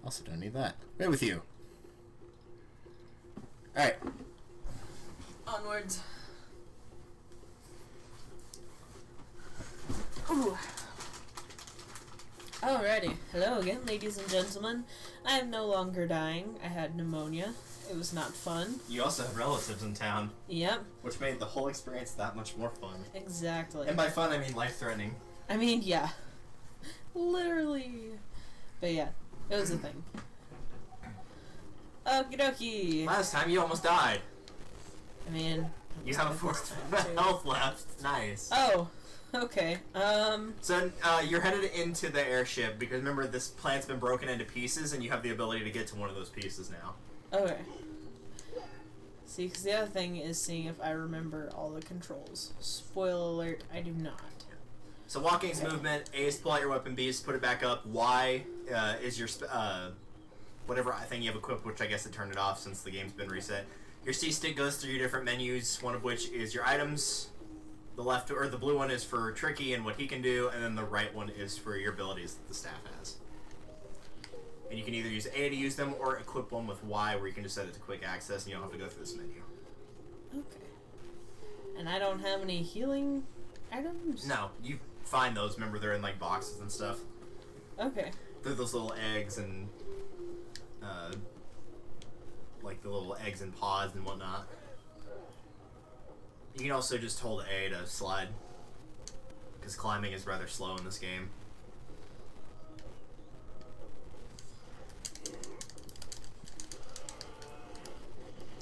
Also don't need that. Right with you. Alright. Onwards. Ooh. Alrighty. Hello again, ladies and gentlemen. I am no longer dying. I had pneumonia. It was not fun. You also have relatives in town. Yep. Which made the whole experience that much more fun. Exactly. And by fun, I mean life-threatening. I mean, yeah. Literally. But yeah, it was a thing. Okie dokie. Last time you almost died. I mean... You have a fourth health left. Nice. Oh, okay. So, you're headed into the airship, because remember, this planet's been broken into pieces, and you have the ability to get to one of those pieces now. Okay. See, because the other thing is seeing if I remember all the controls. Spoiler alert, I do not. So walking's movement, A is pull out your weapon, B is put it back up, Y is your, whatever thing you have equipped, which I guess it turned it off since the game's been reset. Your C stick goes through your different menus, one of which is your items. The left, or the blue one is for Tricky and what he can do, and then the right one is for your abilities that the staff has. And you can either use A to use them, or equip one with Y, where you can just set it to quick access, and you don't have to go through this menu. Okay. And I don't have any healing items? No, you find those. Remember, they're in, like, boxes and stuff. Okay. They're those little eggs and, like the little eggs and pods and whatnot. You can also just hold A to slide, because climbing is rather slow in this game.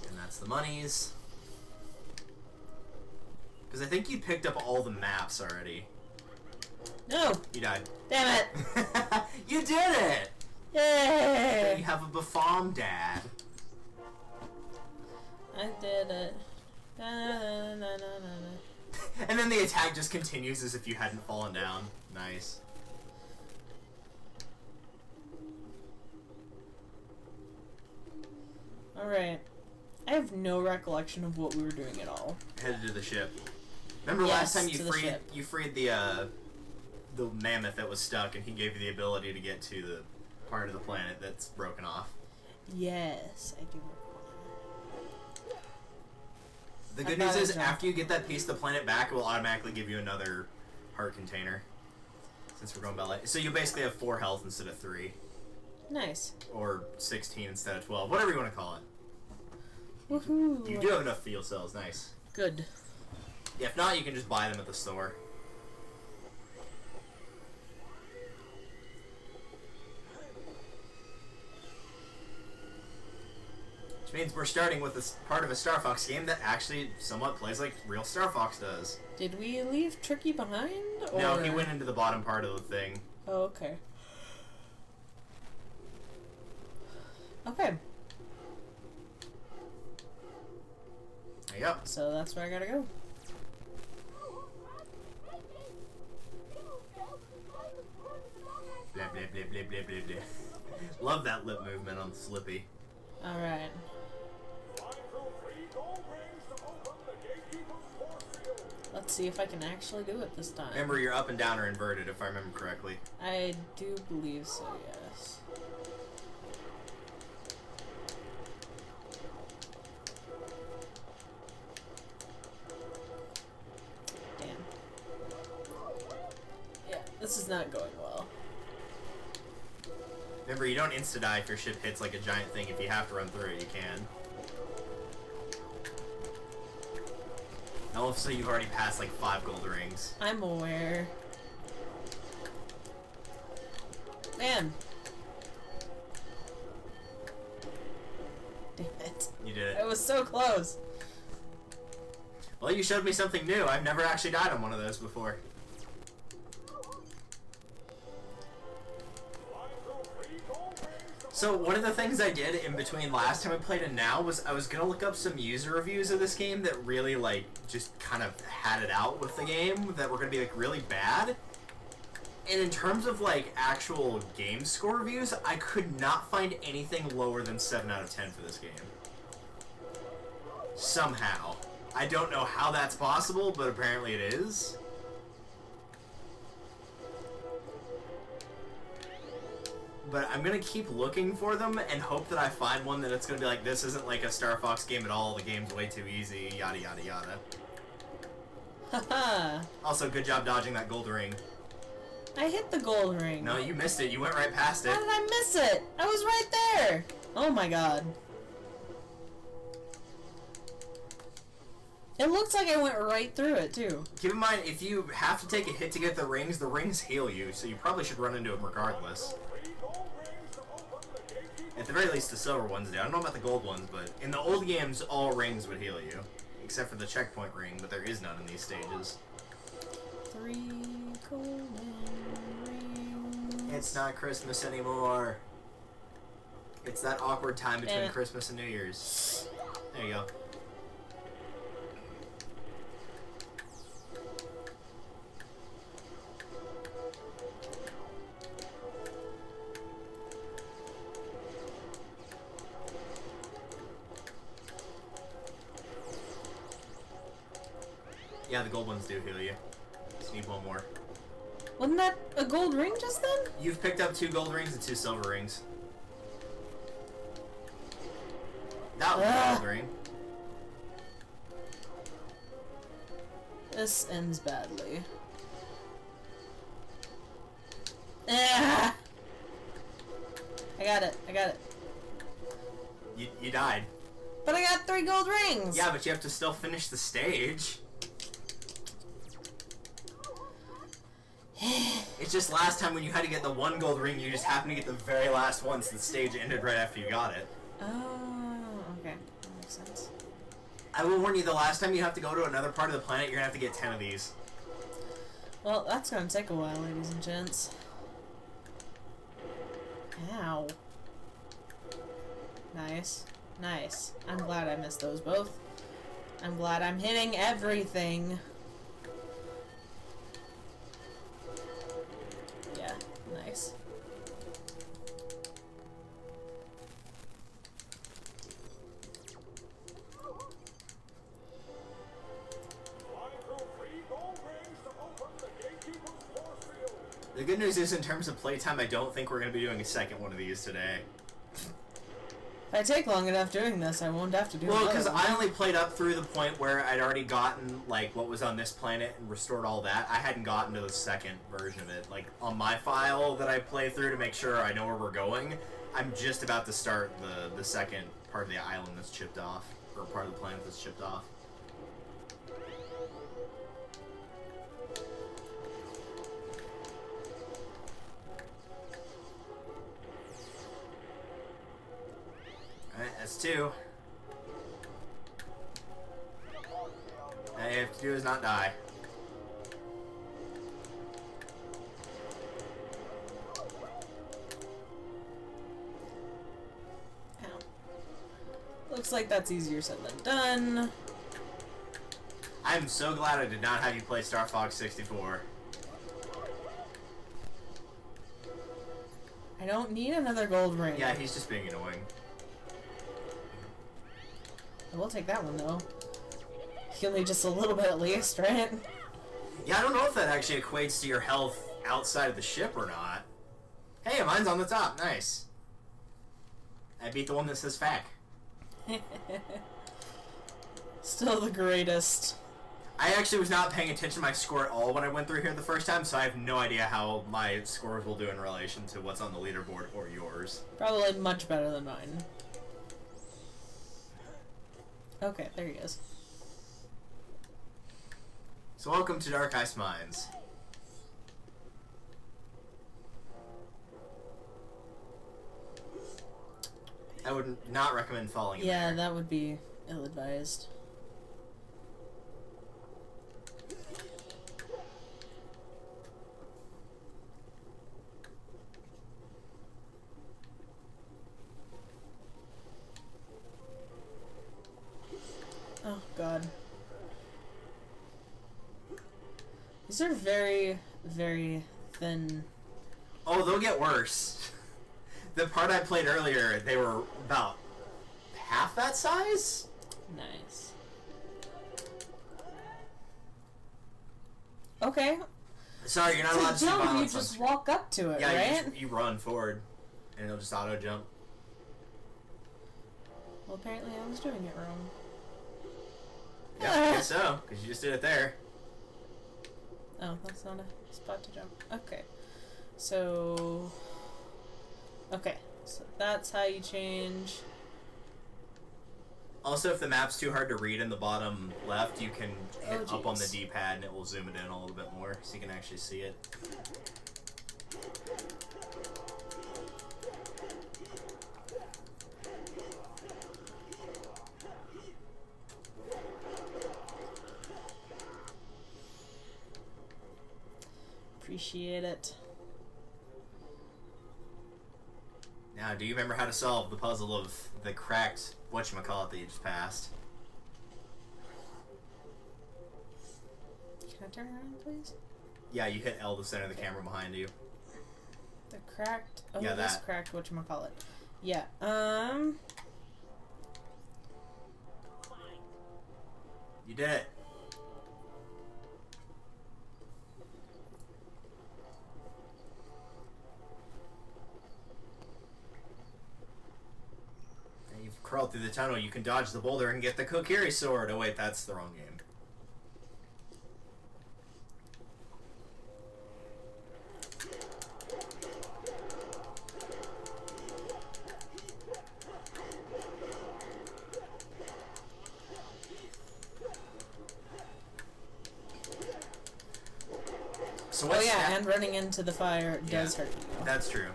And that's the monies. Because I think you picked up all the maps already. No! You died. Damn it! You did it! Yay! You have a Bafom dad. I did it. Da, na, na, na, na. And then the attack just continues as if you hadn't fallen down. Nice. Alright. I have no recollection of what we were doing at all. Headed to the ship. Remember Yes, last time you freed the mammoth that was stuck, and he gave you the ability to get to the part of the planet that's broken off. Yes, I do. The good news is, after you get that piece of the planet back, it will automatically give you another heart container. Since we're going by light. So you basically have 4 health instead of 3. Nice. Or 16 instead of 12. Whatever you want to call it. Woohoo! You do have enough field cells. Nice. Good. Yeah, if not, you can just buy them at the store. Which means we're starting with this part of a StarFox game that actually somewhat plays like real StarFox does. Did we leave Tricky behind? Or? No, he went into the bottom part of the thing. Oh, okay. Okay. There you go. So that's where I gotta go. Blah, blah, blah, blah, blah, blah, blah. Love that lip movement on Slippy. Alright. Let's see if I can actually do it this time. Remember, your up and down are inverted, if I remember correctly. I do believe so, yes. Damn. Yeah, this is not going well. Remember, you don't insta-die if your ship hits like a giant thing. If you have to run through it, you can. Now, let's say you've already passed like 5 gold rings. I'm aware. Man. Damn it. You did It it. was so close. Well, you showed me something new. I've never actually died on one of those before. So one of the things I did in between last time I played and now was I was gonna look up some user reviews of this game that really like just kind of had it out with the game, that were gonna be like really bad. And in terms of like actual game score reviews, I could not find anything lower than 7 out of 10 for this game. Somehow. I don't know how that's possible, but apparently it is. but I'm gonna keep looking for them and hope that I find one that it's gonna be like, this isn't like a Star Fox game at all, the game's way too easy, yada yada yada. Haha. Also, good job dodging that gold ring. I hit the gold ring. No, you missed it, you went right past it. How did I miss it? I was right there! Oh my god. It looks like I went right through it, too. Keep in mind, if you have to take a hit to get the rings heal you, so you probably should run into them regardless. At the very least, the silver ones do. I don't know about the gold ones, but in the old games, all rings would heal you. Except for the checkpoint ring, but there is none in these stages. 3 golden rings. It's not Christmas anymore. It's that awkward time between Christmas and New Year's. There you go. Yeah, the gold ones do heal you. Just need one more. Wasn't that a gold ring just then? You've picked up 2 gold rings and 2 silver rings. That was a gold ring. This ends badly. Ah! I got it. I got it. You died. But I got 3 gold rings! Yeah, but you have to still finish the stage. It's just last time when you had to get the 1 gold ring, you just happened to get the very last one, so the stage ended right after you got it. Oh, okay. That makes sense. I will warn you, the last time you have to go to another part of the planet, you're gonna have to get 10 of these. Well, that's gonna take a while, ladies and gents. Ow. Nice. Nice. I'm glad I missed those both. I'm glad I'm hitting everything. Yeah, nice. The good news is, in terms of playtime, I don't think we're going to be doing a second one of these today. If I take long enough doing this, I won't have to do it. Well, because I only played up through the point where I'd already gotten, like, what was on this planet and restored all that. I hadn't gotten to the second version of it. Like, on my file that I play through to make sure I know where we're going, I'm just about to start the second part of the island that's chipped off. Or part of the planet that's chipped off. Alright, that's 2. All you have to do is not die. Ow. Looks like that's easier said than done. I'm so glad I did not have you play StarFox 64. I don't need another gold ring. Yeah, he's just being annoying. I will take that one, though. Heal me just a little bit at least, right? Yeah, I don't know if that actually equates to your health outside of the ship or not. Hey, mine's on the top. Nice. I beat the one that says FAC. Still the greatest. I actually was not paying attention to my score at all when I went through here the first time, so I have no idea how my scores will do in relation to what's on the leaderboard or yours. Probably much better than mine. Okay, there he is. So welcome to DarkIce Mines. I would not recommend falling in Yeah, there. that would be ill-advised. Oh, God. These are very, very thin. Oh, they'll get worse. The part I played earlier, they were about half that size? Nice. Okay. Sorry, you're not allowed to see jump, you violence on just screen. walk up to it, Yeah, right? you run forward. and it'll just auto jump. Well, apparently I was doing it wrong. Yeah, I guess so, because you just did it there. Oh, that's not a spot to jump. Okay. So... Okay. So that's how you change... Also, if the map's too hard to read in the bottom left, you can hit up on the jeez. D-pad and it will zoom it in a little bit more so you can actually see it. Appreciate it. Now, do you remember how to solve the puzzle of the cracked whatchamacallit that you just passed? Can I turn around, please? Yeah, you hit L to center the camera behind you. The cracked... Oh, Yeah, this that. cracked whatchamacallit. Yeah, You did it. And you've crawled through the tunnel. You can dodge the boulder and get the Kokiri sword. Oh wait, that's the wrong game. So Oh what's yeah, that? and running into the fire does hurt you. That's true.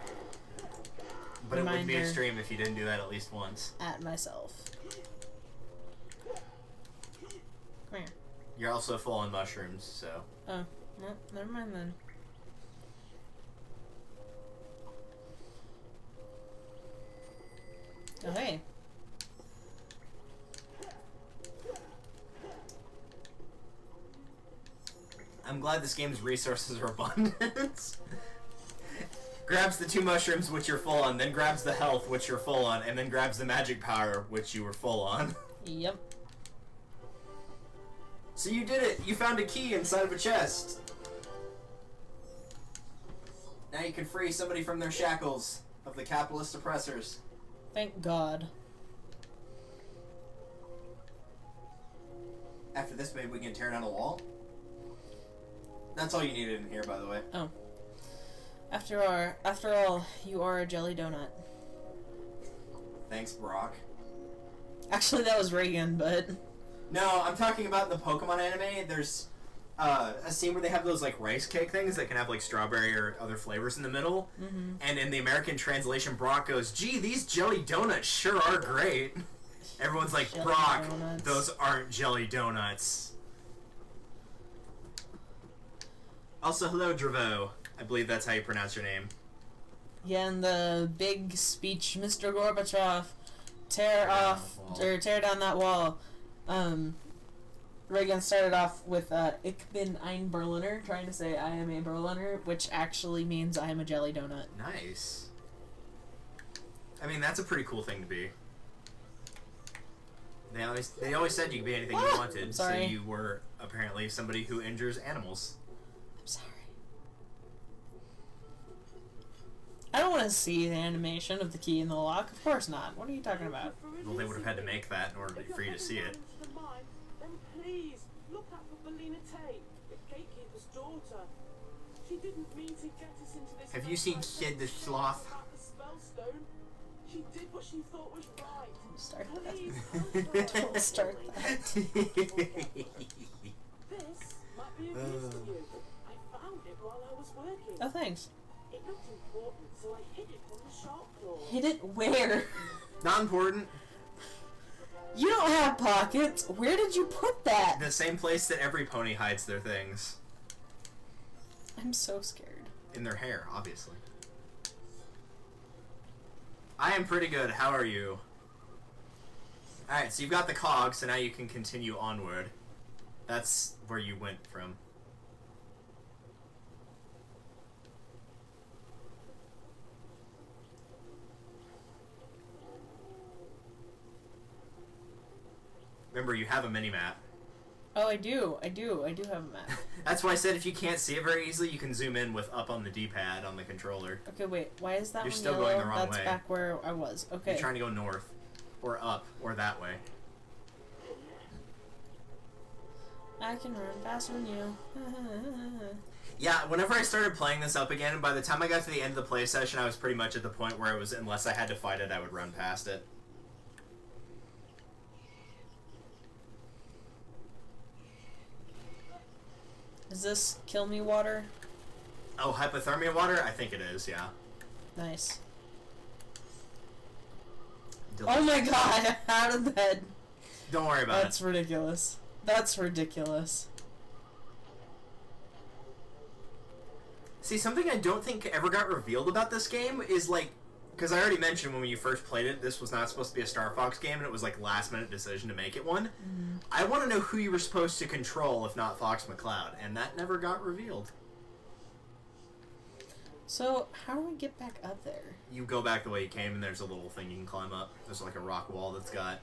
But it wouldn't be Reminder. extreme if you didn't do that at least once. At myself. Come here. You're also full on mushrooms, so... Oh, well, never mind then. Oh, hey. I'm glad this game's resources are abundant. Grabs the 2 mushrooms, which you're full on, then grabs the health, which you're full on, and then grabs the magic power, which you were full on. Yep. So you did it! You found a key inside of a chest! Now you can free somebody from their shackles of the capitalist oppressors. Thank God. After this, maybe we can tear down a wall? That's all you needed in here, by the way. Oh. After all, you are a jelly donut. Thanks, Brock. Actually, that was Reagan, but... No, I'm talking about the Pokemon anime. There's a scene where they have those like rice cake things that can have like strawberry or other flavors in the middle. Mm-hmm. And in the American translation, Brock goes, "Gee, these jelly donuts sure are great." Everyone's like, Jelly "Brock, donuts. those aren't jelly donuts." Also, hello, Dravo. I believe that's how you pronounce your name. Yeah, and the big speech, Mr. Gorbachev, tear down that wall. Reagan started off with, Ich bin ein Berliner, trying to say I am a Berliner, which actually means I am a jelly donut. Nice. I mean, that's a pretty cool thing to be. They always said you could be anything you wanted, so Sorry. you were apparently somebody who injures animals. I'm sorry. I don't want to see the animation of the key in the lock. Of course not. What are you talking about? Well, they would have had to make that in order for you to see it. Then please look out for Belina Tate, the gatekeeper's daughter. She didn't mean to get us into this. Have you seen Kid the Sloth? About the spellstone. She did what she thought was right. Don't start Please, that. Don't start that. This might be of use to you. I found it while I was working. Oh, thanks. It looked important, so I hid it from the shop floor. Hid it where? Not important. You don't have pockets. Where did you put that? The same place that every pony hides their things. I'm so scared. In their hair, obviously. I am pretty good. How are you? Alright, so you've got the cog, so now you can continue onward. That's where you went from. Remember, you have a mini-map. Oh, I do have a map. That's why I said if you can't see it very easily, you can zoom in with up on the D-pad on the controller. Okay, wait. Why is that You're one still yellow? going the wrong That's way. back where I was. Okay. You're trying to go north, or up, or that way. I can run faster than you. Yeah, whenever I started playing this up again, by the time I got to the end of the play session, I was pretty much at the point where it was, unless I had to fight it, I would run past it. Is this kill me water? Oh, hypothermia water? I think it is, yeah. Nice. Delicious. Oh my god, out of bed. Don't worry about That's ridiculous. That's ridiculous. See, something I don't think ever got revealed about this game is, like, because I already mentioned when you first played it, this was not supposed to be a StarFox game, and it was, like, last-minute decision to make it one. Mm-hmm. I want to know who you were supposed to control, if not Fox McCloud, and that never got revealed. So, how do we get back up there? You go back the way you came, and there's a little thing you can climb up. There's, like, a rock wall that's got,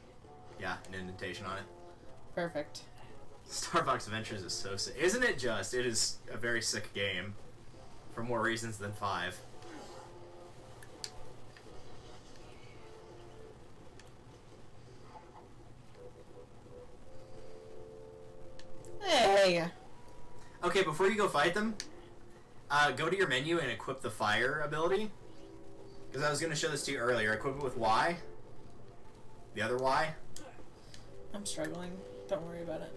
yeah, an indentation on it. Perfect. StarFox Adventures is so sick. Isn't it just? It is a very sick game. For more reasons than 5. Hey! Okay, before you go fight them, go to your menu and equip the fire ability. Because I was going to show this to you earlier. Equip it with Y. The other Y. I'm struggling. Don't worry about it.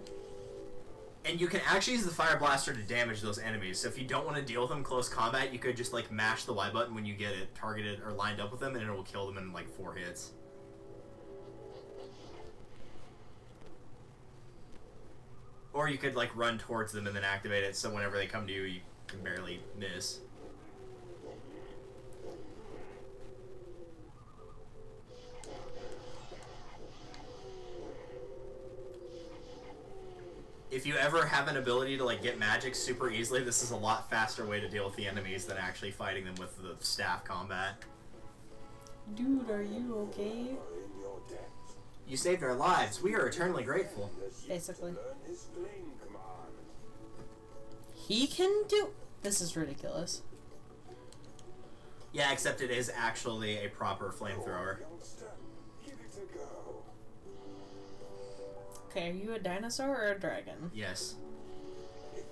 And you can actually use the fire blaster to damage those enemies. So if you don't want to deal with them close combat, you could just like mash the Y button when you get it targeted or lined up with them, and it will kill them in like 4 hits. Or you could like run towards them and then activate it, so whenever they come to you, you can barely miss. If you ever have an ability to like get magic super easily, this is a lot faster way to deal with the enemies than actually fighting them with the staff combat. Dude, are you okay? You saved our lives. We are eternally grateful. Basically. He can do... This is ridiculous. Yeah, except it is actually a proper flamethrower. Okay, are you a dinosaur or a dragon? Yes.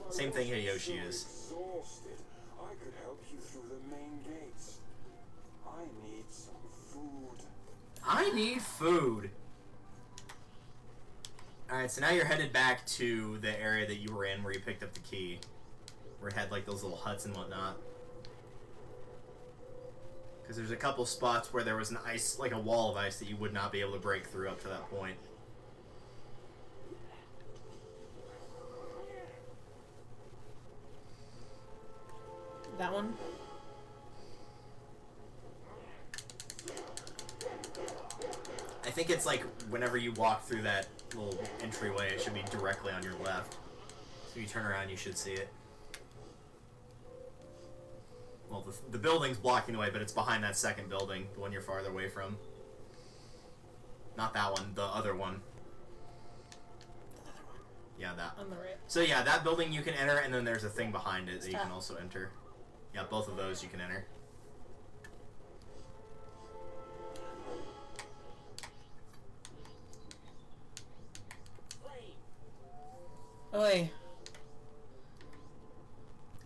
Same thing Hideyoshi is. I could help you through the main gates. I need some food. I need food. Alright, so now you're headed back to the area that you were in where you picked up the key. Where it had like those little huts and whatnot. Because there's a couple spots where there was an ice, like a wall of ice that you would not be able to break through up to that point. That one? I think it's like whenever you walk through that little entryway, it should be directly on your left. So you turn around, you should see it. Well, the building's blocking the way, but it's behind that second building, the one you're farther away from. Not that one, the other one. Yeah, that. On the right. So yeah, that building you can enter, and then there's a thing behind it that you Stop. can also enter. Yeah, both of those you can enter. Oi. Okay.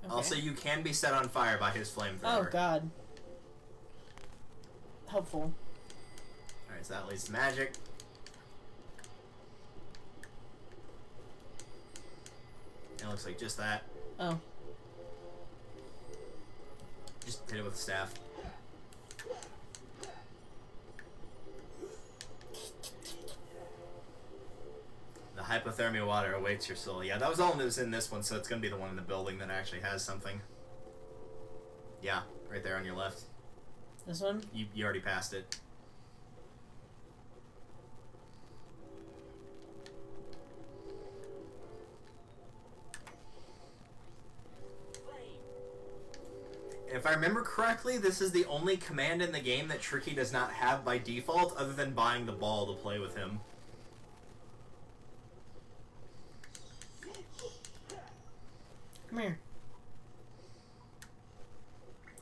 Also, you can be set on fire by his flamethrower. Oh god. Helpful. Alright, so that leads to magic. It looks like just that. Oh. Just hit it with the staff. The hypothermia water awaits your soul. Yeah, that was all that was in this one, so it's going to be the one in the building that actually has something. Yeah, right there on your left. This one? You already passed it. If I remember correctly, this is the only command in the game that Tricky does not have by default, other than buying the ball to play with him. Come here.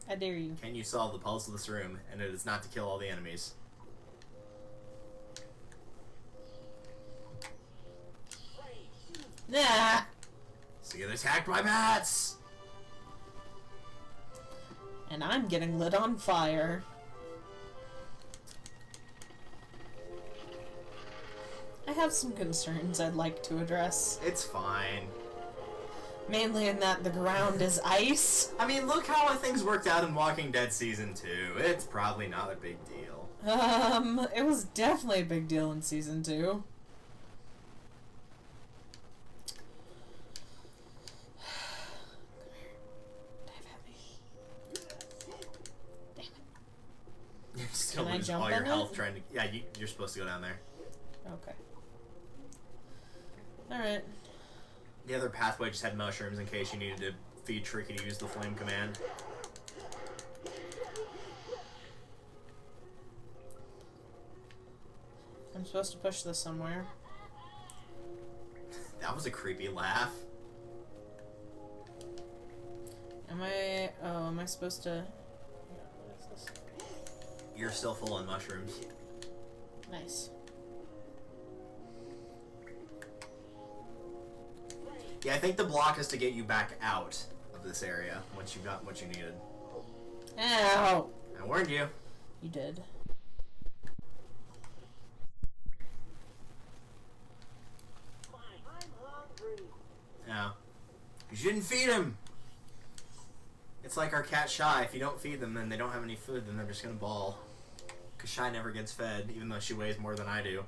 I dare you. Can you solve the puzzle of this room? And it is not to kill all the enemies. Nah! So get attacked by bats! And I'm getting lit on fire. I have some concerns I'd like to address. It's fine. Mainly in that the ground is ice. I mean, look how things worked out in Walking Dead Season 2. It's probably not a big deal. It was definitely a big deal in Season 2. You still Can I lose jump all your in health it? trying to... Yeah, you're supposed to go down there. Okay. Alright. The other pathway just had mushrooms in case you needed to feed Tricky to use the flame command. I'm supposed to push this somewhere. That was a creepy laugh. Am I... Oh, am I supposed to... What is this? You're still full on mushrooms. Nice. Yeah, I think the block is to get you back out of this area once you got what you needed. Ow! I warned you. You did. I'm hungry. No. Because you didn't feed him! It's like our cat Shy. If you don't feed them, then they don't have any food, then they're just gonna bawl. Because Shy never gets fed, even though she weighs more than I do.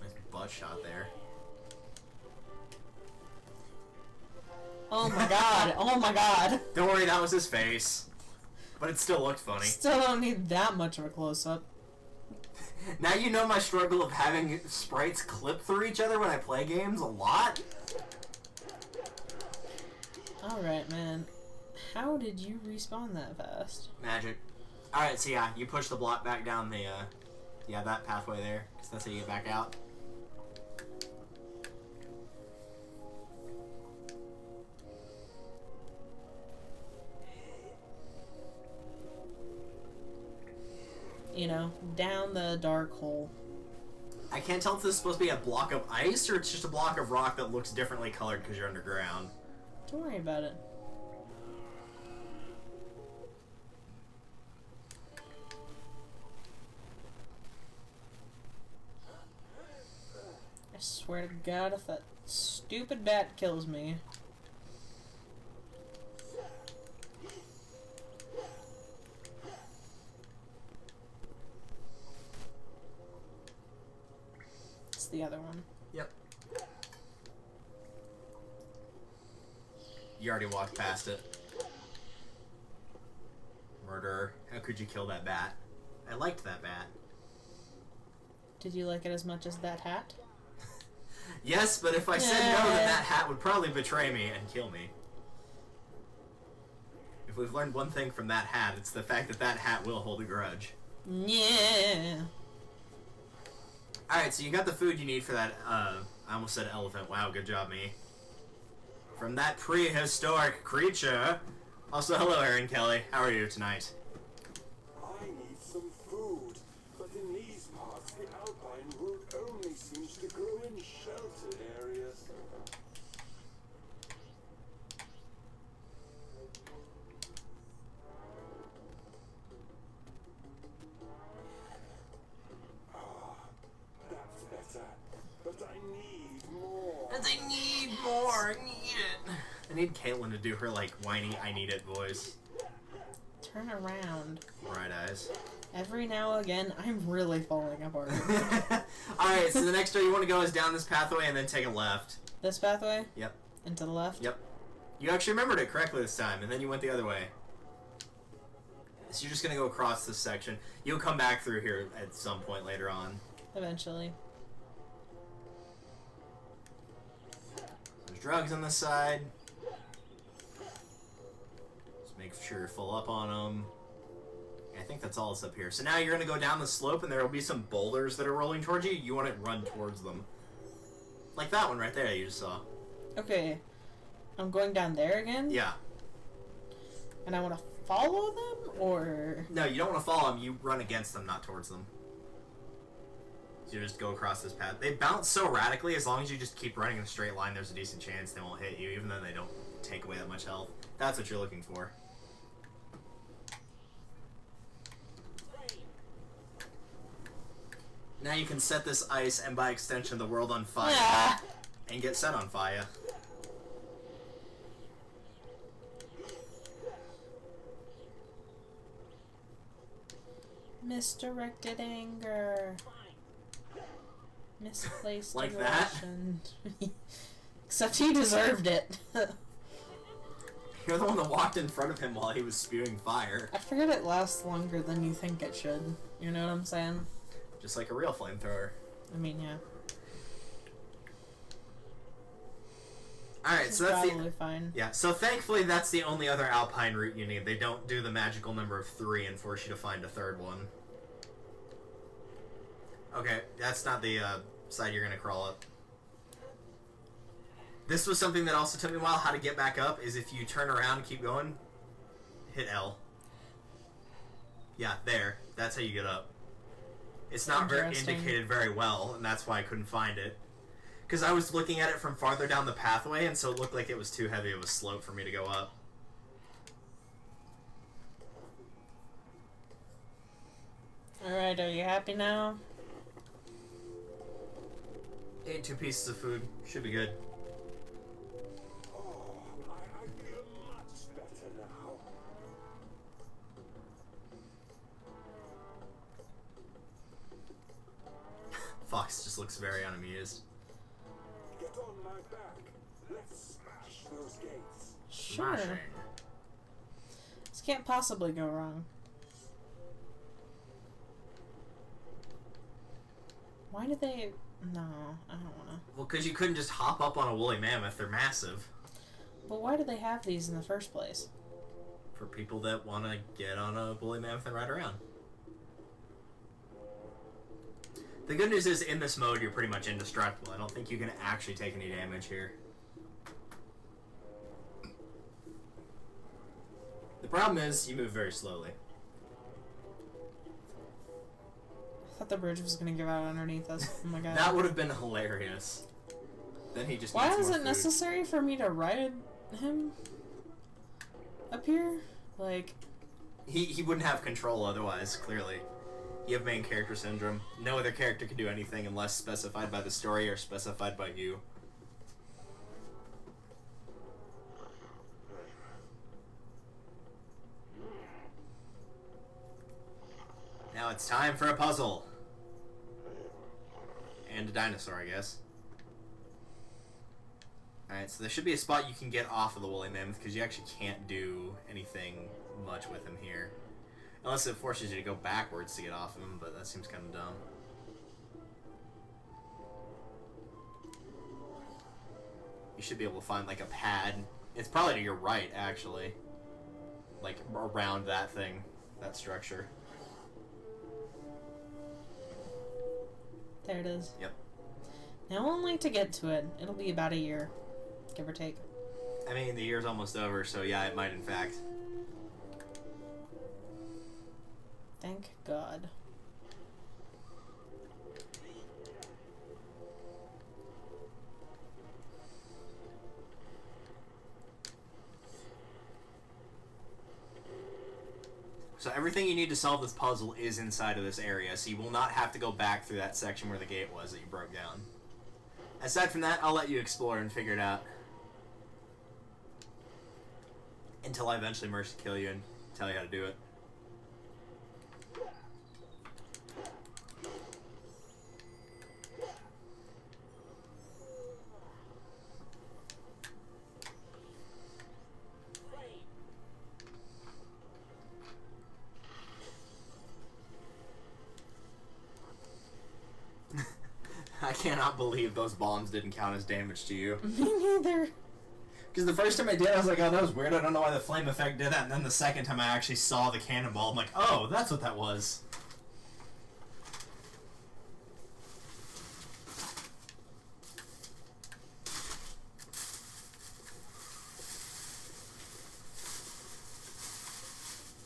Nice butt shot there. Oh my god! Oh my god! Don't worry, that was his face. But it still looked funny. Still don't need that much of a close-up. Now you know my struggle of having sprites clip through each other when I play games a lot. Alright, man. How did you respawn that fast? Magic. Alright, so yeah, you push the block back down the, yeah, that pathway there, because that's how you get back out. You know, down the dark hole. I can't tell if this is supposed to be a block of ice or it's just a block of rock that looks differently colored because you're underground. Don't worry about it. I swear to God, if that stupid bat kills me. It's the other one. Yep. You already walked past it. Murderer. How could you kill that bat? I liked that bat. Did you like it as much as that hat? Yes, but if I said no, then that hat would probably betray me and kill me. If we've learned one thing from that hat, it's the fact that that hat will hold a grudge. Yeah. Alright, so you got the food you need for that, I almost said elephant. Wow, good job, me. From that prehistoric creature. Also, hello, Aaron Kelly. How are you tonight? I need some food, but in these parts, the alpine root only seems to grow in sheltered areas. That's better, but I need more. And I need more. I need it. I need Caitlin to do her, like, whiny, I need it voice. Turn around. Right eyes. Every now and again, I'm really falling apart. Alright, so the next door you want to go is down this pathway and then take a left. This pathway? Yep. And to the left? Yep. You actually remembered it correctly this time, and then you went the other way. So you're just going to go across this section. You'll come back through here at some point later on. Eventually. There's drugs on this side. Just make sure you're full up on them. I think that's all that's up here. So now you're going to go down the slope, and there will be some boulders that are rolling towards you. You want to run towards them. Like that one right there you just saw. Okay. I'm going down there again? Yeah. And I want to follow them, or... No, you don't want to follow them. You run against them, not towards them. So you just go across this path. They bounce so radically, as long as you just keep running in a straight line, there's a decent chance they won't hit you, even though they don't take away that much health. That's what you're looking for. Now you can set this ice, and by extension the world on fire. Ah! And get set on fire. Misdirected anger. Misplaced Like that? aggression. Except he deserved it. You're the one that walked in front of him while he was spewing fire. I figured it lasts longer than you think it should. You know what I'm saying? Just like a real flamethrower. I mean, yeah. Alright, so that's probably fine. Yeah, so thankfully that's the only other alpine route you need. They don't do the magical number of 3 and force you to find a third one. Okay, that's not the side you're gonna crawl up. This was something that also took me a while. How to get back up is if you turn around and keep going, hit L. Yeah, there. That's how you get up. It's not very indicated very well, and that's why I couldn't find it. Because I was looking at it from farther down the pathway, and so it looked like it was too heavy of a slope for me to go up. Alright, are you happy now? Ate 2 pieces of food. Should be good. Oh, I feel much better now. Fox just looks very unamused. Get on my back. Let's smash those gates. Sure. Smashing. This can't possibly go wrong. Why did they... No, I don't wanna. Well, because you couldn't just hop up on a woolly mammoth. They're massive. But why do they have these in the first place? For people that want to get on a woolly mammoth and ride around. The good news is, in this mode, you're pretty much indestructible. I don't think you can actually take any damage here. The problem is, you move very slowly. I thought the bridge was gonna give out underneath us. Oh my god. That would have been hilarious. Then he just Why needs is more it food. necessary for me to ride him up here? Like... He wouldn't have control otherwise, clearly. You have main character syndrome. No other character can do anything unless specified by the story or specified by you. Now it's time for a puzzle. And a dinosaur, I guess. Alright, so there should be a spot you can get off of the woolly mammoth, because you actually can't do anything much with him here. Unless it forces you to go backwards to get off of him, but that seems kind of dumb. You should be able to find, like, a pad. It's probably to your right, actually. Like, around that thing. That structure. There it is. Yep. Now only to get to it. It'll be about a year. Give or take. I mean, the year's almost over, so yeah, it might in fact. Thank God. So everything you need to solve this puzzle is inside of this area, so you will not have to go back through that section where the gate was that you broke down. Aside from that, I'll let you explore and figure it out. Until I eventually mercy kill you and tell you how to do it. I cannot believe those bombs didn't count as damage to you. Me neither. Because the first time I did, I was like, oh, that was weird. I don't know why the flame effect did that. And then the second time I actually saw the cannonball, I'm like, oh, that's what that was.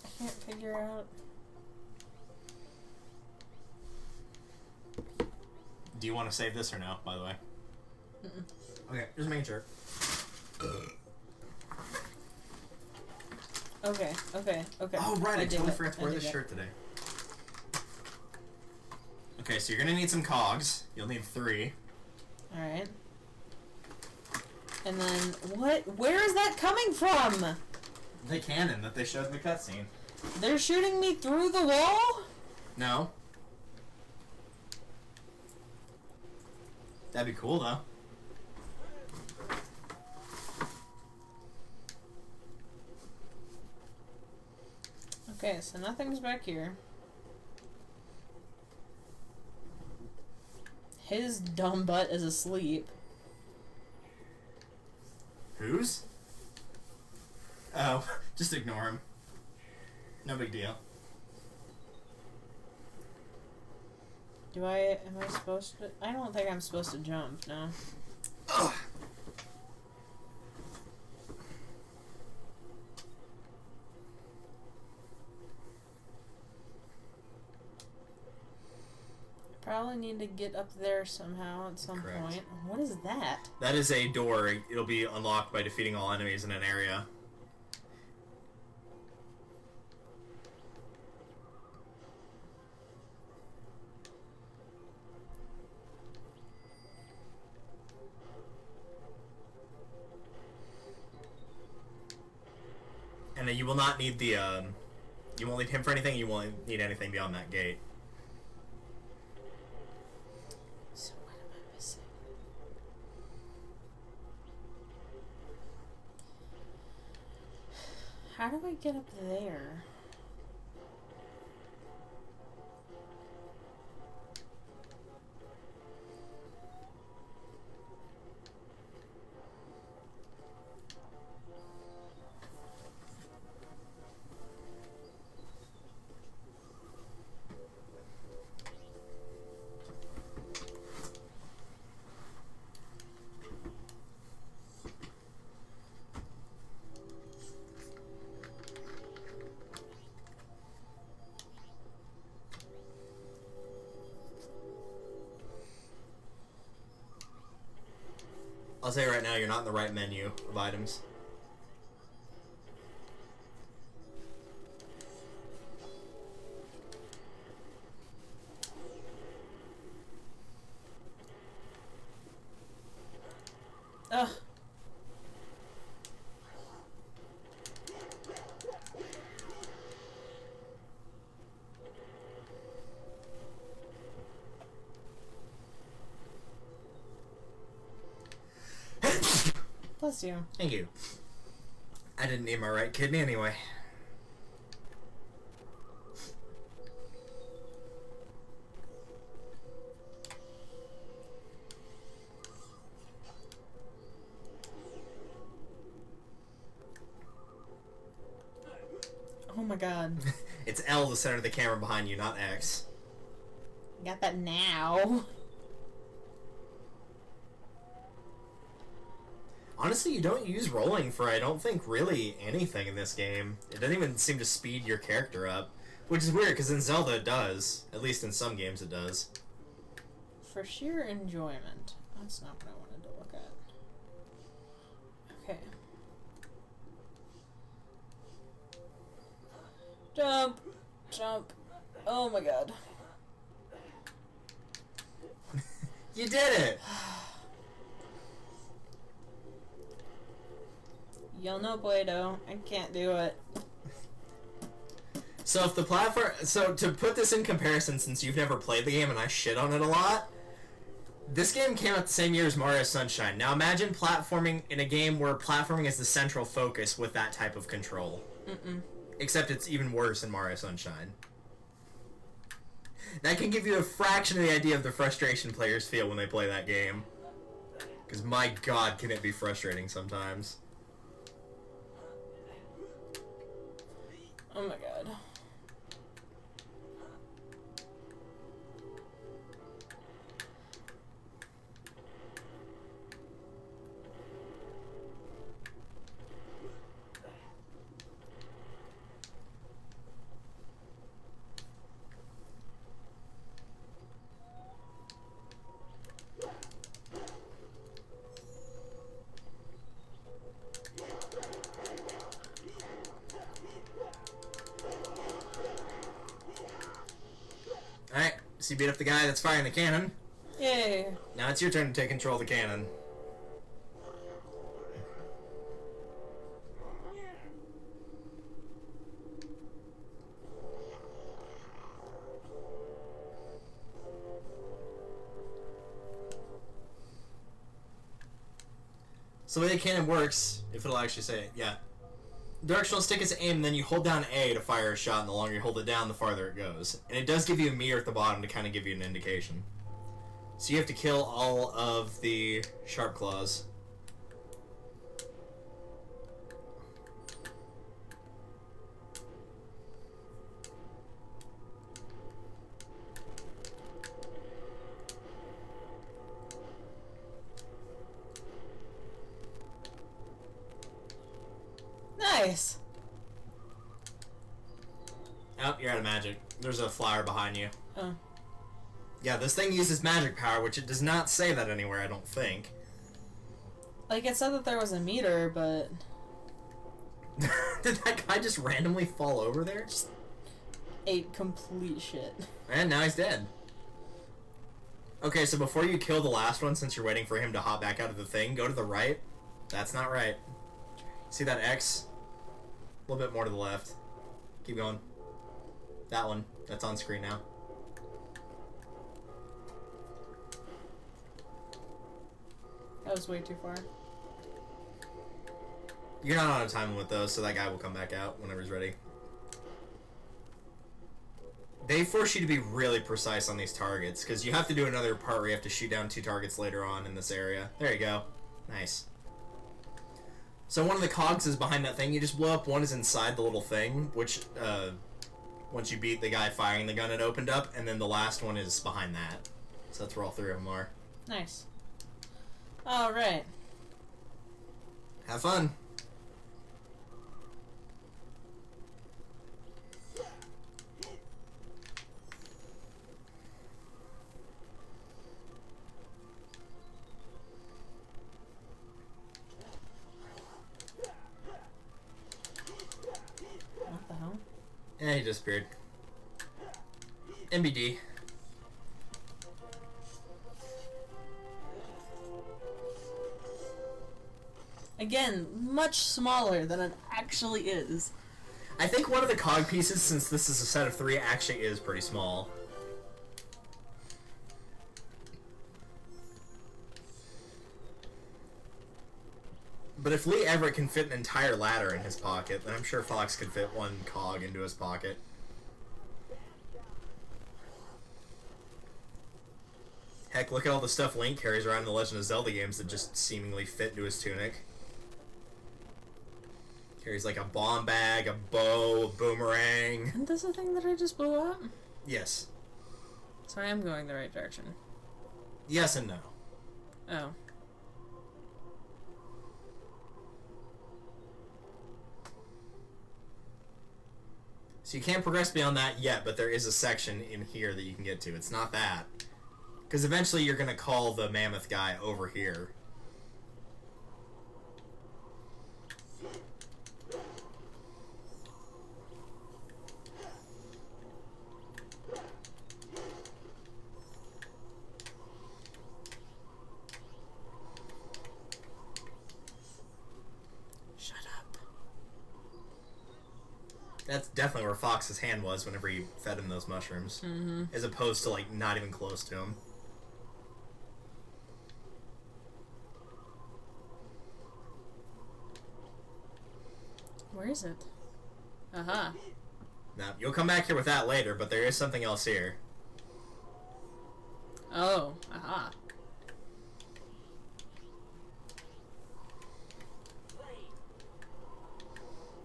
I can't figure out. Do you want to save this or no, by the way? Okay, just making sure. Okay. Oh, right, I did totally it. forgot to I wear did this it. shirt today. Okay, so you're gonna need some cogs. You'll need 3. Alright. And then, what? Where is that coming from? The cannon that they showed in the cutscene. They're shooting me through the wall? No. That'd be cool, though. Okay, so nothing's back here. His dumb butt is asleep. Whose? Oh, just ignore him. No big deal. Am I supposed to? I don't think I'm supposed to jump, no. Ugh. Probably need to get up there somehow at some Correct. point. What is that? That is a door. It'll be unlocked by defeating all enemies in an area. And you will not need the, you won't need him for anything, you won't need anything beyond that gate. So what am I missing? How do I get up there? I'll say right now, you're not in the right menu of items. Ugh. Bless you. Thank you. I didn't need my right kidney anyway. Oh my god. It's L to center the camera behind you, not X. Got that now. Honestly, you don't use rolling for, I don't think, really anything in this game. It doesn't even seem to speed your character up. Which is weird, because in Zelda it does. At least in some games it does. For sheer enjoyment. That's not what I wanted to look at. Okay. Jump! Jump! Oh my god. You did it! Yo no puedo. I can't do it. So if the platform... So to put this in comparison, since you've never played the game and I shit on it a lot, this game came out the same year as Mario Sunshine. Now imagine platforming in a game where platforming is the central focus with that type of control. Except it's even worse in Mario Sunshine. That can give you a fraction of the idea of the frustration players feel when they play that game. Because my god, can it be frustrating sometimes. Oh my god. Alright, so you beat up the guy that's firing the cannon. Yay. Now it's your turn to take control of the cannon. So the way the cannon works, if it'll actually say it, yeah. Directional stick is aim, and then you hold down A to fire a shot, and the longer you hold it down, the farther it goes. And it does give you a meter at the bottom to kind of give you an indication. So you have to kill all of the sharp claws. Nice. Oh, you're out of magic. There's a flower behind you. Oh. Yeah, this thing uses magic power, which it does not say that anywhere, I don't think. Like, it said that there was a meter, but... Did that guy just randomly fall over there? Just ate complete shit. And now he's dead. Okay, so before you kill the last one, since you're waiting for him to hop back out of the thing, go to the right. That's not right. See that X? A little bit more to the left. Keep going. That one. That's on screen now. That was way too far. You're not on a time limit though, so that guy will come back out whenever he's ready. They force you to be really precise on these targets, because you have to do another part where you have to shoot down 2 targets later on in this area. There you go. Nice. So one of the cogs is behind that thing. You just blow up. One is inside the little thing, which, once you beat the guy firing the gun, it opened up, and then the last one is behind that. So that's where all 3 of them are. Nice. Alright. Have fun. What the hell? Yeah, he disappeared. MBD. Again, much smaller than it actually is. I think one of the cog pieces, since this is a set of 3, actually is pretty small. But if Lee Everett can fit an entire ladder in his pocket, then I'm sure Fox could fit 1 cog into his pocket. Heck, look at all the stuff Link carries around in the Legend of Zelda games that just seemingly fit into his tunic. Carries like a bomb bag, a bow, a boomerang. Isn't this the thing that I just blew up? Yes. So I am going the right direction. Yes and no. Oh. So you can't progress beyond that yet, but there is a section in here that you can get to. It's not that. Because eventually you're going to call the mammoth guy over here. Shut up. That's definitely where Fox's hand was whenever he fed him those mushrooms. Mm-hmm. As opposed to, like, not even close to him. Where is it? Aha. Now, you'll come back here with that later, but there is something else here. Oh. Aha.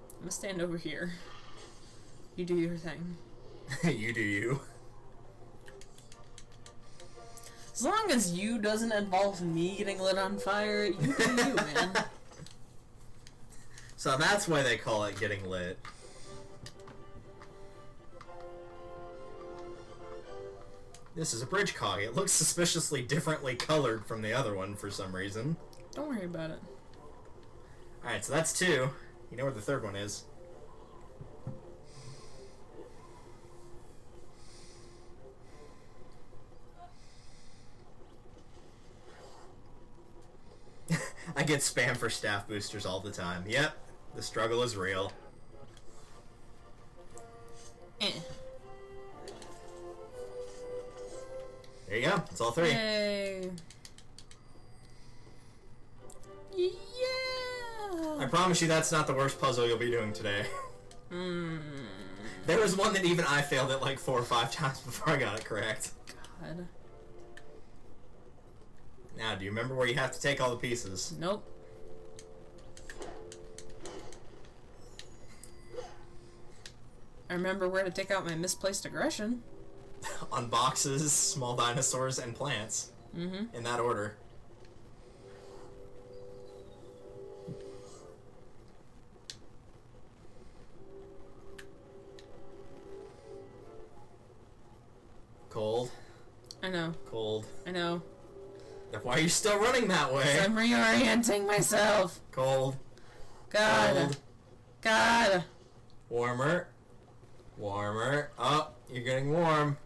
I'm gonna stand over here. You do your thing. You do you. As long as you doesn't involve me getting lit on fire, you do you, man. So that's why they call it getting lit. This is a bridge cog. It looks suspiciously differently colored from the other one for some reason. Don't worry about it. Alright, so that's 2. You know where the third one is. I get spam for staff boosters all the time. Yep, the struggle is real. Eh. There you go. It's all 3. Yay. Yeah. I promise you that's not the worst puzzle you'll be doing today. There was one that even I failed at like 4 or 5 times before I got it correct. God. Now, do you remember where you have to take all the pieces? Nope. I remember where to take out my misplaced aggression. On boxes, small dinosaurs, and plants. Mm-hmm. In that order. Cold. I know. Cold. I know. Why are you still running that way? I'm reorienting myself. Cold. God. Cold. God. Warmer. Warmer. Oh, you're getting warm.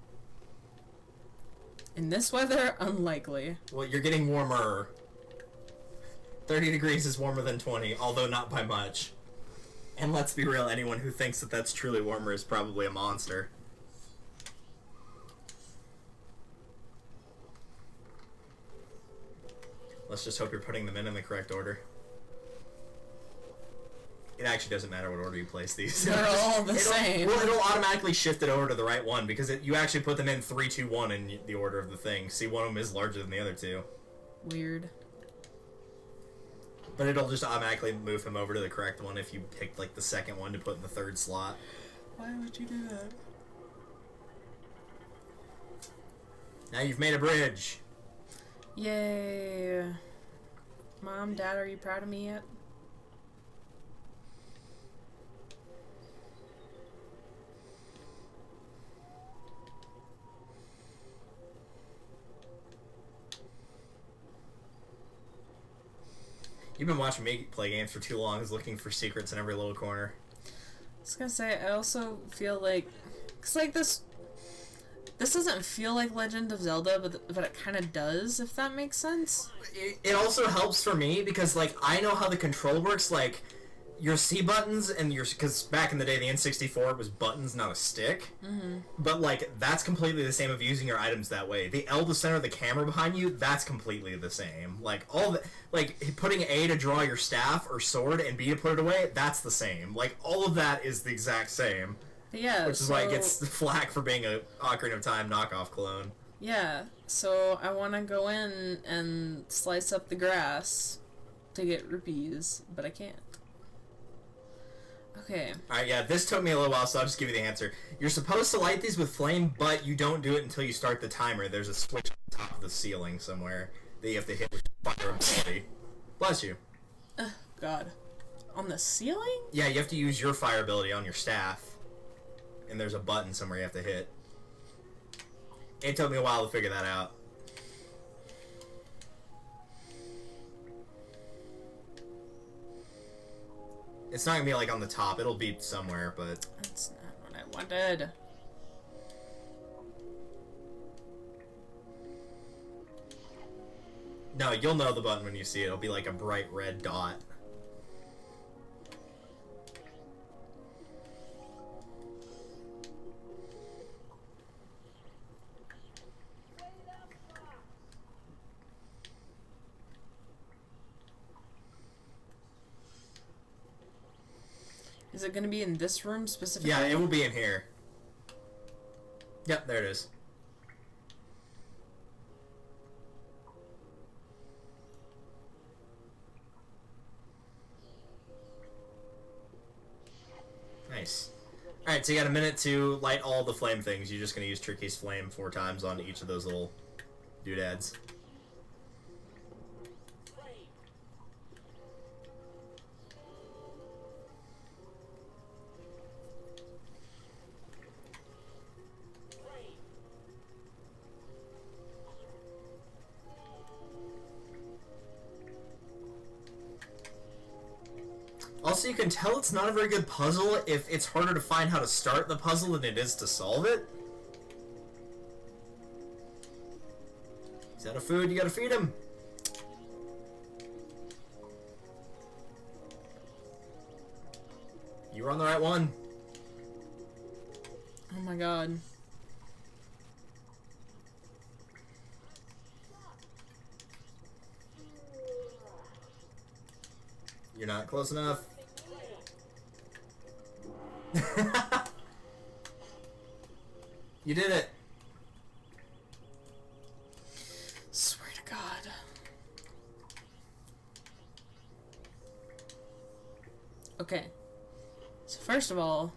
In this weather, unlikely. Well, you're getting warmer. 30 degrees is warmer than 20, although not by much. And let's be real, anyone who thinks that that's truly warmer is probably a monster. Let's just hope you're putting them in the correct order. It actually doesn't matter what order you place these. They're all the same. Well, it'll automatically shift it over to the right one because you actually put them in 3, 2, 1 in the order of the thing. See, one of them is larger than the other 2. Weird. But it'll just automatically move him over to the correct one if you picked like the second one to put in the 3rd slot. Why would you do that? Now you've made a bridge. Yay. Mom, Dad, are you proud of me yet? You've been watching me play games for too long, is looking for secrets in every little corner. I was gonna say, I also feel like, cause like this doesn't feel like Legend of Zelda, but it kind of does, if that makes sense. It also helps for me because like I know how the control works. Like your C buttons and because back in the day the N64 was buttons, not a stick. Mm-hmm. But like that's completely the same of using your items that way. The L to center the camera behind you, that's completely the same. Like all the putting A to draw your staff or sword and B to put it away, that's the same. Like all of that is the exact same. Yeah, which is why it gets the flack for being a Ocarina of Time knockoff clone. Yeah, so I want to go in and slice up the grass to get rupees, but I can't. Okay. Alright, yeah, this took me a little while, so I'll just give you the answer. You're supposed to light these with flame, but you don't do it until you start the timer. There's a switch on top of the ceiling somewhere that you have to hit with fire ability. Bless you. God. On the ceiling? Yeah, you have to use your fire ability on your staff. And there's a button somewhere you have to hit. It took me a while to figure that out. It's not gonna be like on the top, it'll be somewhere, but... That's not what I wanted. No, you'll know the button when you see it. It'll be like a bright red dot. Is it going to be in this room specifically? Yeah, it will be in here. Yep, there it is. Nice. Alright, so you got a minute to light all the flame things. You're just going to use Tricky's Flame 4 times on each of those little doodads. Also, you can tell it's not a very good puzzle if it's harder to find how to start the puzzle than it is to solve it. He's out of food, you gotta feed him. You were on the right one. Oh my god. You're not close enough. You did it. Swear to God. Okay. So first of all,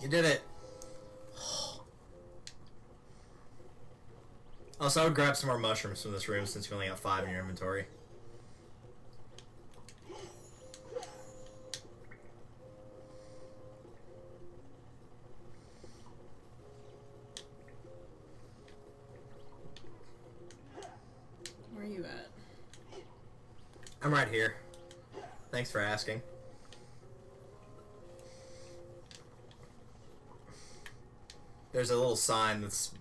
You did it. Also, I would grab some more mushrooms from this room since you only got 5 in your inventory. where are you at? I'm right here. Thanks for asking. There's a little sign that's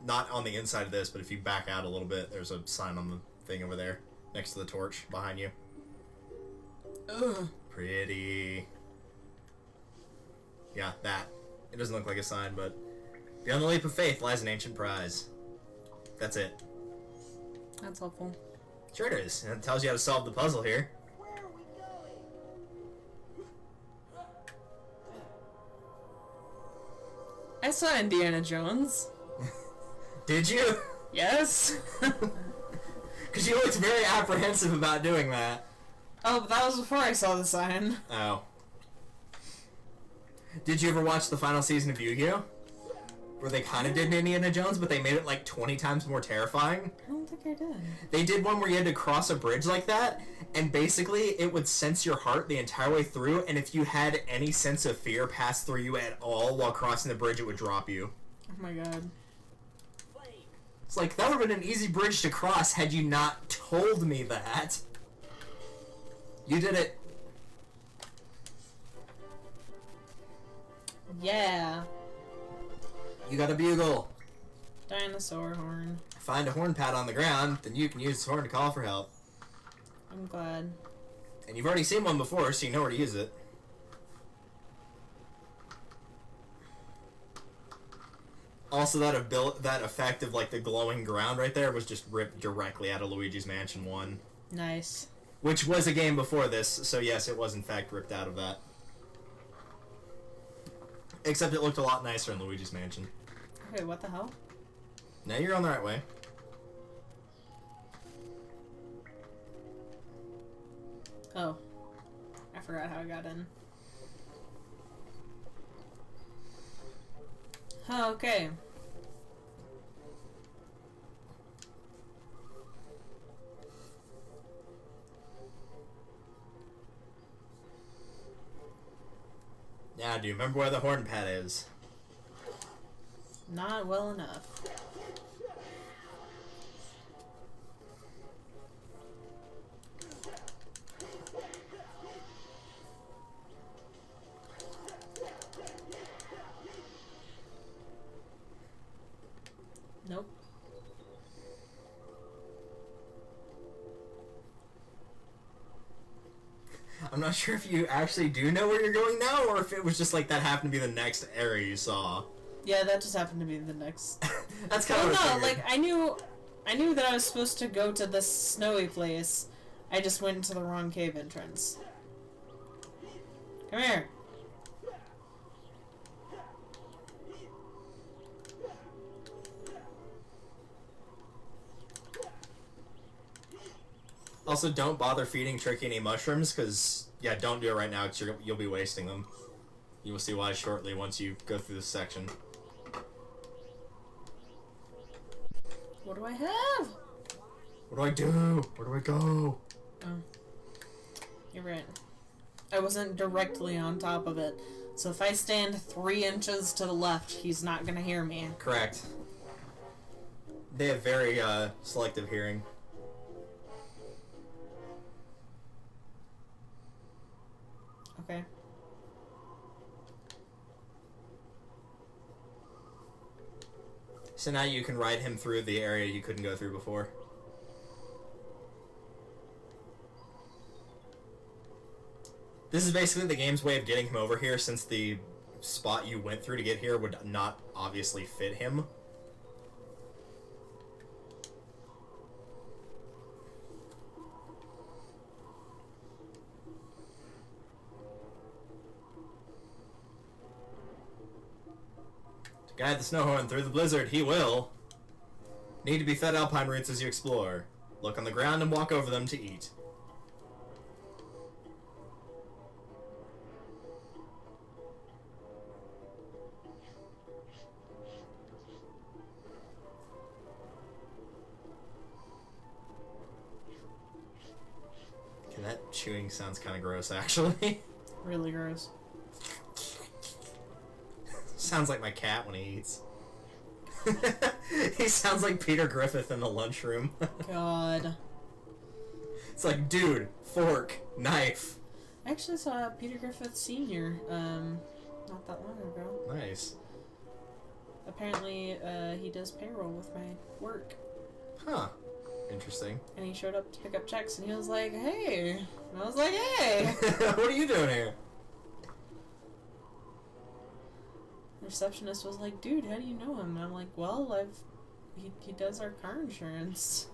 not on the inside of this, but if you back out a little bit, there's a sign on the thing over there next to the torch behind you. Ugh. Pretty. Yeah, that. It doesn't look like a sign, but beyond the leap of faith lies an ancient prize. That's it. That's helpful. Sure it is. And it tells you how to solve the puzzle here. Where are we going? I saw Indiana Jones. Did you? Yes. Because you looked very apprehensive about doing that. Oh, but that was before I saw the sign. Oh. Did you ever watch the final season of Yu-Gi-Oh? Where they kind of did Indiana Jones, but they made it like 20 times more terrifying? I don't think I did. They did one where you had to cross a bridge like that, and basically it would sense your heart the entire way through, and if you had any sense of fear pass through you at all while crossing the bridge, it would drop you. Oh my god. It's like, that would have been an easy bridge to cross had you not told me that. You did it. Yeah. You got a bugle. Dinosaur horn. Find a horn pad on the ground, then you can use this horn to call for help. I'm glad. And you've already seen one before, so you know where to use it. Also, that effect of like the glowing ground right there was just ripped directly out of Luigi's Mansion 1. Nice. Which was a game before this, so yes, it was in fact ripped out of that. Except it looked a lot nicer in Luigi's Mansion. Okay, what the hell? Now you're on the right way. Oh. I forgot how I got in. Oh, okay. Now, do you remember where the horn pad is? Not well enough. Nope. I'm not sure if you actually do know where you're going now, or if it was just like that happened to be the next area you saw. Yeah, that just happened to be the next. That's kind of. Well, no, like I knew that I was supposed to go to this snowy place. I just went into the wrong cave entrance. Come here. Also, don't bother feeding Tricky any mushrooms, because, yeah, don't do it right now, because you'll be wasting them. You will see why shortly once you go through this section. What do I have? What do I do? Where do I go? Oh. You're right. I wasn't directly on top of it. So if I stand 3 inches to the left, he's not gonna hear me. Correct. They have very, selective hearing. Okay. So now you can ride him through the area you couldn't go through before. This is basically the game's way of getting him over here, since the spot you went through to get here would not obviously fit him. To guide the Snowhorn through the blizzard, he will. Need to be fed alpine roots as you explore. Look on the ground and walk over them to eat. Okay, that chewing sounds kind of gross, actually. Really gross. Sounds like my cat when he eats. He sounds like Peter Griffith in the lunchroom. God. It's like, dude, fork, knife. I actually saw Peter Griffith Sr. Not that long ago. Nice. Apparently, he does payroll with my work. Huh. Interesting. And he showed up to pick up checks, and he was like, hey. And I was like, hey. What are you doing here? The receptionist was like, dude, how do you know him? And I'm like, well, he does our car insurance.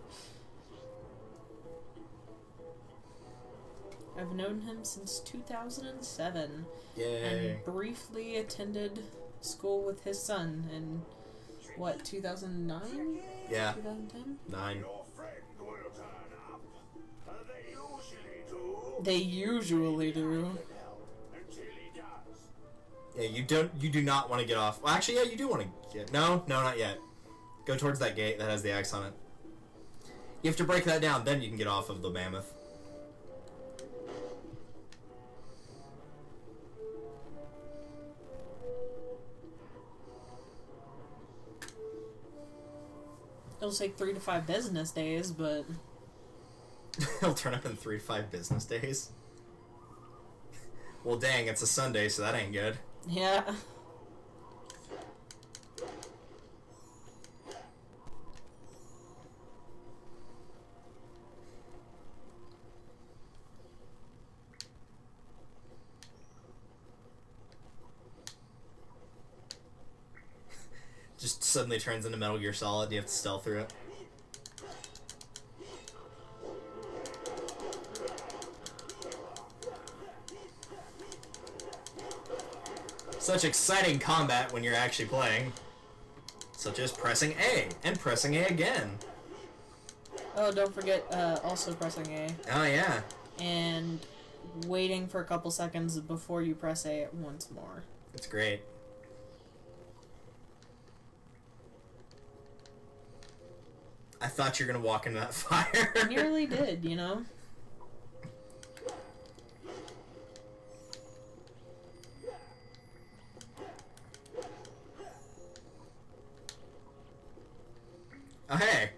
I've known him since 2007. Yay. And briefly attended school with his son in, what, 2009? Yeah. 2010? 9. Your friend will turn up. They usually do. They usually do. Until he does. Yeah, you do not want to get off. Well, actually, yeah, you do want to get... No, not yet. Go towards that gate that has the X on it. You have to break that down, then you can get off of the mammoth. It'll take 3 to 5 business days, but... He'll turn up in 3 to 5 business days. Well, dang, it's a Sunday, so that ain't good. Yeah. Just suddenly turns into Metal Gear Solid, you have to stealth through it. Such exciting combat when you're actually playing. Such as pressing A, and pressing A again. Oh, don't forget, also pressing A. Oh yeah. And waiting for a couple seconds before you press A once more. It's great. I thought you were gonna walk into that fire. I nearly did, you know? Oh, hey.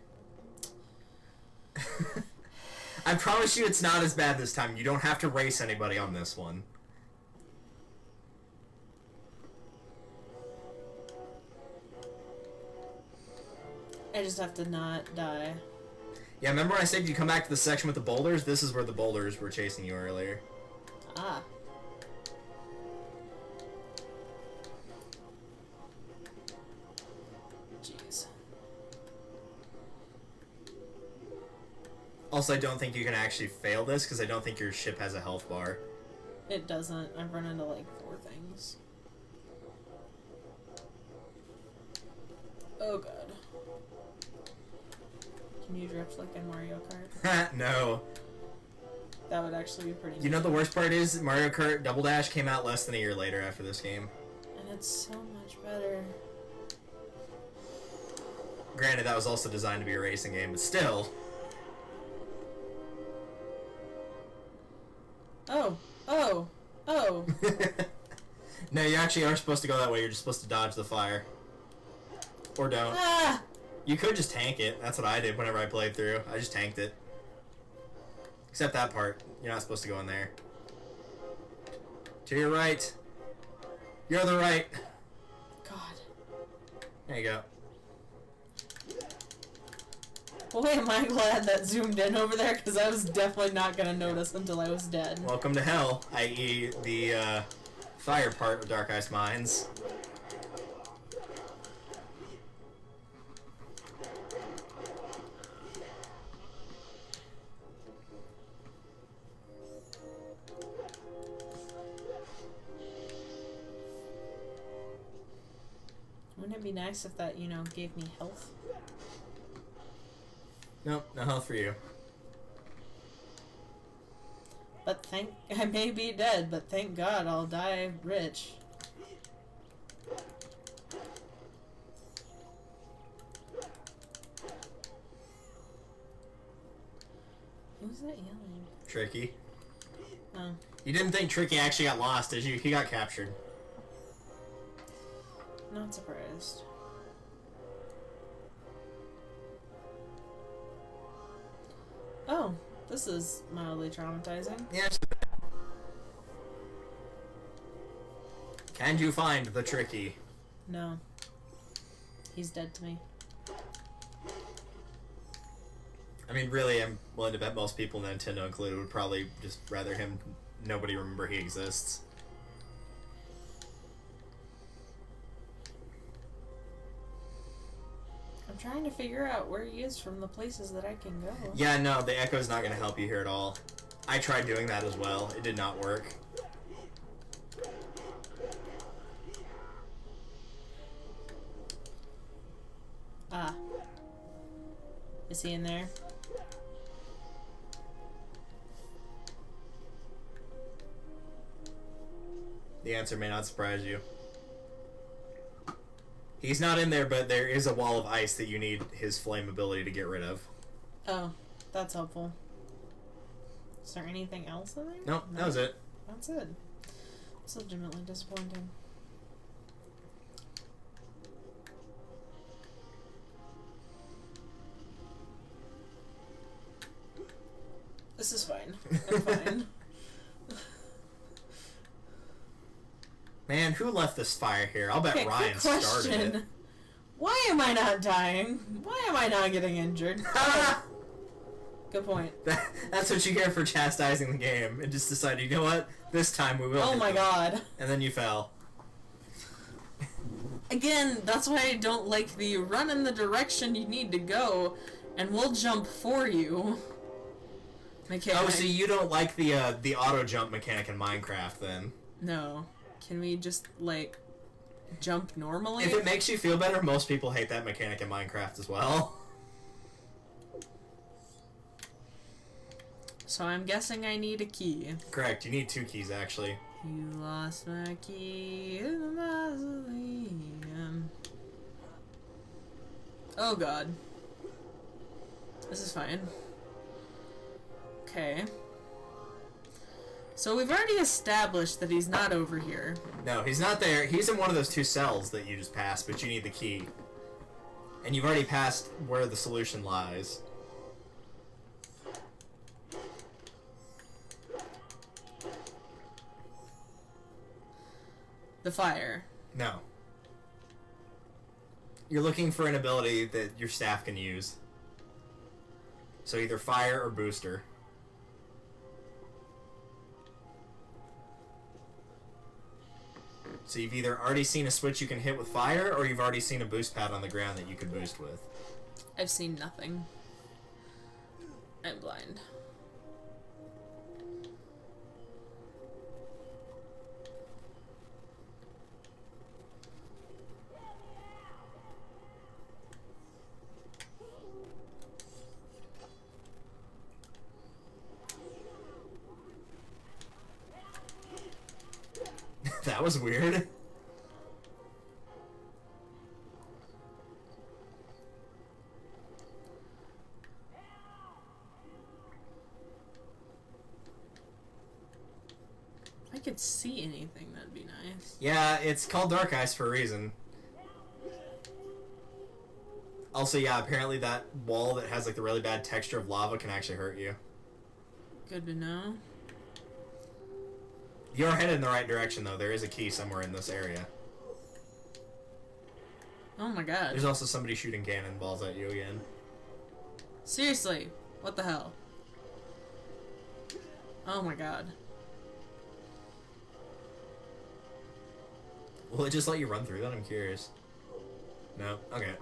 I promise you it's not as bad this time. You don't have to race anybody on this one. I just have to not die. Yeah, remember when I said you come back to the section with the boulders? This is where the boulders were chasing you earlier. Ah. Jeez. Also, I don't think you can actually fail this, because I don't think your ship has a health bar. It doesn't. I've run into like 4 things. Oh god. Can you drift like in Mario Kart? No. That would actually be pretty You know the worst part is, Mario Kart Double Dash came out less than a year later after this game. And it's so much better. Granted, that was also designed to be a racing game, but still. Oh. Oh. Oh. No, you actually are supposed to go that way. You're just supposed to dodge the fire. Or don't. Ah! You could just tank it. That's what I did whenever I played through. I just tanked it. Except that part. You're not supposed to go in there. To your right. You're the right. God. There you go. Boy, am I glad that zoomed in over there, because I was definitely not going to notice until I was dead. Welcome to hell, i.e. the fire part of DarkIce Mines. Wouldn't it be nice if that, you know, gave me health? Nope, no health for you. But I may be dead, but thank God I'll die rich. Who's that yelling? Tricky. Oh. You didn't think Tricky actually got lost, did you? He got captured. Not surprised. Oh, this is mildly traumatizing. Yes. Can you find the Tricky? No. He's dead to me. I mean, really, I'm willing to bet most people, Nintendo included, would probably just rather him nobody remember he exists. I'm trying to figure out where he is from the places that I can go. Yeah, no, the echo's not going to help you here at all. I tried doing that as well. It did not work. Ah. Is he in there? The answer may not surprise you. He's not in there, but there is a wall of ice that you need his flame ability to get rid of. Oh, that's helpful. Is there anything else in there? Nope, No. that was it. That's it. It's legitimately disappointing. This is fine. I'm fine. Man, who left this fire here? I'll bet Okay, Ryan quick started question. it. Why am I not dying? Why am I not getting injured? Good point. That's what you get for chastising the game. And just decided, you know what? This time we will. Oh hit my them. god. And then you fell. Again, that's why I don't like the run in the direction you need to go, and we'll jump for you. Mechanic. Oh, so you don't like the auto jump mechanic in Minecraft then? No. Can we just, like, jump normally? If it makes you feel better, most people hate that mechanic in Minecraft as well. So I'm guessing I need a key. Correct, you need 2 keys actually. You lost my key in the mausoleum. Oh god. This is fine. Okay. So we've already established that he's not over here. No, he's not there. He's in one of those 2 cells that you just passed, but you need the key. And you've already passed where the solution lies. The fire. No. You're looking for an ability that your staff can use. So either fire or booster. So you've either already seen a switch you can hit with fire, or you've already seen a boost pad on the ground that you could boost with. I've seen nothing. I'm blind. That was weird. If I could see anything, that'd be nice. Yeah, it's called DarkIce for a reason. Also, yeah, apparently that wall that has like the really bad texture of lava can actually hurt you. Good to know. You're headed in the right direction, though. There is a key somewhere in this area. Oh my god. There's also somebody shooting cannonballs at you again. Seriously, what the hell? Oh my god. Will it just let you run through that? I'm curious. No? Okay.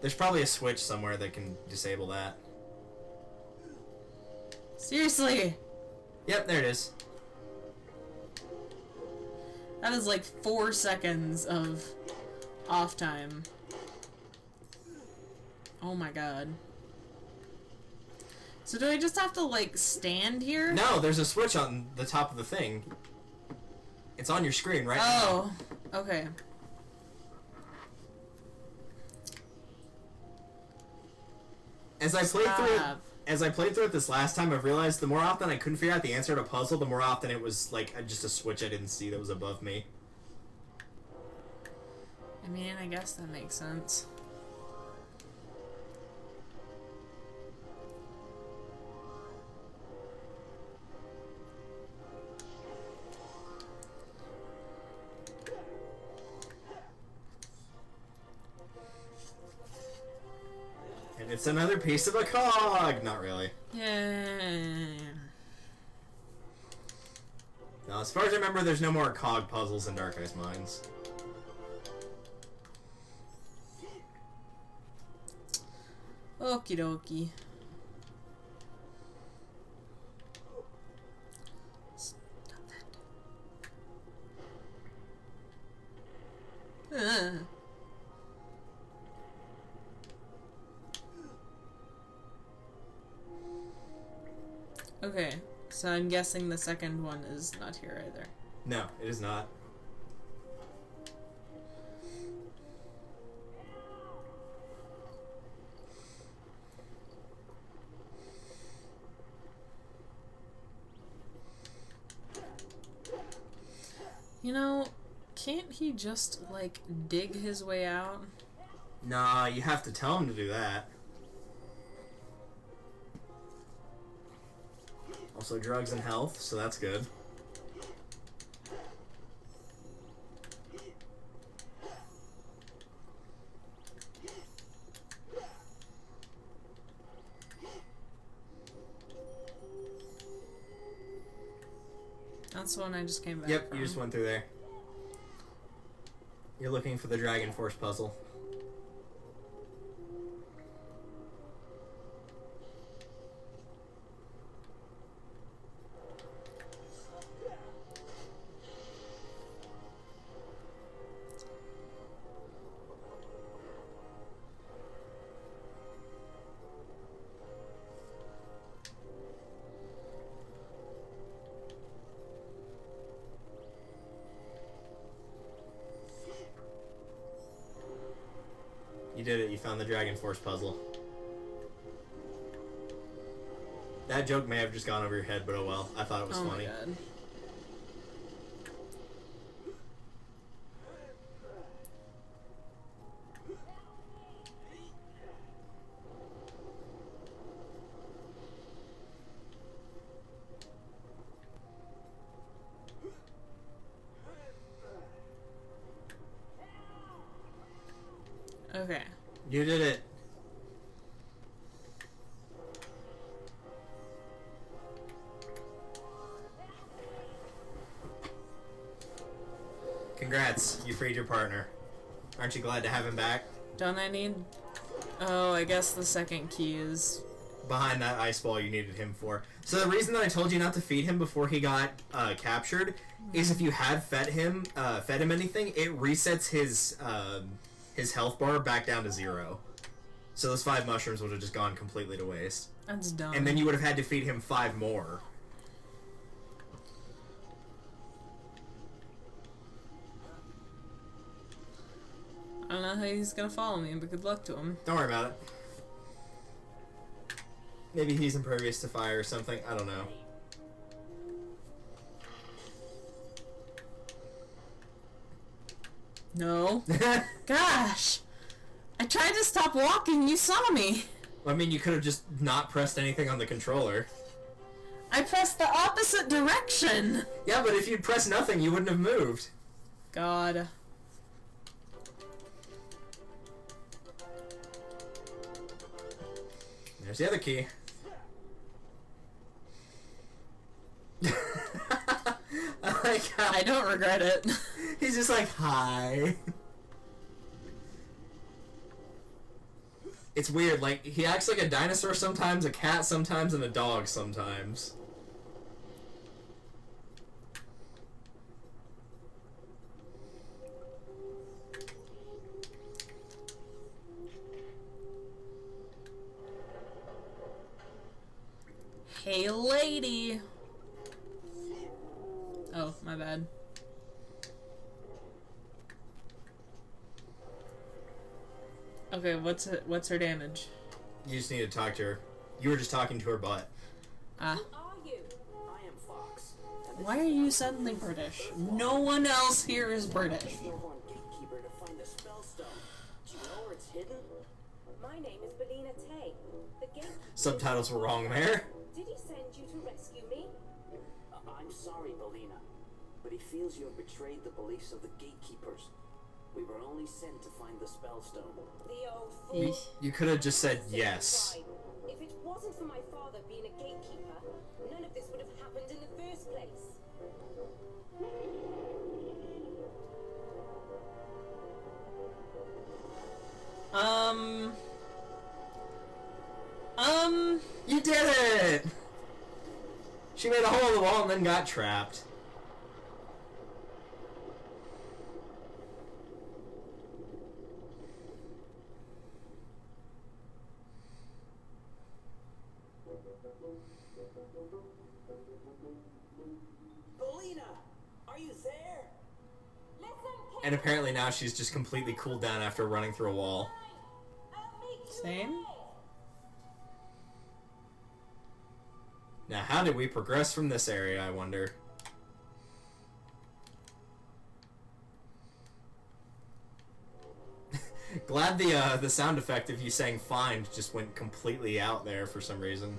There's probably a switch somewhere that can disable that. Seriously! Yep, there it is. That is like 4 seconds of off time. Oh my god. So do I just have to like stand here? No, there's a switch on the top of the thing. It's on your screen right now. Oh, okay. As I played through it this last time, I've realized the more often I couldn't figure out the answer to a puzzle, the more often it was like just a switch I didn't see that was above me. I mean, I guess that makes sense. And it's another piece of a cog! Not really. Yeah. Now, as far as I remember, there's no more cog puzzles in DarkIce Mines. Okie dokie. Stop that. Okay, so I'm guessing the second one is not here either. No, it is not. You know, can't he just, like, dig his way out? Nah, you have to tell him to do that. Also drugs and health, so that's good. That's the one I just came back Yep, from. you just went through there. You're looking for the Dragon Force puzzle. You did it. You found the Dragon Force puzzle. That joke may have just gone over your head, but oh well. I thought it was funny. Oh my god. Okay. You did it. Congrats, you freed your partner. Aren't you glad to have him back? Don't I need... Oh, I guess the second key is... Behind that ice ball you needed him for. So the reason that I told you not to feed him before he got captured is if you had fed him anything, it resets his health bar back down to 0. So those 5 mushrooms would have just gone completely to waste. That's dumb. And then you would have had to feed him 5 more. I don't know how he's gonna follow me, but good luck to him. Don't worry about it. Maybe he's impervious to fire or something. I don't know. No. Gosh! I tried to stop walking, you saw me! I mean, you could have just not pressed anything on the controller. I pressed the opposite direction! Yeah, but if you'd pressed nothing, you wouldn't have moved. God. There's the other key. I don't regret it. He's just like, hi. It's weird, like, he acts like a dinosaur sometimes, a cat sometimes, and a dog sometimes. Hey, lady! Oh, my bad. Okay, what's her damage? You just need to talk to her. You were just talking to her butt. Ah. Who are you? I am Fox. Why are you suddenly British? No one else here is British. Storehorn gatekeeper to find the spellstone. Do you know where it's hidden? My name is Belina Tay. The gatekeeper. Subtitles were wrong there. Did he send you to rescue me? I'm sorry, Belina, but he feels you have betrayed the beliefs of the gatekeepers. We were only sent to find the spellstone. The old fool. You could have just said yes. If it wasn't for my father being a gatekeeper, none of this would have happened in the first place. You did it! She made a hole in the wall and then got trapped. Belina, are you there? And apparently now she's just completely cooled down after running through a wall. Same? Now, how did we progress from this area, I wonder? Glad the sound effect of you saying "find" just went completely out there for some reason.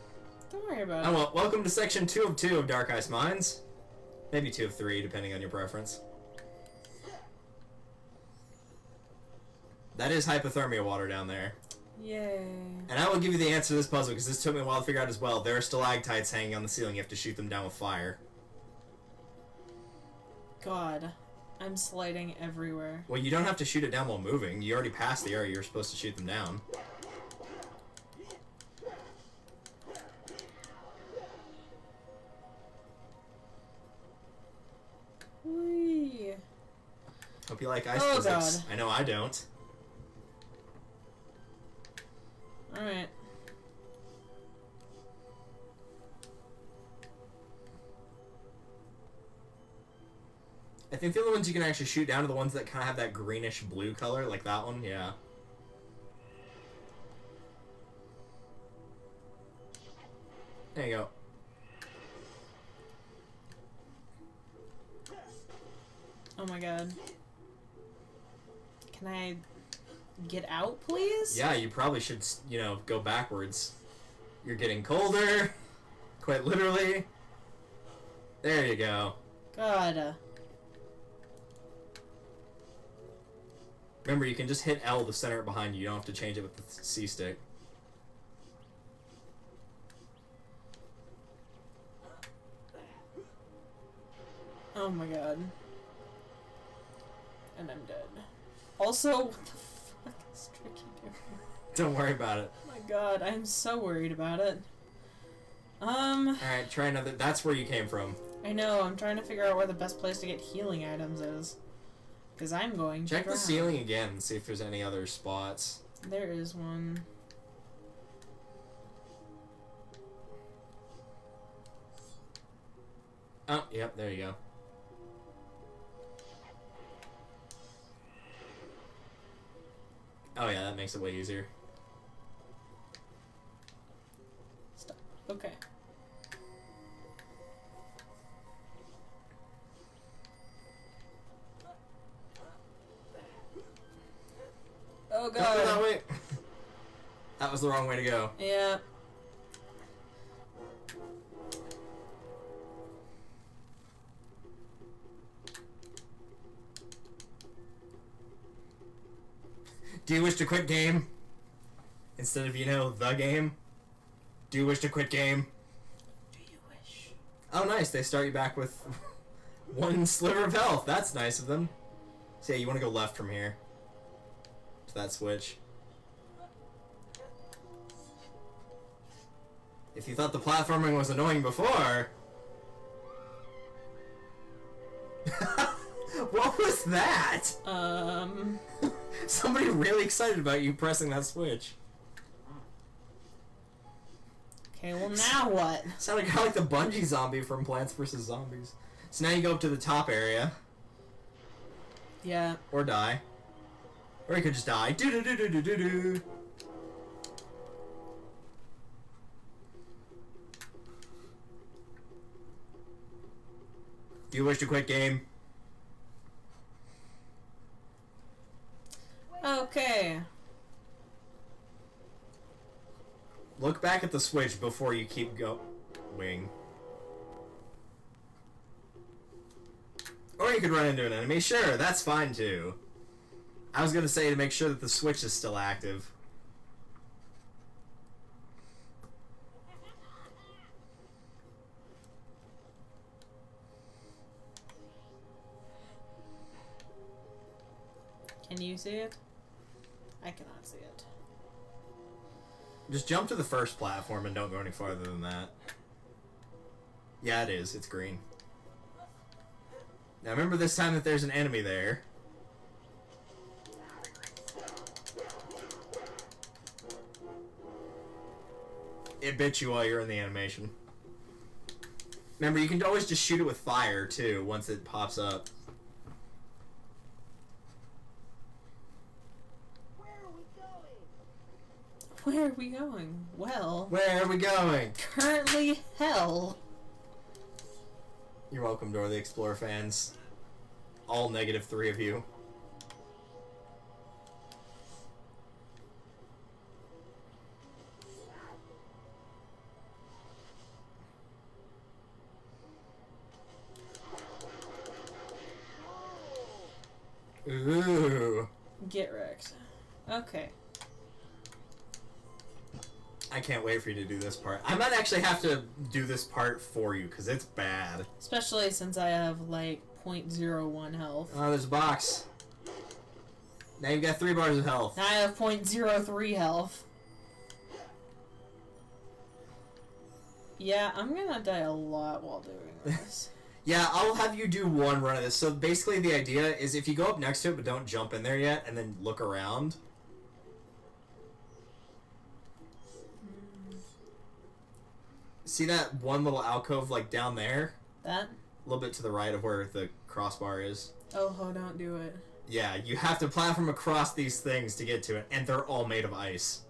Don't worry about Oh it. well, welcome to section 2 of 2 of DarkIce Mines. Maybe 2 of 3, depending on your preference. That is hypothermia water down there. Yay. And I will give you the answer to this puzzle, because this took me a while to figure out as well. There are stalactites hanging on the ceiling. You have to shoot them down with fire. God. I'm sliding everywhere. Well, you don't have to shoot it down while moving. You already passed the area you're supposed to shoot them down. Whee. Hope you like ice Oh, physics. God. I know I don't. Alright. I think the only ones you can actually shoot down are the ones that kind of have that greenish blue color, like that one, yeah. There you go. Oh my god. Can I get out, please? Yeah, you probably should, you know, go backwards. You're getting colder, quite literally. There you go. God. Remember, you can just hit L to center it behind you. You don't have to change it with the C stick. Oh my god. And I'm dead. Also, what the fuck is Tricky doing? Don't worry about it. Oh my god, I'm so worried about it. Alright, try another. That's where you came from. I know, I'm trying to figure out where the best place to get healing items is. Because I'm going to Check the drown. ceiling again and see if there's any other spots. There is one. Oh, yep, there you go. Oh yeah, that makes it way easier. Stop. Okay. Oh Don't go that god. way. That was the wrong way to go. Yeah. Do you wish to quit game? Instead of, the game? Do you wish to quit game? Do you wish? Oh, nice. They start you back with one sliver of health. That's nice of them. So, yeah, you want to go left from here. To that switch. If you thought the platforming was annoying before... What was that? Somebody really excited about you pressing that switch. Okay, well now what? Sounded kind of like the bungee zombie from Plants vs. Zombies. So now you go up to the top area. Yeah. Or die. Or you could just die. Do-do-do-do-do-do-do. Do you wish to quit game? Okay. Look back at the switch before you keep going. Or you could run into an enemy. Sure, that's fine too. I was gonna say to make sure that the switch is still active. Can you see it? I cannot see it. Just jump to the first platform and don't go any farther than that. Yeah, it is. It's green. Now remember this time that there's an enemy there. It bit you while you're in the animation. Remember, you can always just shoot it with fire, too, once it pops up. Where are we going? Well, Where are we going? currently hell. You're welcome, Dora the Explorer fans. All -3 of you. Ooh. Get wrecked. Okay. I can't wait for you to do this part. I might actually have to do this part for you, because it's bad. Especially since I have, like, 0.01 health. Oh, there's a box. Now you've got 3 bars of health. Now I have 0.03 health. Yeah, I'm gonna die a lot while doing this. Yeah, I'll have you do one run of this. So basically the idea is if you go up next to it but don't jump in there yet, and then look around... See that one little alcove, like, down there? That? A little bit to the right of where the crossbar is. Oh, don't do it. Yeah, you have to platform across these things to get to it, and they're all made of ice.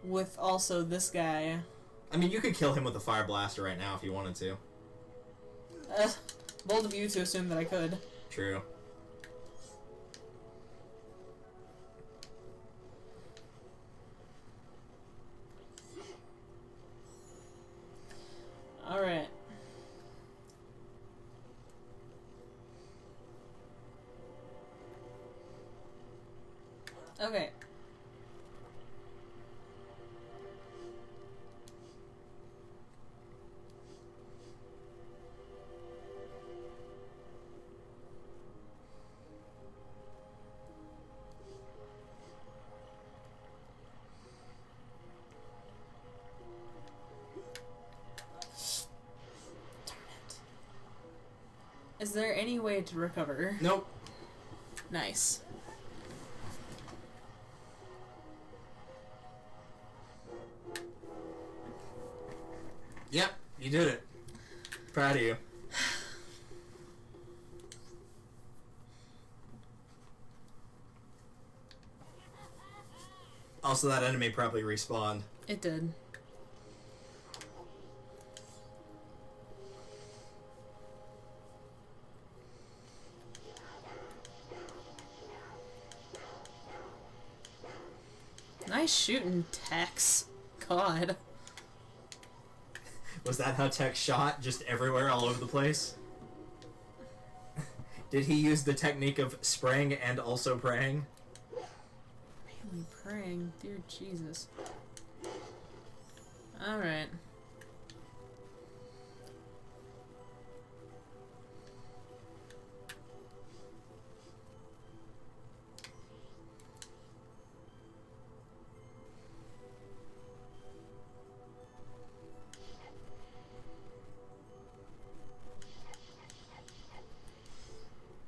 With also this guy. I mean, you could kill him with a fire blaster right now if you wanted to. Bold of you to assume that I could. True. Alright. Okay. Is there any way to recover? Nope. Nice. Yep, you did it. Proud of you. Also, that enemy probably respawned. It did. Nice shooting, Tex. God. Was that how Tech shot? Just everywhere, all over the place? Did he use the technique of spraying and also praying? Really praying. Dear Jesus. Alright.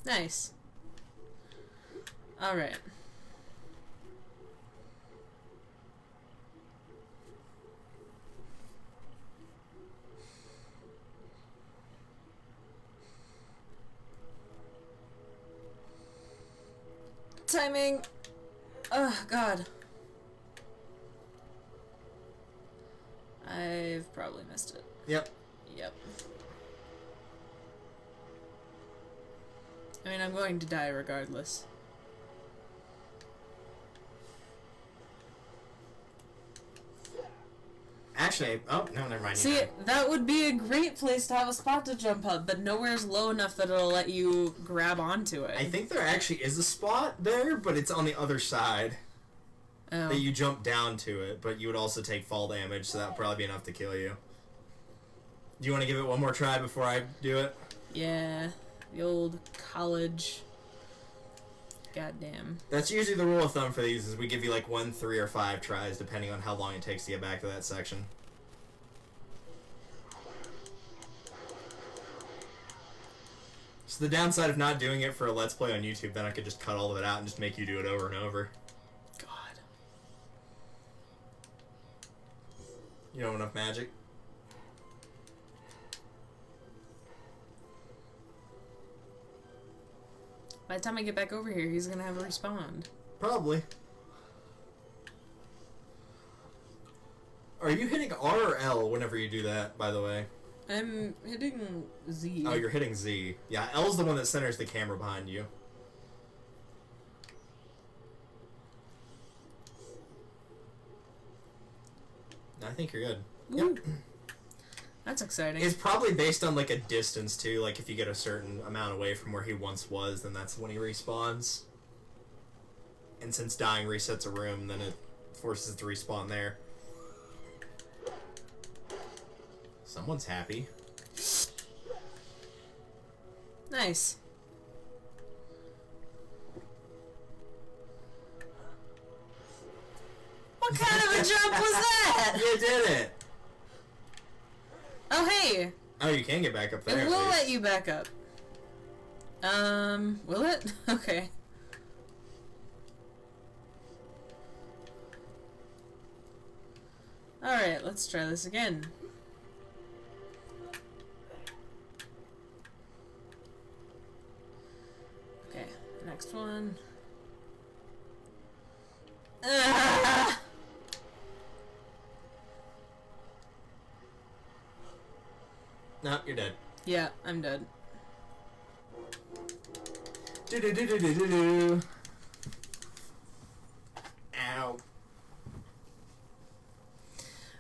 Nice. Alright. Timing. Oh, God. I've probably missed it. Yep. Yep. I mean, I'm going to die regardless. Actually, oh, no, never mind. See, that would be a great place to have a spot to jump up, but nowhere's low enough that it'll let you grab onto it. I think there actually is a spot there, but it's on the other side. Oh. That you jump down to it, but you would also take fall damage, so that would probably be enough to kill you. Do you want to give it one more try before I do it? Yeah. The old college. Goddamn. That's usually the rule of thumb for these, is we give you like 1, 3, or 5 tries, depending on how long it takes to get back to that section. So the downside of not doing it for a Let's Play on YouTube, then I could just cut all of it out and just make you do it over and over. God. You know enough magic? By the time I get back over here, he's gonna have a respawn. Probably. Are you hitting R or L whenever you do that, by the way? I'm hitting Z. Oh, you're hitting Z. Yeah, L's the one that centers the camera behind you. I think you're good. Ooh. That's exciting. It's probably based on like a distance too. Like if you get a certain amount away from where he once was, then that's when he respawns. And since dying resets a room, then it forces it to respawn there. Someone's happy. Nice. What kind of a jump was that? You did it! Oh, hey! Oh, you can get back up there. It at will least. let you back up. Will it? Okay. Alright, let's try this again. Okay, next one. Ah! No, you're dead. Yeah, I'm dead. Do-do-do-do-do-do. Ow.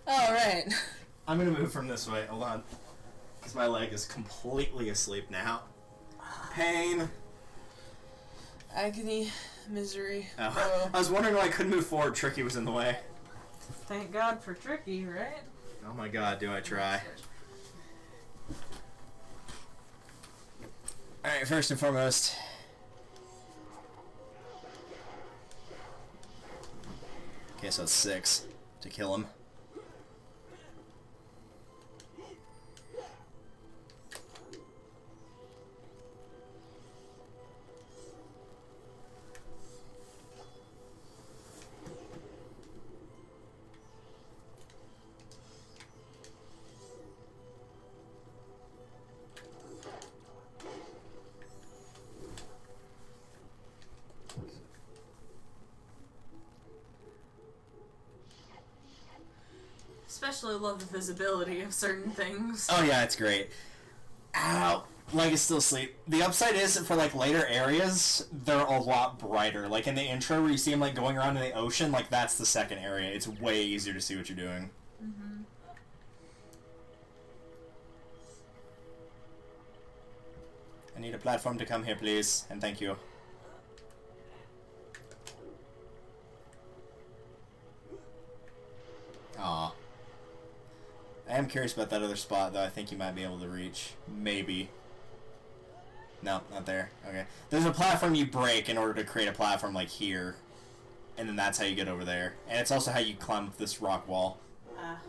Alright. I'm gonna move from this way. Hold on. Because my leg is completely asleep now. Pain. Agony, misery. Oh. I was wondering why I couldn't move forward. Tricky was in the way. Thank God for Tricky, right? Oh my god, do I try. Alright, first and foremost. Okay, so it's 6 to kill him. Especially love the visibility of certain things. Oh yeah, it's great. Ow! Leg is still asleep. The upside is, for like later areas, they're a lot brighter. Like in the intro where you see him like going around in the ocean, like that's the second area. It's way easier to see what you're doing. Mm-hmm. I need a platform to come here, please, and thank you. Aw. I am curious about that other spot, though. I think you might be able to reach. Maybe. No, not there. Okay. There's a platform you break in order to create a platform like here. And then that's how you get over there. And it's also how you climb up this rock wall.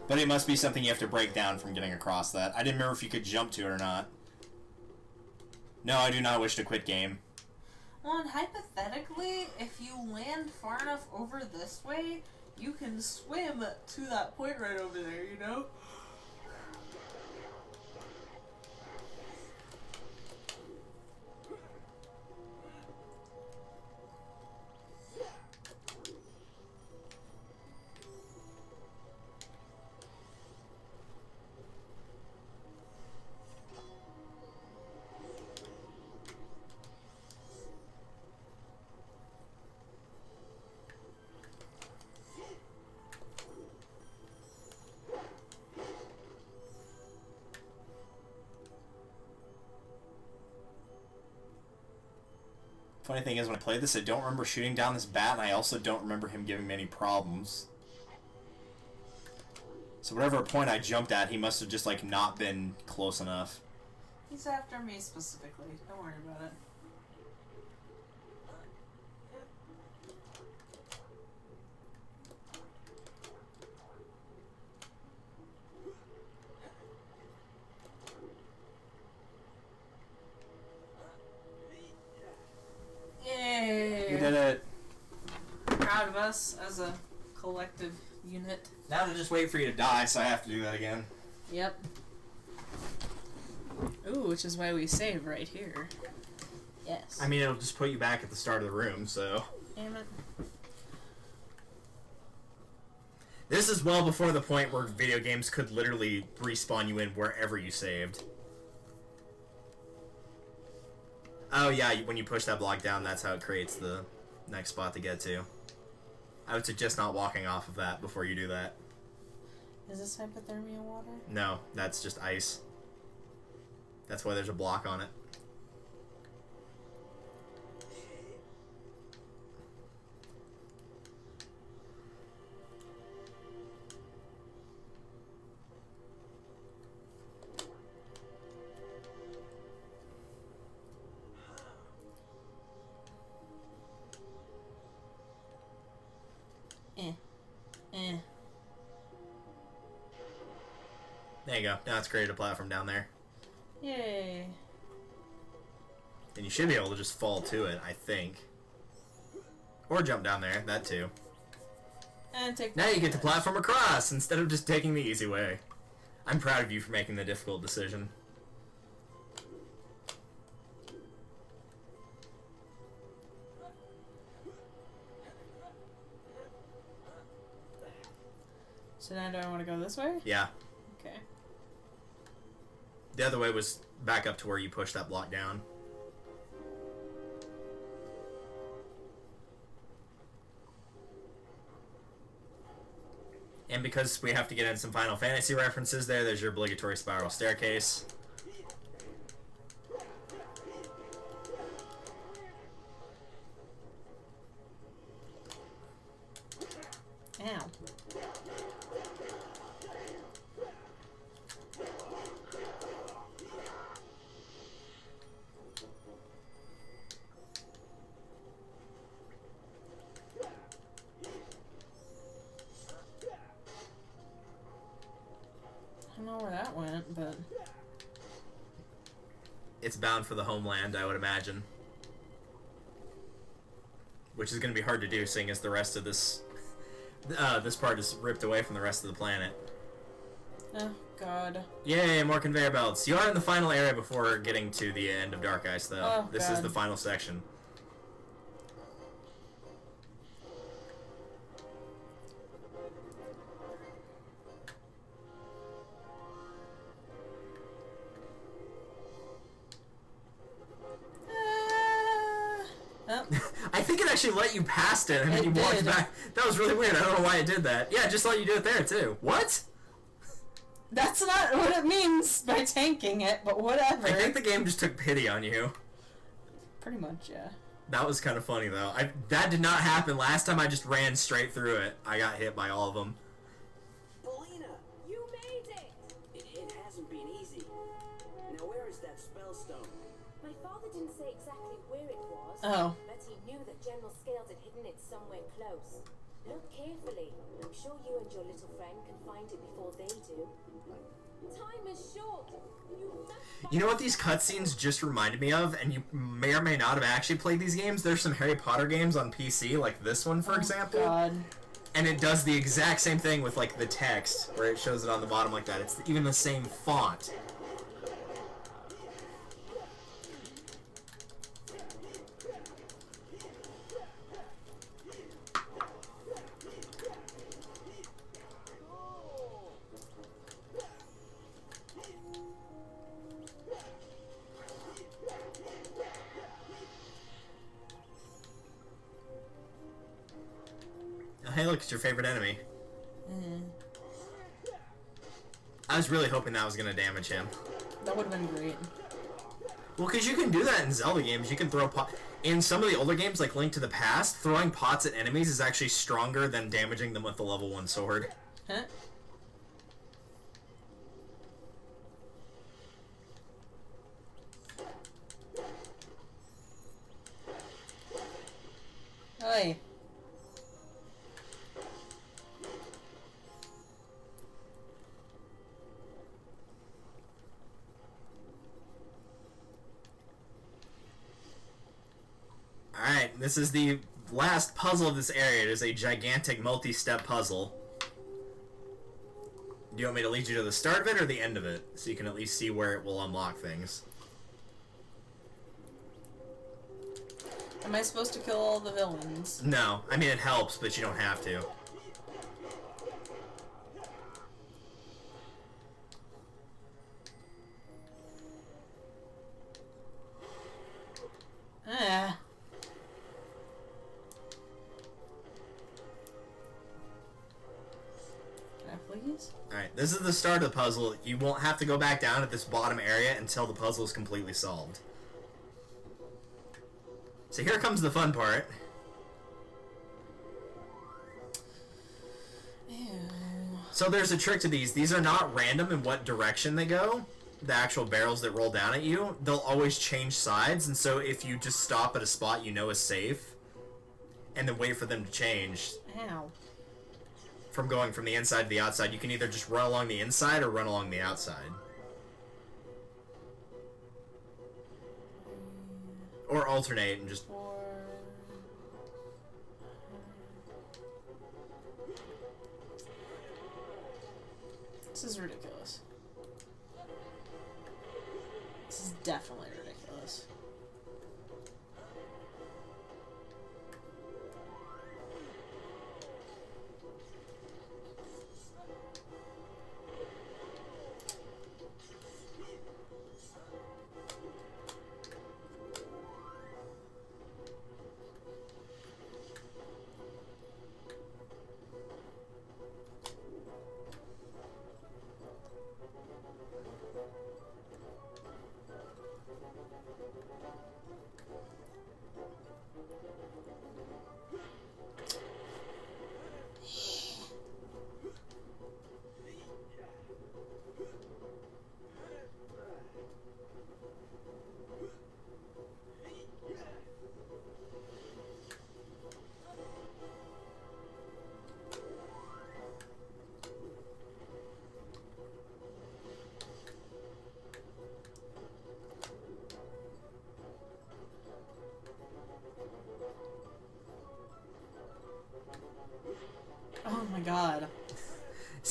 But it must be something you have to break down from getting across that. I didn't remember if you could jump to it or not. No, I do not wish to quit game. Well, and hypothetically, if you land far enough over this way, you can swim to that point right over there, you know? Funny thing is, when I played this, I don't remember shooting down this bat, and I also don't remember him giving me any problems. So whatever point I jumped at, he must have just, like, not been close enough. He's after me specifically. Don't worry about it. Yay! You did it. Proud of us as a collective unit. Now to just wait for you to die, so I have to do that again. Yep. Ooh, which is why we save right here. Yes. I mean, it'll just put you back at the start of the room, so... Damn it. This is well before the point where video games could literally respawn you in wherever you saved. Oh yeah, when you push that block down, that's how it creates the next spot to get to. I would suggest not walking off of that before you do that. Is this hypothermia water? No, that's just ice. That's why there's a block on it. There you go. Now it's created a platform down there. Yay. And you should be able to just fall to it, I think. Or jump down there, that too. And take Now you get to platform across instead of just taking the easy way. I'm proud of you for making the difficult decision. So now do I want to go this way? Yeah. Okay. The other way was back up to where you push that block down. And because we have to get in some Final Fantasy references there's your obligatory spiral staircase. Ow. I don't know where that went, but... It's bound for the homeland, I would imagine. Which is going to be hard to do, seeing as the rest of this this part is ripped away from the rest of the planet. Oh, God. Yay, more conveyor belts. You are in the final area before getting to the end of DarkIce, though. Oh, this God. is the final section. Oh. I think it actually let you past it, and then It you walked did. back. That was really weird. I don't know why it did that. Yeah, just let you do it there, too. What? That's not what it means by tanking it, but whatever. I think the game just took pity on you. Pretty much, yeah. That was kind of funny, though. That did not happen. Last time I just ran straight through it. I got hit by all of them. Belina, You made it! it hasn't been easy. Now where is that spellstone? My father didn't say exactly where it was, Oh. but he knew that General Scales had hidden it somewhere close. Look carefully. I'm sure you and your little friend can find it before they do. Time is short. You must find You know what these cutscenes just reminded me of, and you may or may not have actually played these games? There's some Harry Potter games on PC, like this one, for example. God. And it does the exact same thing with, like, the text, where it shows it on the bottom like that. It's even the same font. Oh, hey, look, it's your favorite enemy. I was really hoping that was going to damage him. That would have been great. Well, because you can do that in Zelda games. You can throw in some of the older games, like Link to the Past, throwing pots at enemies is actually stronger than damaging them with the level 1 sword. Huh? Oi. Alright, this is the last puzzle of this area. It is a gigantic multi-step puzzle. Do you want me to lead you to the start of it or the end of it? So you can at least see where it will unlock things. Am I supposed to kill all the villains? No, I mean it helps, but you don't have to. Ah. Can I please? Alright, this is the start of the puzzle. You won't have to go back down at this bottom area until the puzzle is completely solved. So here comes the fun part. Ew. So there's a trick to these. These are not random in what direction they go. The actual barrels that roll down at you, they'll always change sides, and so if you just stop at a spot you know is safe, and then wait for them to change Ow. from going from the inside to the outside, you can either just run along the inside or run along the outside. Or alternate and just... Or... This is ridiculous. This is definitely ridiculous.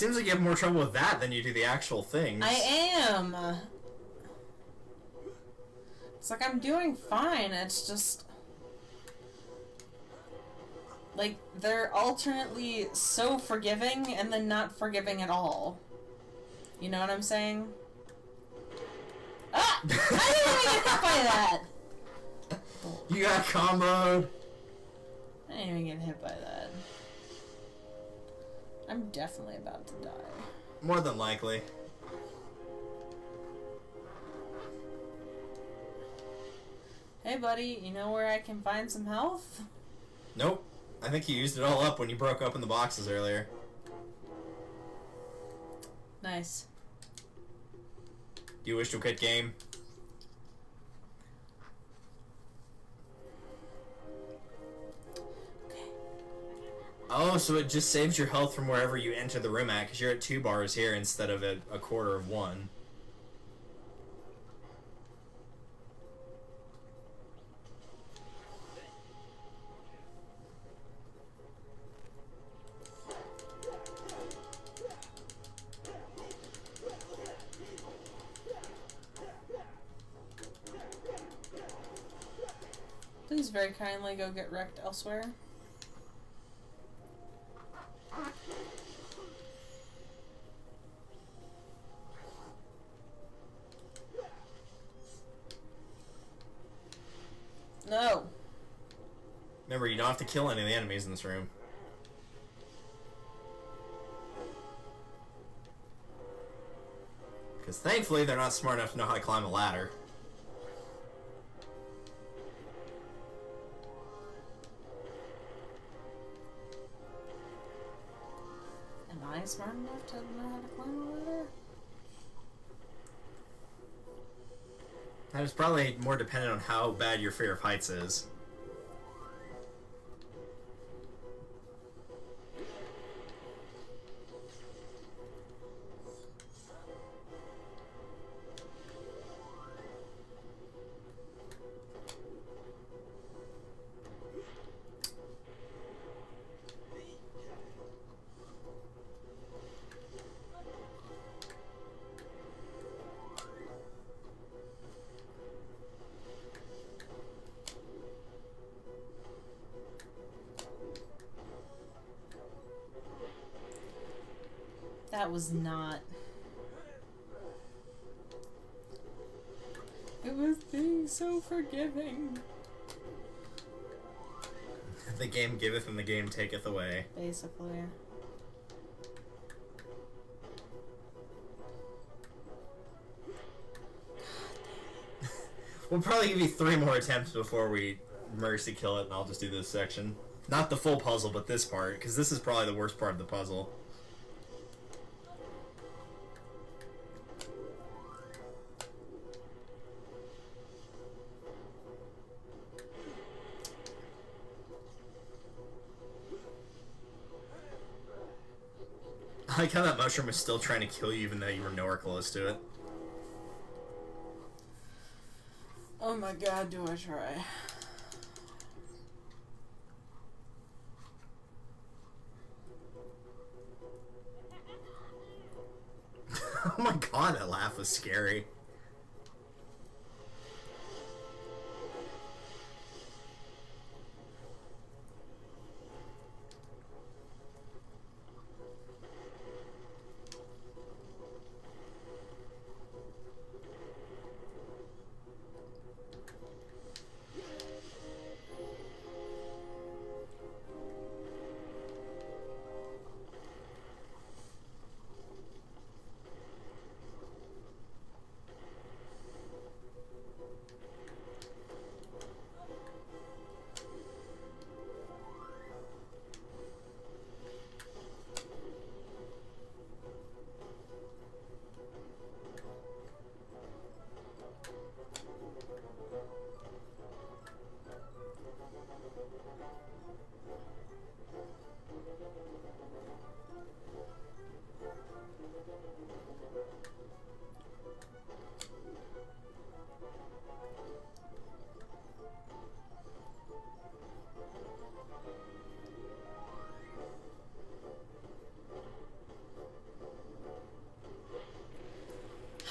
seems like you have more trouble with that than you do the actual things. I am. It's like I'm doing fine. It's just like they're alternately so forgiving and then not forgiving at all. You know what I'm saying? Ah! I didn't even get hit by that. You got comboed. I didn't even get hit by that. I'm definitely about to die. More than likely. Hey buddy, you know where I can find some health? Nope. I think you used it all up when you broke open the boxes earlier. Nice. Do you wish to quit game? Oh, so it just saves your health from wherever you enter the room at, because you're at 2 bars here instead of at a quarter of 1. Please very kindly go get wrecked elsewhere. No. Remember, you don't have to kill any of the enemies in this room. Because thankfully, they're not smart enough to know how to climb a ladder. Am I smart enough to know how to climb a ladder? That is probably more dependent on how bad your fear of heights is. That was not. It was being so forgiving. The game giveth and the game taketh away. Basically. We'll probably give you 3 more attempts before we mercy kill it, and I'll just do this section. Not the full puzzle, but this part, because this is probably the worst part of the puzzle. I like how that mushroom was still trying to kill you even though you were nowhere close to it. Oh my god, do I try. Oh my god, that laugh was scary.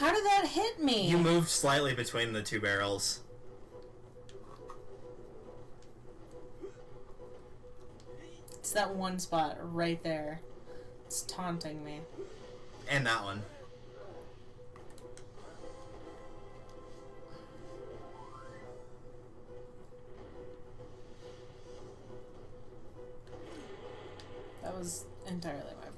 How did that hit me? You moved slightly between the two barrels. It's that one spot right there. It's taunting me. And that one. That was entirely my fault.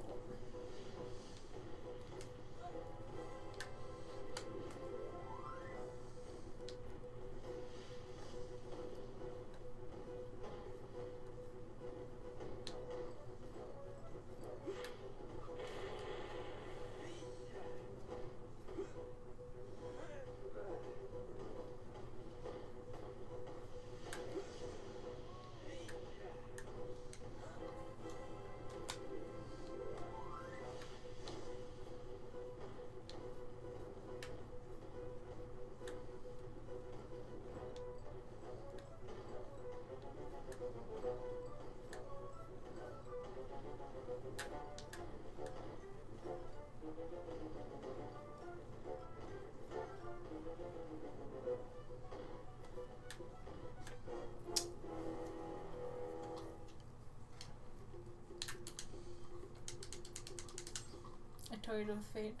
I toyed with fate.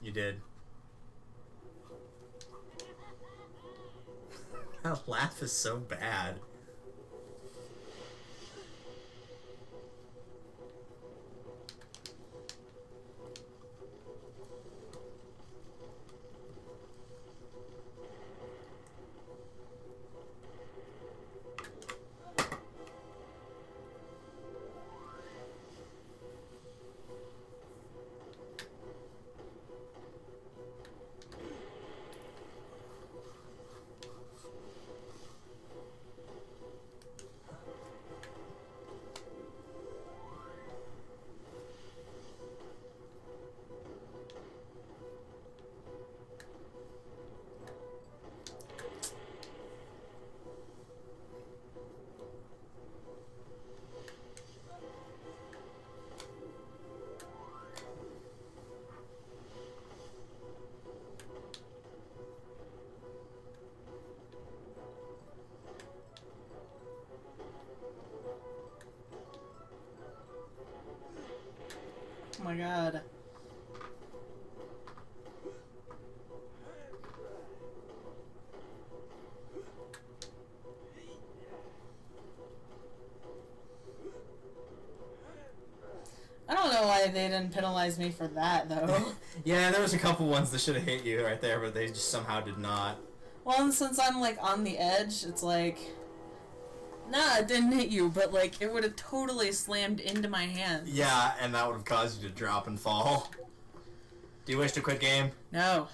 You did. That laugh is so bad. Oh my god. I don't know why they didn't penalize me for that, though. Yeah, there was a couple ones that should have hit you right there, but they just somehow did not. Well, and since I'm, like, on the edge, it's like... Nah, it didn't hit you, but, like, it would have totally slammed into my hands. Yeah, and that would have caused you to drop and fall. Do you wish to quit game? No.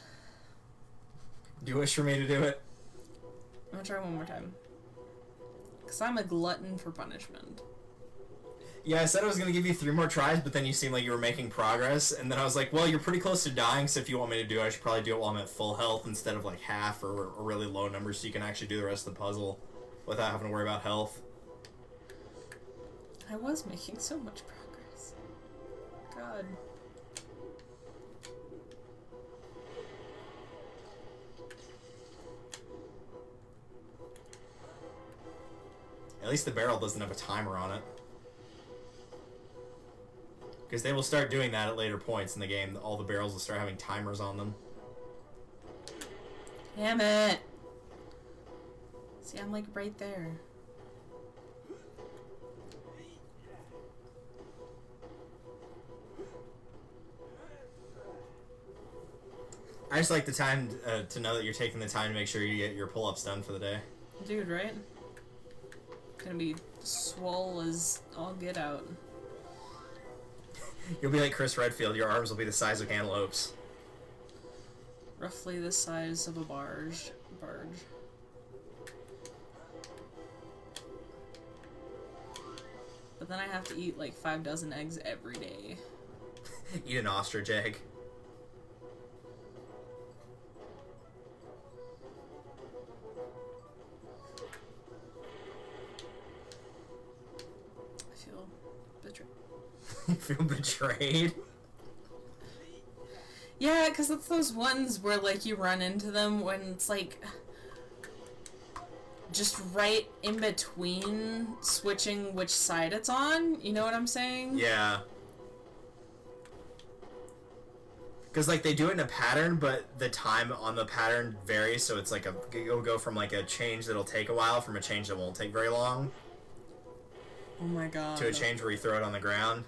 Do you wish for me to do it? I'm gonna try one more time. Because I'm a glutton for punishment. Yeah, I said I was going to give you 3 more tries, but then you seemed like you were making progress, and then I was like, well, you're pretty close to dying, so if you want me to do it, I should probably do it while I'm at full health instead of, like, half or a really low number, so you can actually do the rest of the puzzle without having to worry about health. I was making so much progress. God. At least the barrel doesn't have a timer on it. Because they will start doing that at later points in the game. All the barrels will start having timers on them. Damn it! See, I'm like right there. I just like the time to know that you're taking the time to make sure you get your pull-ups done for the day. Dude, right? Gonna be swole as all get out. You'll be like Chris Redfield. Your arms will be the size of cantaloupes. Roughly the size of a barge. But then I have to eat like 5 dozen eggs every day. Eat an ostrich egg. I feel betrayed. You feel betrayed? Yeah, because it's those ones where, like, you run into them when it's, like, just right in between switching which side it's on. You know what I'm saying? Yeah. Because, like, they do it in a pattern, but the time on the pattern varies, so it's like it'll go from, like, a change that'll take a while from a change that won't take very long. Oh my god. To a change where you throw it on the ground.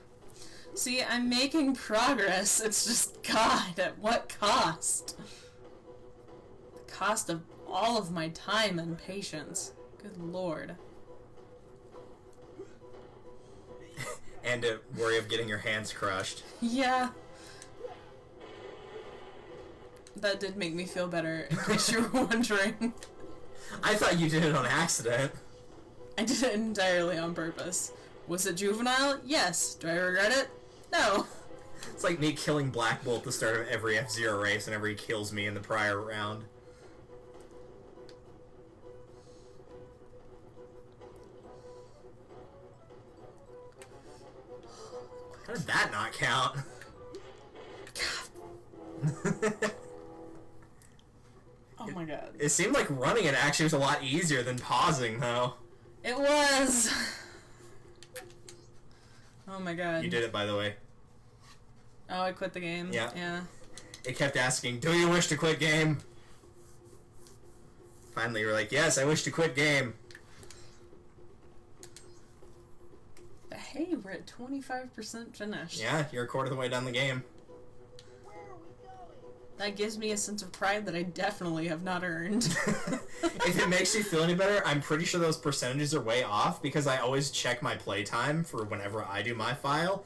See, I'm making progress. It's just, God, at what cost? The cost of all of my time and patience. Good lord. And to worry of getting your hands crushed. Yeah. That did make me feel better, in case you were wondering. I thought you did it on accident. I did it entirely on purpose. Was it juvenile? Yes. Do I regret it? No. It's like me killing Black Bolt at the start of every F-Zero race whenever he kills me in the prior round. How did that not count? Oh my god. It seemed like running it actually was a lot easier than pausing, though. It was! Oh my god. You did it, by the way. Oh, I quit the game? Yeah. Yeah. It kept asking, do you wish to quit game? Finally, you were like, yes, I wish to quit game. But hey, we're at 25% finished. Yeah, you're a quarter of the way down the game. That gives me a sense of pride that I definitely have not earned. If it makes you feel any better, I'm pretty sure those percentages are way off because I always check my playtime for whenever I do my file.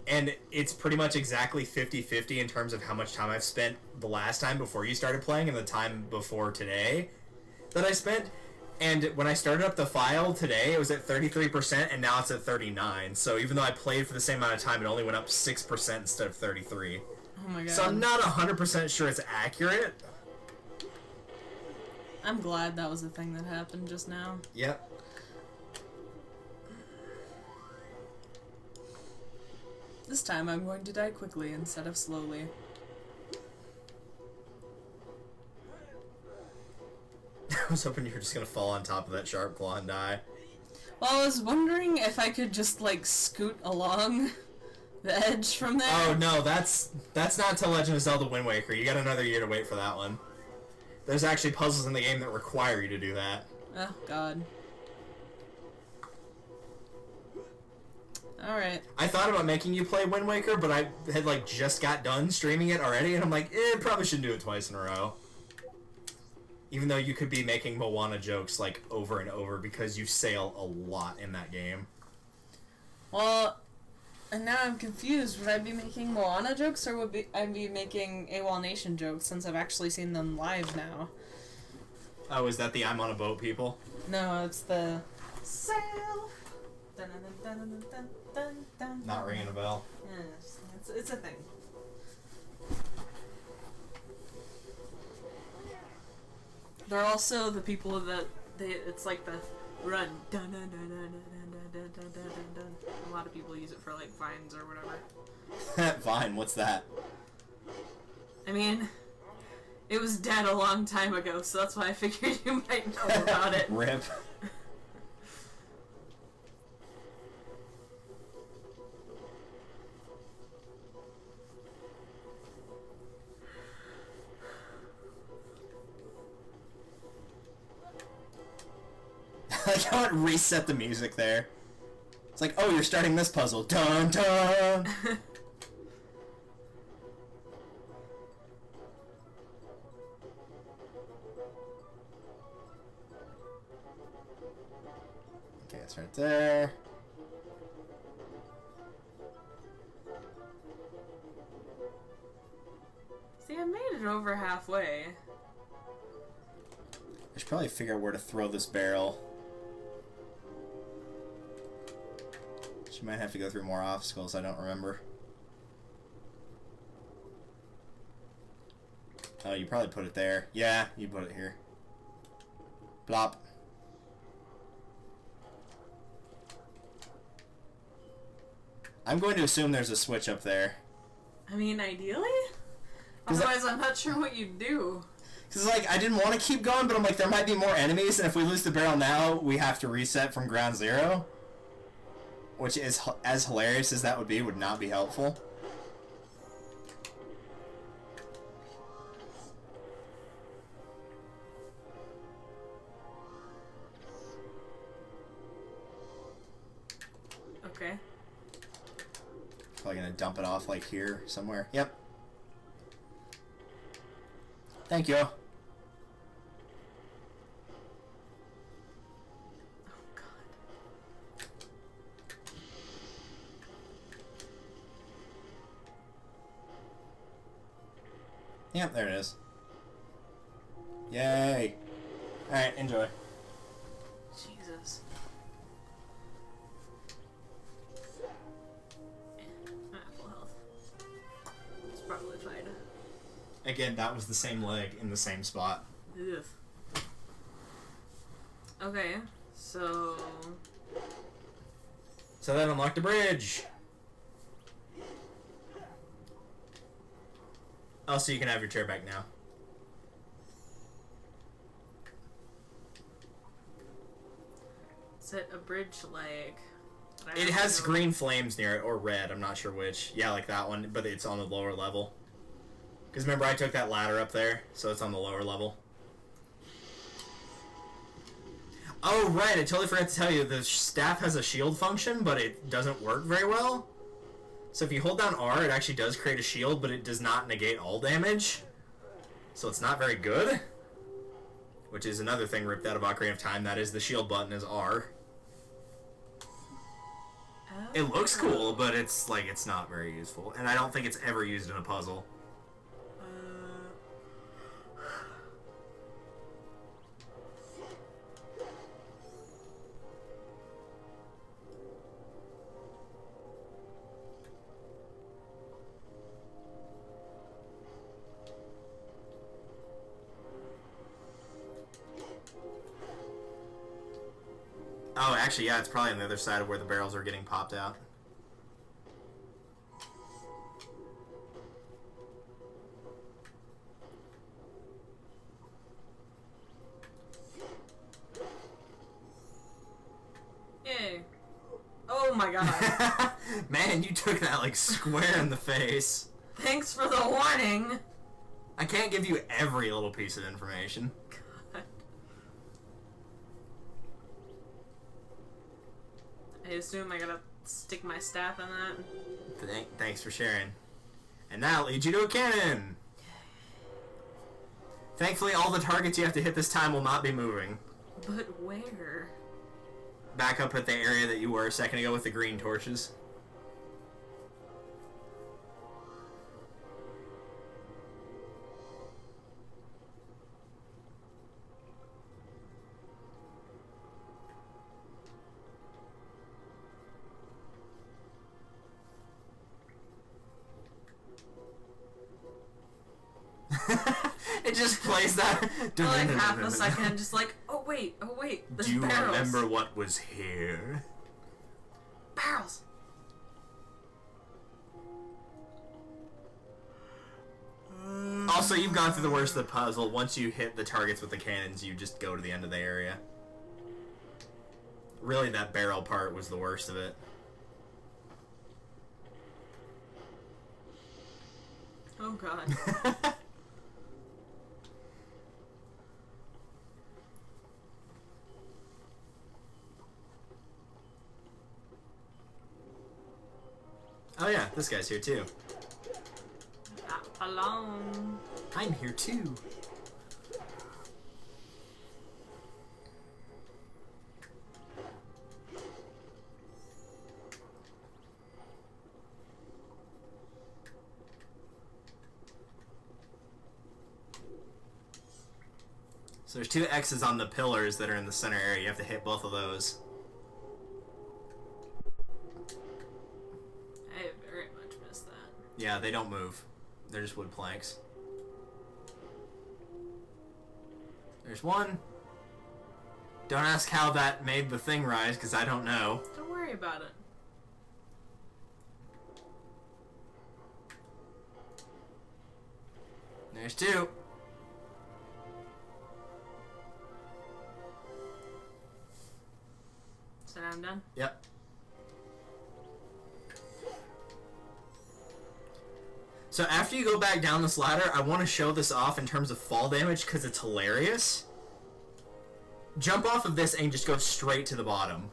And it's pretty much exactly 50-50 in terms of how much time I've spent the last time before you started playing and the time before today that I spent. And when I started up the file today, it was at 33%, and now it's at 39%. So even though I played for the same amount of time, it only went up 6% instead of 33%. Oh my god. So I'm not 100% sure it's accurate. I'm glad that was the thing that happened just now. Yep. This time I'm going to die quickly instead of slowly. I was hoping you were just going to fall on top of that sharp claw and die. Well, I was wondering if I could just, like, scoot along the edge from there. Oh, no, that's not till Legend of Zelda Wind Waker. You got another year to wait for that one. There's actually puzzles in the game that require you to do that. Oh, God. Alright. I thought about making you play Wind Waker, but I had, like, just got done streaming it already, and I'm like, probably shouldn't do it twice in a row. Even though you could be making Moana jokes, like, over and over, because you sail a lot in that game. Well, and now I'm confused. Would I be making Moana jokes, or would I be making AWOL Nation jokes, since I've actually seen them live now? Oh, is that the I'm on a boat people? No, it's the... Sail! Dun, dun, dun, dun, dun, dun, dun, Not ringing a bell. Yes, it's a thing. They're also the people that it's like the run dun dun dun dun dun dun dun dun dun dun. A lot of people use it for like vines or whatever. Vine, what's that? I mean, it was dead a long time ago, so that's why I figured you might know about it. Rip. I can't reset the music there. It's like, oh, you're starting this puzzle. Dun dun! Okay, it's right there. See, I made it over halfway. I should probably figure out where to throw this barrel. She might have to go through more obstacles, I don't remember. Oh, you probably put it there. Yeah, you put it here. Blop. I'm going to assume there's a switch up there. I mean, ideally? Otherwise, I'm not sure what you'd do. Because, like, I didn't want to keep going, but I'm like, there might be more enemies, and if we lose the barrel now, we have to reset from ground zero. Which is, as hilarious as that would not be helpful. Okay. Probably gonna dump it off, like, here, somewhere. Yep. Thank you. Yep, there it is. Yay! Alright, enjoy. Jesus. Full health. It's probably fine. Again, that was the same leg in the same spot. Ugh. Okay, so... So that unlocked the bridge! Oh, so you can have your chair back now. Is it a bridge leg? It has green flames near it, or red, I'm not sure which. Yeah, like that one, but it's on the lower level. Because remember, I took that ladder up there, so it's on the lower level. Oh, right, I totally forgot to tell you, the staff has a shield function, but it doesn't work very well. So if you hold down R, it actually does create a shield, but it does not negate all damage. So it's not very good. Which is another thing ripped out of Ocarina of Time, that is the shield button is R. Oh. It looks cool, but it's like it's not very useful. And I don't think it's ever used in a puzzle. Oh, actually, yeah, it's probably on the other side of where the barrels are getting popped out. Yay. Oh my god. Man, you took that, like, square in the face. Thanks for the warning. I can't give you every little piece of information. God. I assume I gotta stick my staff in that. Thanks for sharing. And that leads you to a cannon! Thankfully, all the targets you have to hit this time will not be moving. But where? Back up at the area that you were a second ago with the green torches. It just plays that. For like half a second, just like, oh wait, there's Do you barrels. remember what was here? Barrels! Also, you've gone through the worst of the puzzle. Once you hit the targets with the cannons, you just go to the end of the area. Really, that barrel part was the worst of it. Oh god. Oh yeah, this guy's here too. Not alone. I'm here too. So there's two X's on the pillars that are in the center area. You have to hit both of those. I very much missed that. Yeah, they don't move. They're just wood planks. There's one. Don't ask how that made the thing rise, because I don't know. Don't worry about it. There's 2. So now I'm done? Yep. So after you go back down this ladder, I want to show this off in terms of fall damage because it's hilarious. Jump off of this and just go straight to the bottom.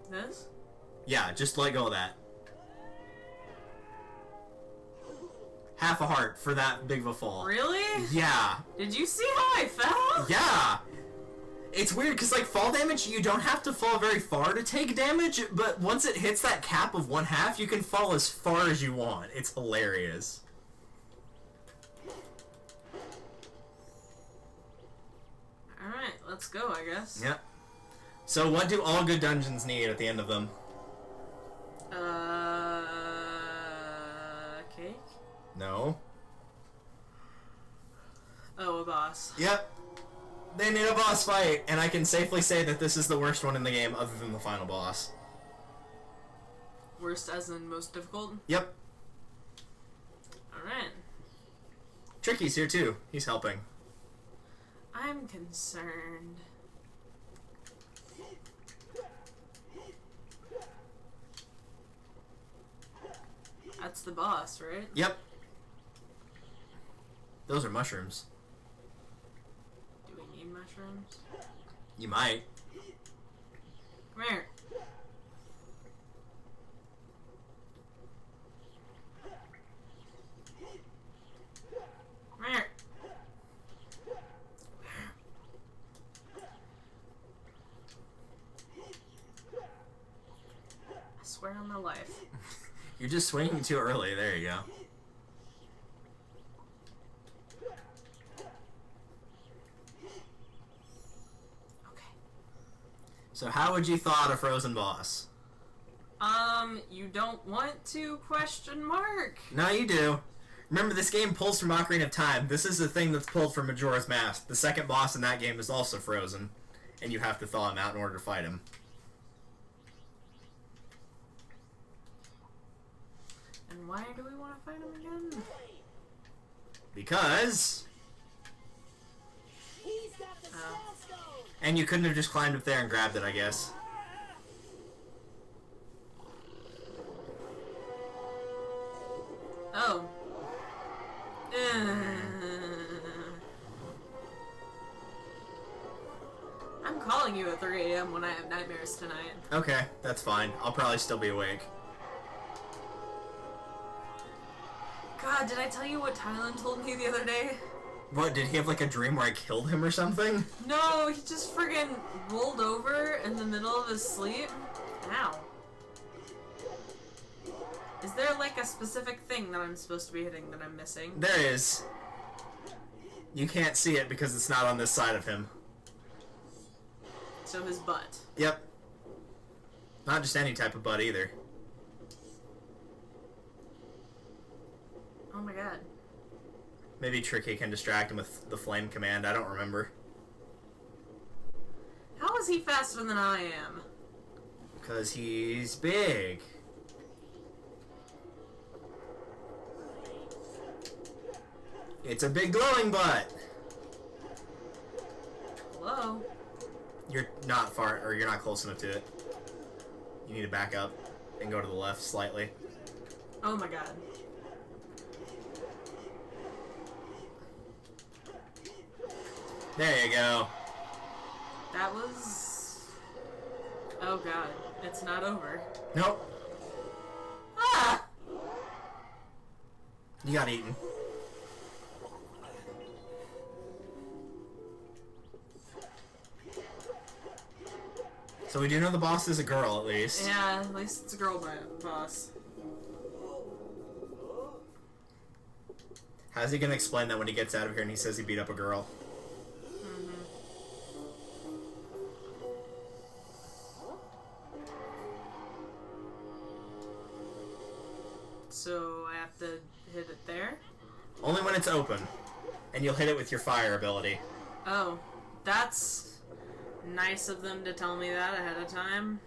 This? Yeah, just let go of that. Half a heart for that big of a fall. Really? Yeah. Did you see how I fell? Yeah. It's weird because, like, fall damage, you don't have to fall very far to take damage, but once it hits that cap of 1/2, you can fall as far as you want. It's hilarious. Alright, let's go, I guess. Yep. So what do all good dungeons need at the end of them? Cake? No. Oh, a boss. Yep. They need a boss fight, and I can safely say that this is the worst one in the game other than the final boss. Worst as in most difficult? Yep. Alright. Tricky's here too. He's helping. I'm concerned. That's the boss, right? Yep. Those are mushrooms. Do we need mushrooms? You might. Come here. Come here. I swear on my life. You're just swinging too early. There you go. Okay. So how would you thaw out a frozen boss? You don't want to question mark? No, you do. Remember, this game pulls from Ocarina of Time. This is the thing that's pulled from Majora's Mask. The second boss in that game is also frozen, and you have to thaw him out in order to fight him. And why do we want to fight him again? Because... He's got the spell stone. And you couldn't have just climbed up there and grabbed it, I guess. Oh. I'm calling you at 3 a.m. when I have nightmares tonight. Okay, that's fine. I'll probably still be awake. God, did I tell you what Tylen told me the other day? What, did he have like a dream where I killed him or something? No, he just friggin' rolled over in the middle of his sleep. Ow. Is there like a specific thing that I'm supposed to be hitting that I'm missing? There is. You can't see it because it's not on this side of him. So his butt. Yep. Not just any type of butt either. Oh my god. Maybe Tricky can distract him with the flame command. I don't remember. How is he faster than I am? Because he's big. It's a big glowing butt. Hello? You're not far, or you're not close enough to it. You need to back up and go to the left slightly. Oh my god. There you go. That was... Oh god. It's not over. Nope. Ah! You got eaten. So we do know the boss is a girl, at least. Yeah, at least it's a girl boss. How's he gonna explain that when he gets out of here and he says he beat up a girl? So I have to hit it there? Only when it's open. And you'll hit it with your fire ability. Oh, that's nice of them to tell me that ahead of time.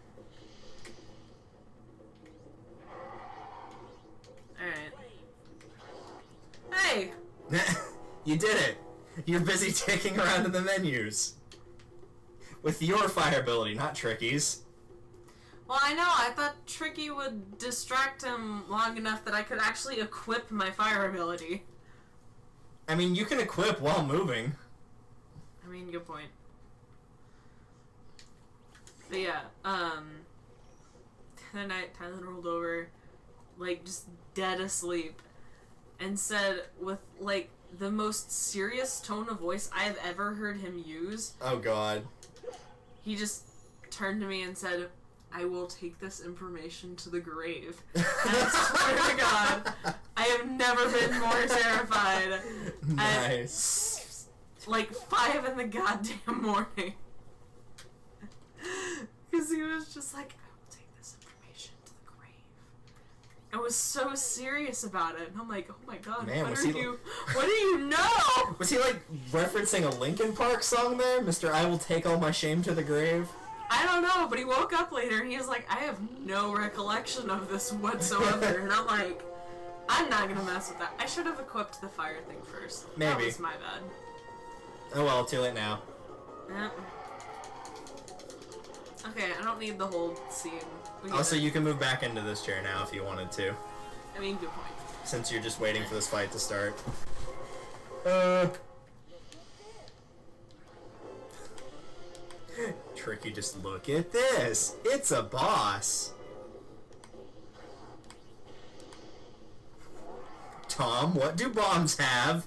Alright. Hey! You did it! You're busy ticking around in the menus. With your fire ability, not Tricky's. Well, I know. I thought Tricky would distract him long enough that I could actually equip my fire ability. I mean, you can equip while moving. I mean, good point. But yeah, that night Tyler rolled over, like, just dead asleep, and said with, like, the most serious tone of voice I have ever heard him use. Oh, God. He just turned to me and said, "I will take this information to the grave." And I swear to God, I have never been more terrified. Nice. At, like, 5 in the goddamn morning. Because he was just like, "I will take this information to the grave." I was so serious about it. And I'm like, oh my God, Man, what do you know? Was he, like, referencing a Linkin Park song there? Mr. I will take all my shame to the grave? I don't know, but he woke up later and he was like, "I have no recollection of this whatsoever." And I'm like, I'm not gonna mess with that. I should have equipped the fire thing first. Maybe. That was my bad. Oh well, too late now. Yeah. Okay, I don't need the whole scene. Also, you can move back into this chair now if you wanted to. I mean, good point. Since you're just waiting for this fight to start. Tricky, just look at this. It's a boss. Tom, what do bombs have?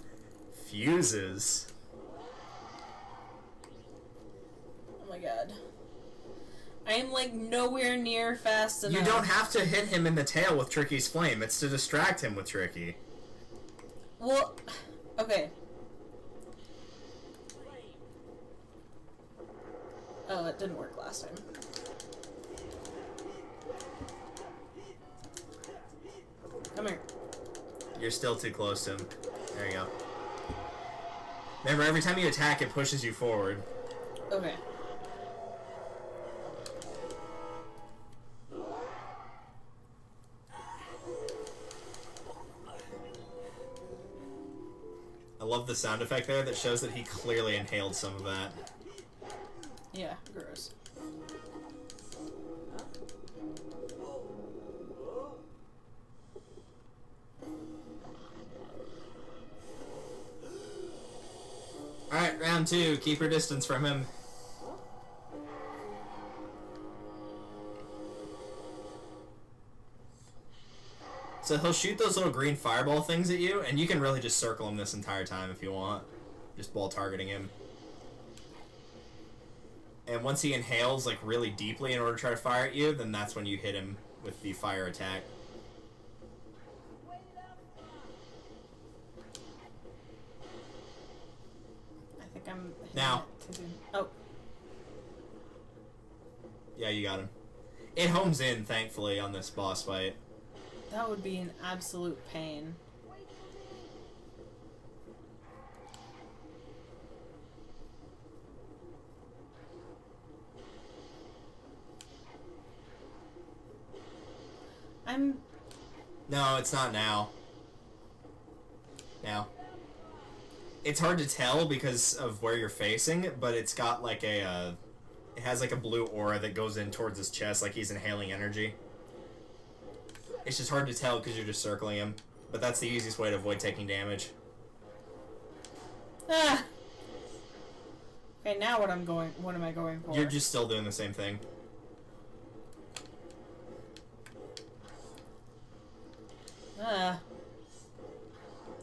Fuses. Oh my God. I am, like, nowhere near fast enough. You don't have to hit him in the tail with Tricky's flame. It's to distract him with Tricky. Well, okay. Oh, it didn't work last time. Come here. You're still too close to him. There you go. Remember, every time you attack, it pushes you forward. Okay. I love the sound effect there that shows that he clearly inhaled some of that. Yeah, gross. Alright, round 2. Keep your distance from him. So he'll shoot those little green fireball things at you, and you can really just circle him this entire time if you want. Just ball targeting him. And once he inhales, like, really deeply in order to try to fire at you, then that's when you hit him with the fire attack. I think I'm... Now. Oh. Yeah, you got him. It homes in, thankfully, on this boss fight. That would be an absolute pain. No, it's not now. Now. It's hard to tell because of where you're facing, but it's got like a, it has like a blue aura that goes in towards his chest like he's inhaling energy. It's just hard to tell because you're just circling him, but that's the easiest way to avoid taking damage. Ah! Okay, now what am I going for? You're just still doing the same thing. Ah.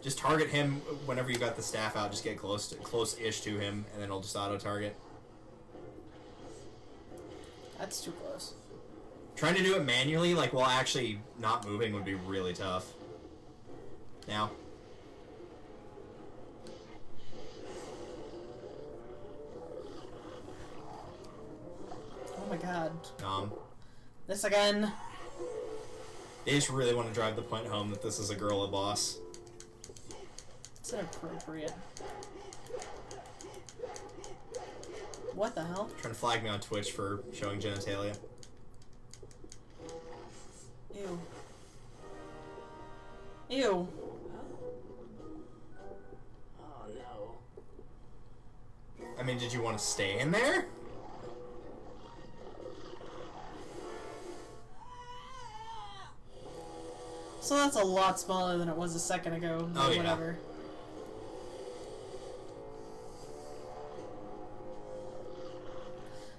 Just target him whenever you got the staff out. Just get close-ish to him, and then it'll just auto-target. That's too close. Trying to do it manually, like while actually not moving, would be really tough. Now. Oh my God. This again. They just really want to drive the point home that this is a gorilla boss. It's inappropriate. What the hell? Trying to flag me on Twitch for showing genitalia. Ew. Ew. Oh mean, did you want to stay in there? So that's a lot smaller than it was a second ago. Oh, yeah. Whatever.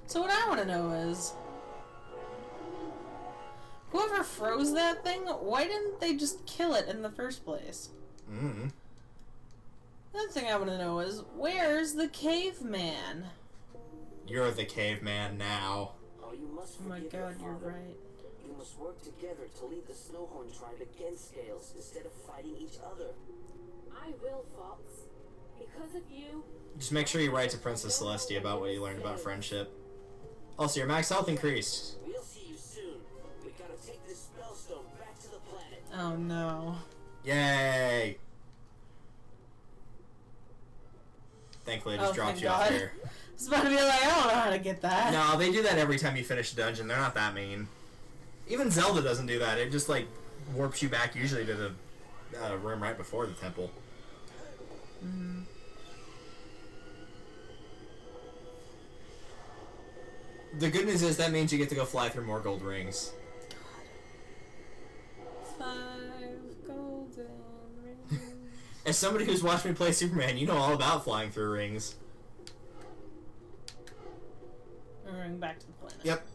So what I want to know is, whoever froze that thing, why didn't they just kill it in the first place? Mm-hmm. Another thing I want to know is, where's the caveman? You're the caveman now. Oh, you must Oh my forgive god, your you're father. right. You must work together to lead the Snowhorn tribe against Scales instead of fighting each other. I will, Fox. Because of you. Just make sure you write to Princess Celestia about what you learned about friendship. Also, your max health increased. We'll see you soon. We gotta take this spellstone back to the planet. Oh no. Yay! Thankfully, I just dropped thank you off God. here. I was about to be like, I don't know how to get that. No, they do that every time you finish a dungeon. They're not that mean. Even Zelda doesn't do that. It just, like, warps you back usually to the room right before the temple. Mm-hmm. The good news is that means you get to go fly through more gold rings. 5 golden rings. As somebody who's watched me play Superman, you know all about flying through rings. We're going back to the planet. Yep.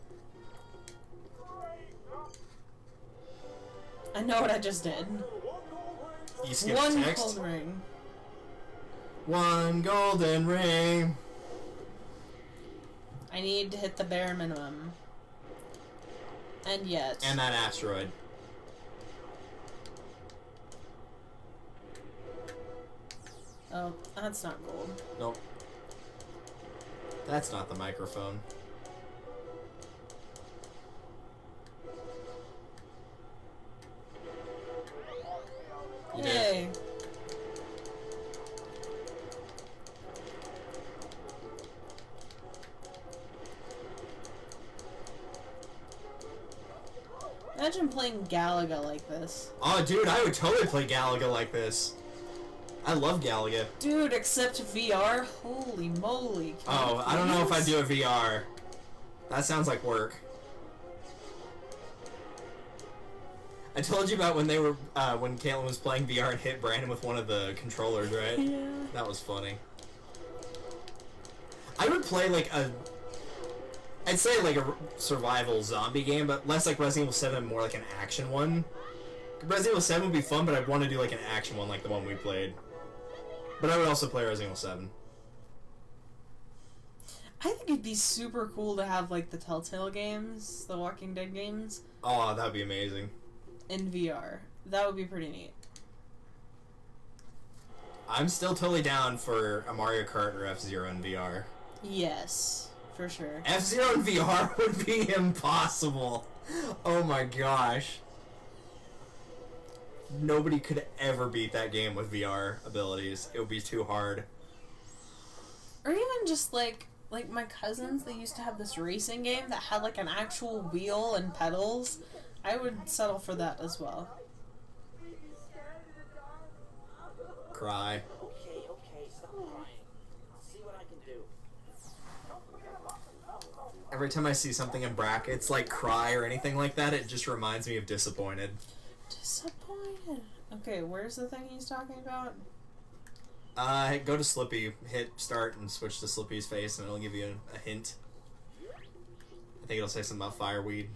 I know what I just did. You skipped One text. gold ring. One golden ring. I need to hit the bare minimum. And yet. And that asteroid. Oh, that's not gold. Nope. That's not the microphone. You did. Yay. Imagine playing Galaga like this. Oh, dude, I would totally play Galaga like this. I love Galaga. Dude, except VR? Holy moly. Oh, I don't know if I do a VR. That sounds like work. I told you about when they were, when Caitlin was playing VR and hit Brandon with one of the controllers, right? Yeah. That was funny. I would play like I'd say like a survival zombie game, but less like Resident Evil 7, more like an action one. Resident Evil 7 would be fun, but I'd want to do like an action one like the one we played. But I would also play Resident Evil 7. I think it'd be super cool to have like the Telltale games, the Walking Dead games, Oh, that'd be amazing. in VR. That would be pretty neat. I'm still totally down for a Mario Kart or F-Zero in VR. Yes, for sure. F-Zero in VR would be impossible. Oh my gosh. Nobody could ever beat that game with VR abilities. It would be too hard. Or even just like my cousins, they used to have this racing game that had like an actual wheel and pedals. I would settle for that as well. Cry. Okay, stop crying. I'll see what I can do. Every time I see something in brackets like cry or anything like that, it just reminds me of disappointed. Disappointed. Okay, where's the thing he's talking about? Go to Slippy, hit start and switch to Slippy's face and it'll give you a hint. I think it'll say something about fireweed.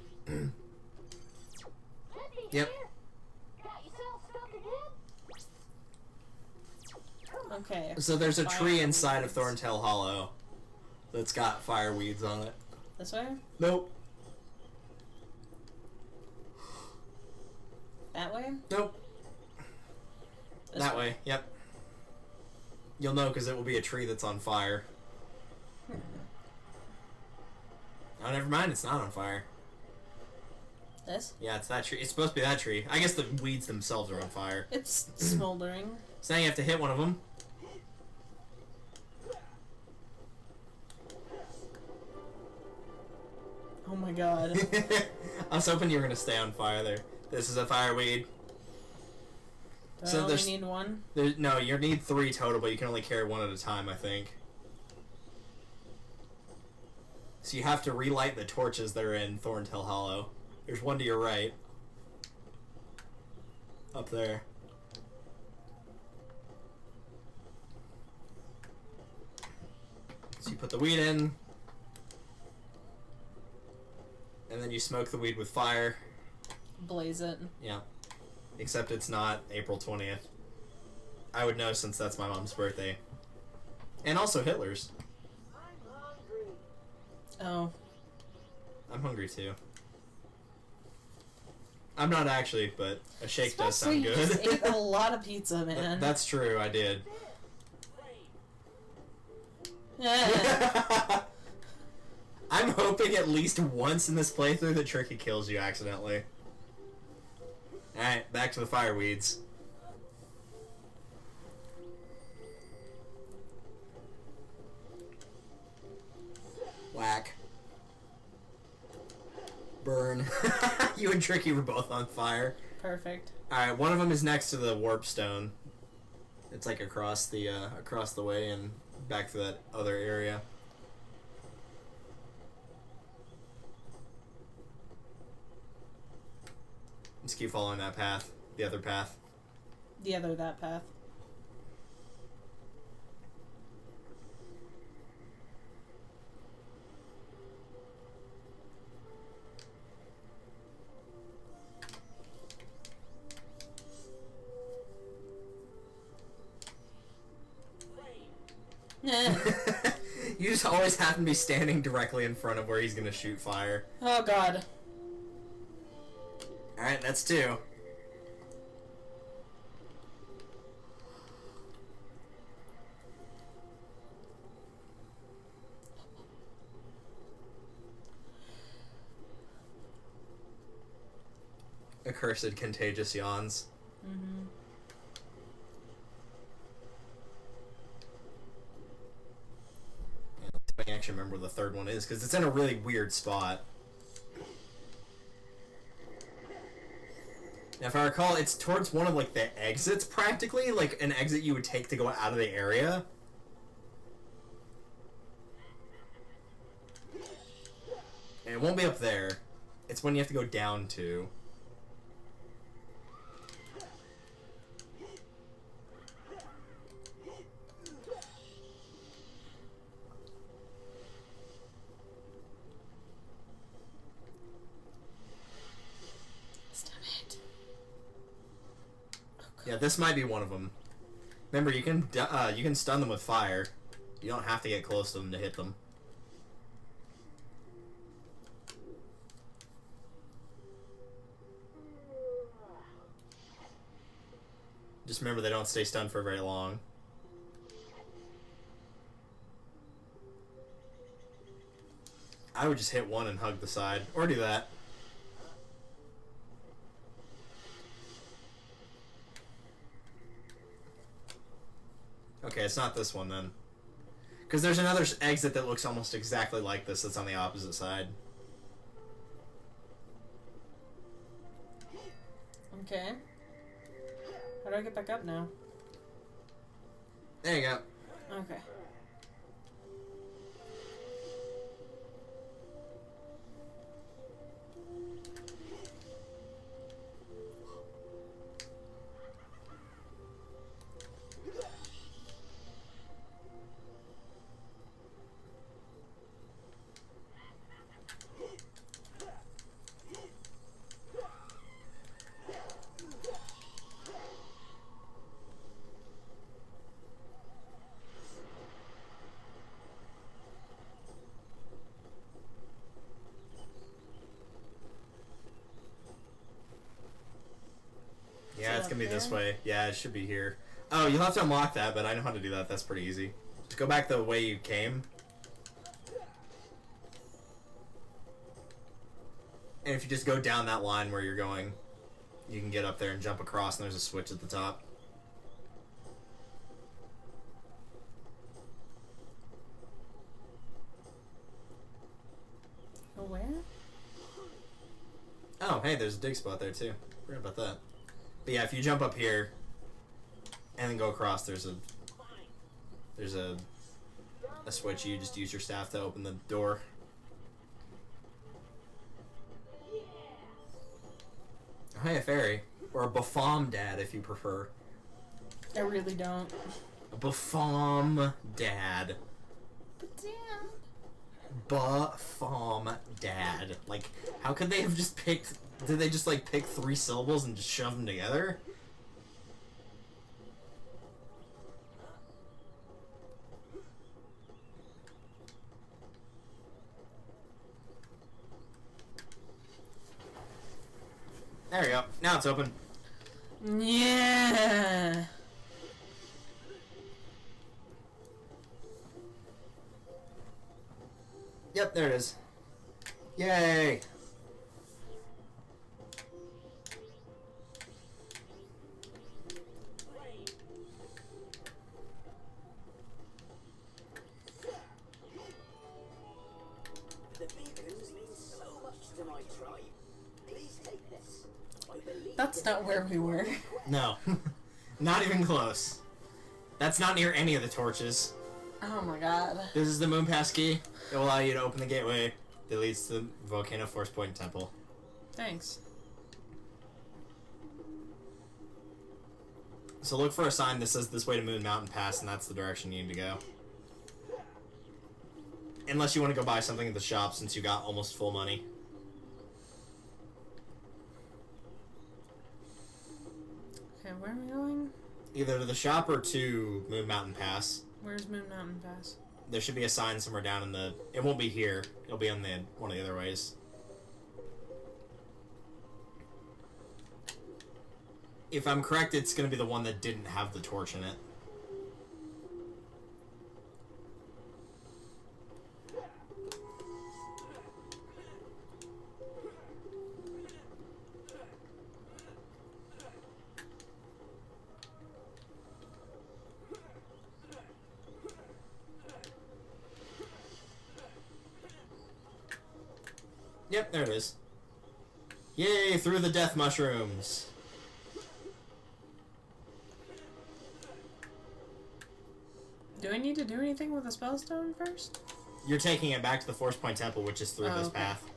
Yep. Okay. So there's a tree inside of Thorntail Hollow that's got fireweeds on it. This way? Nope. That way? Nope. This That way, yep. You'll know because it will be a tree that's on fire. Oh, never mind, it's not on fire. This? Yeah, it's that tree. It's supposed to be that tree. I guess the weeds themselves are on fire. It's smoldering. So now you have to hit one of them. Oh my god. I was hoping you were going to stay on fire there. This is a fireweed. Do So I only there's- need one? No, you need 3 total, but you can only carry 1 at a time, I think. So you have to relight the torches that are in Thorntail Hollow. There's one to your right. Up there. So you put the weed in. And then you smoke the weed with fire. Blaze it. Yeah. Except it's not April 20th. I would know since that's my mom's birthday. And also Hitler's. Oh. I'm hungry too. I'm not actually, but a shake does Especially sound you good. just ate a lot of pizza, man. That's true, I did. Yeah. I'm hoping at least once in this playthrough that Tricky kills you accidentally. Alright, back to the fireweeds. Whack. Burn. You and Tricky were both on fire. Perfect. Alright, one of them is next to the warp stone. It's like across the way and back to that other area. Just keep following that path. The other path. The other that path. You just always happen to be standing directly in front of where he's gonna shoot fire. Oh god. Alright, that's 2. Accursed contagious yawns. Mm-hmm. I can actually remember where the third one is, because it's in a really weird spot. Now, if I recall, it's towards one of, like, the exits, practically. Like, an exit you would take to go out of the area. And it won't be up there. It's when you have to go down to. Yeah, this might be one of them. Remember, you can stun them with fire. You don't have to get close to them to hit them. Just remember, they don't stay stunned for very long. I would just hit one and hug the side, or do that. Okay, it's not this one then. Because there's another exit that looks almost exactly like this that's on the opposite side. Okay. How do I get back up now? There you go. Okay. Yeah, it's gonna be this way. Yeah, it should be here. Oh, you'll have to unlock that, but I know how to do that. That's pretty easy. Just go back the way you came. And if you just go down that line where you're going, you can get up there and jump across, and there's a switch at the top. Where? Oh, hey, there's a dig spot there, too. Forgot about that. But yeah, if you jump up here and then go across, there's a switch. You just use your staff to open the door. Hey, a fairy. Or a Bafom dad, if you prefer. I really don't. A Bafom dad. But damn. Bafom dad. Like, how could they have just picked... Did they just, like, pick 3 syllables and just shove them together? There we go. Now it's open. Yeah. Yep, there it is. Yay! The beacons mean so much to my tribe. Please take this. I believe That's not where we were. No. Not even close. That's not near any of the torches. Oh my god. This is the moon pass key. It will allow you to open the gateway that leads to the Volcano Force Point Temple. Thanks. So look for a sign that says this way to Moon Mountain Pass, and that's the direction you need to go. Unless you want to go buy something at the shop since you got almost full money. Okay, where am I going? Either to the shop or to Moon Mountain Pass. Where's Moon Mountain Pass? There should be a sign somewhere down in the... It won't be here. It'll be on the one of the other ways. If I'm correct, it's going to be the one that didn't have the torch in it. Yep, there it is. Yay, through the death mushrooms. Do I need to do anything with the spellstone first? You're taking it back to the Force Point Temple, which is through this okay. path.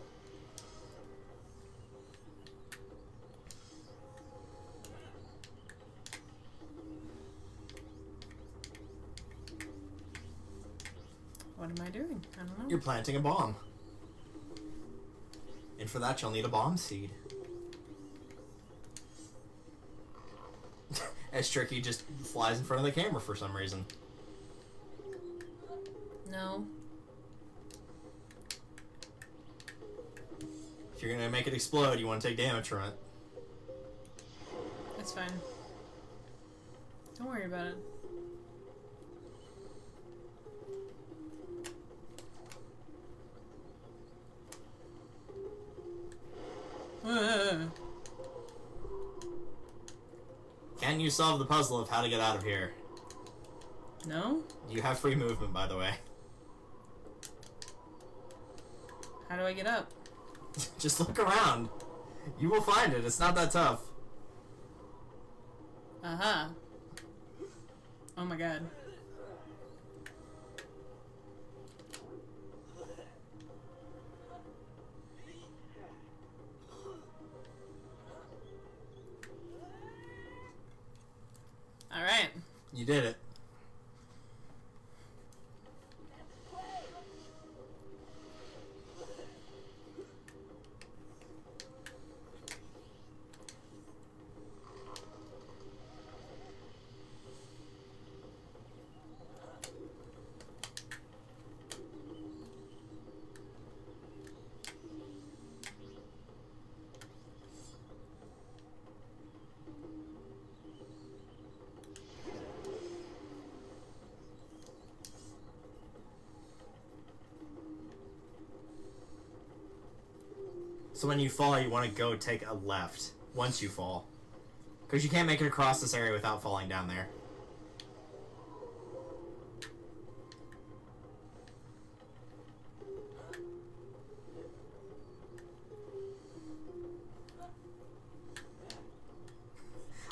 What am I doing? I don't know. You're planting a bomb. And for that, you'll need a bomb seed. As Tricky just flies in front of the camera for some reason. No. If you're gonna make it explode, you want to take damage from it. It's fine. Don't worry about it. Can you solve the puzzle of how to get out of here? No? You have free movement, by the way. How do I get up? Just look around. You will find it. It's not that tough. Aha. Oh my god. Alright. You did it. So when you fall, you want to go take a left once you fall. Because you can't make it across this area without falling down there.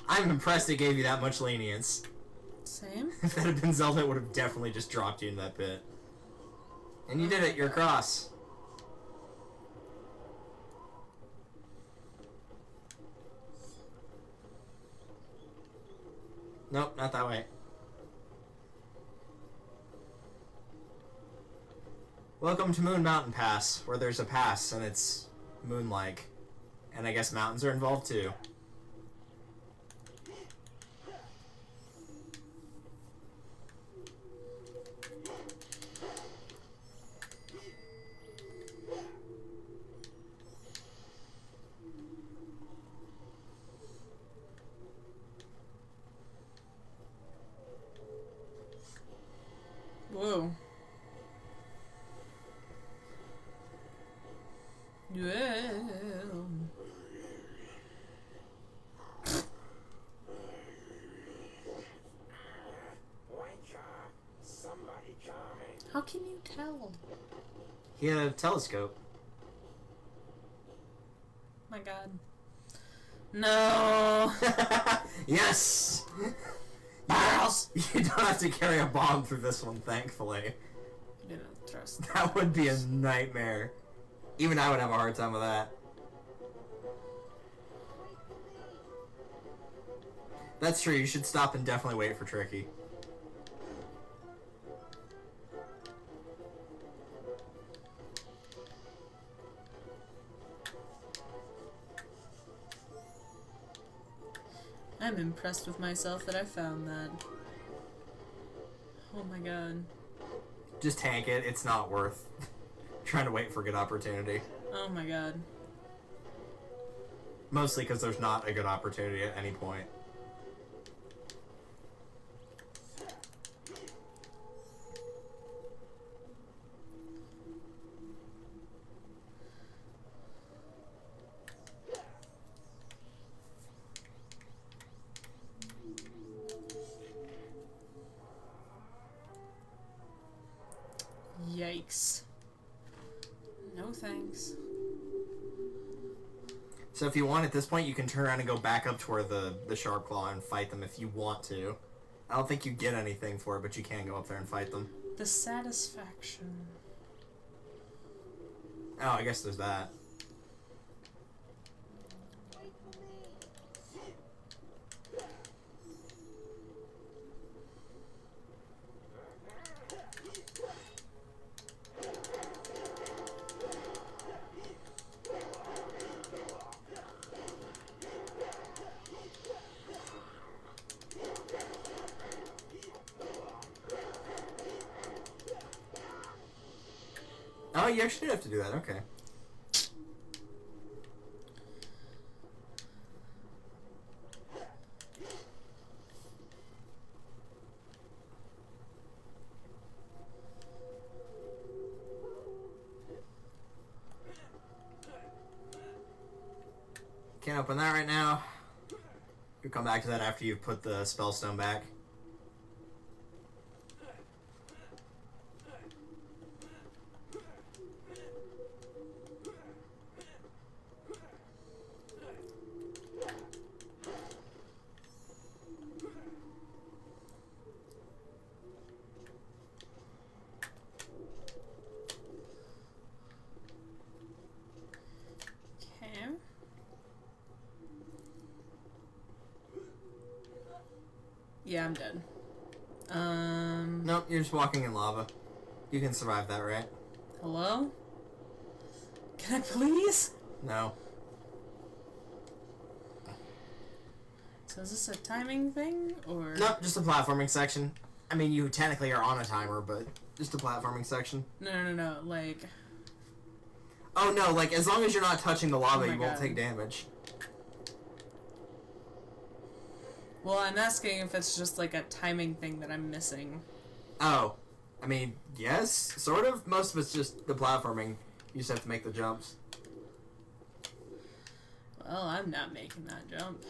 I'm impressed it gave you that much lenience. Same. If that had been Zelda, it would have definitely just dropped you in that pit. And you did it, you're across. Nope, not that way. Welcome to Moon Mountain Pass, where there's a pass and it's moon-like. And I guess mountains are involved too. Whoa. Yeah. Wake up! Somebody coming. How can you tell? He had a telescope. My God. No. Yes! Barrels. You don't have to carry a bomb through this one, thankfully. I didn't trust. That would be a nightmare. Even I would have a hard time with that. That's true, you should stop and definitely wait for Tricky. I'm impressed with myself that I found that. Oh my God. Just tank it, it's not worth trying to wait for a good opportunity. Oh my God. Mostly because there's not a good opportunity at any point. Yikes. No thanks. So if you want at this point, you can turn around and go back up to where the Sharp Claw and fight them if you want to. I don't think you get anything for it, but you can go up there and fight them. The satisfaction. Oh, I guess there's that. Oh, you actually did have to do that, okay. Can't open that right now. You'll come back to that after you've put the spellstone back. Okay. Yeah, I'm dead. Nope, you're just walking in lava. You can survive that, right? Hello? Can I please? No. So is this a timing thing, or? Nope, just a platforming section. I mean, you technically are on a timer, but just a platforming section. No, like... Oh no, like, as long as you're not touching the lava, Oh my you won't God. take damage. Well, I'm asking if it's just like a timing thing that I'm missing. Oh. I mean, yes, sort of. Most of it's just the platforming. You just have to make the jumps. Well, I'm not making that jump.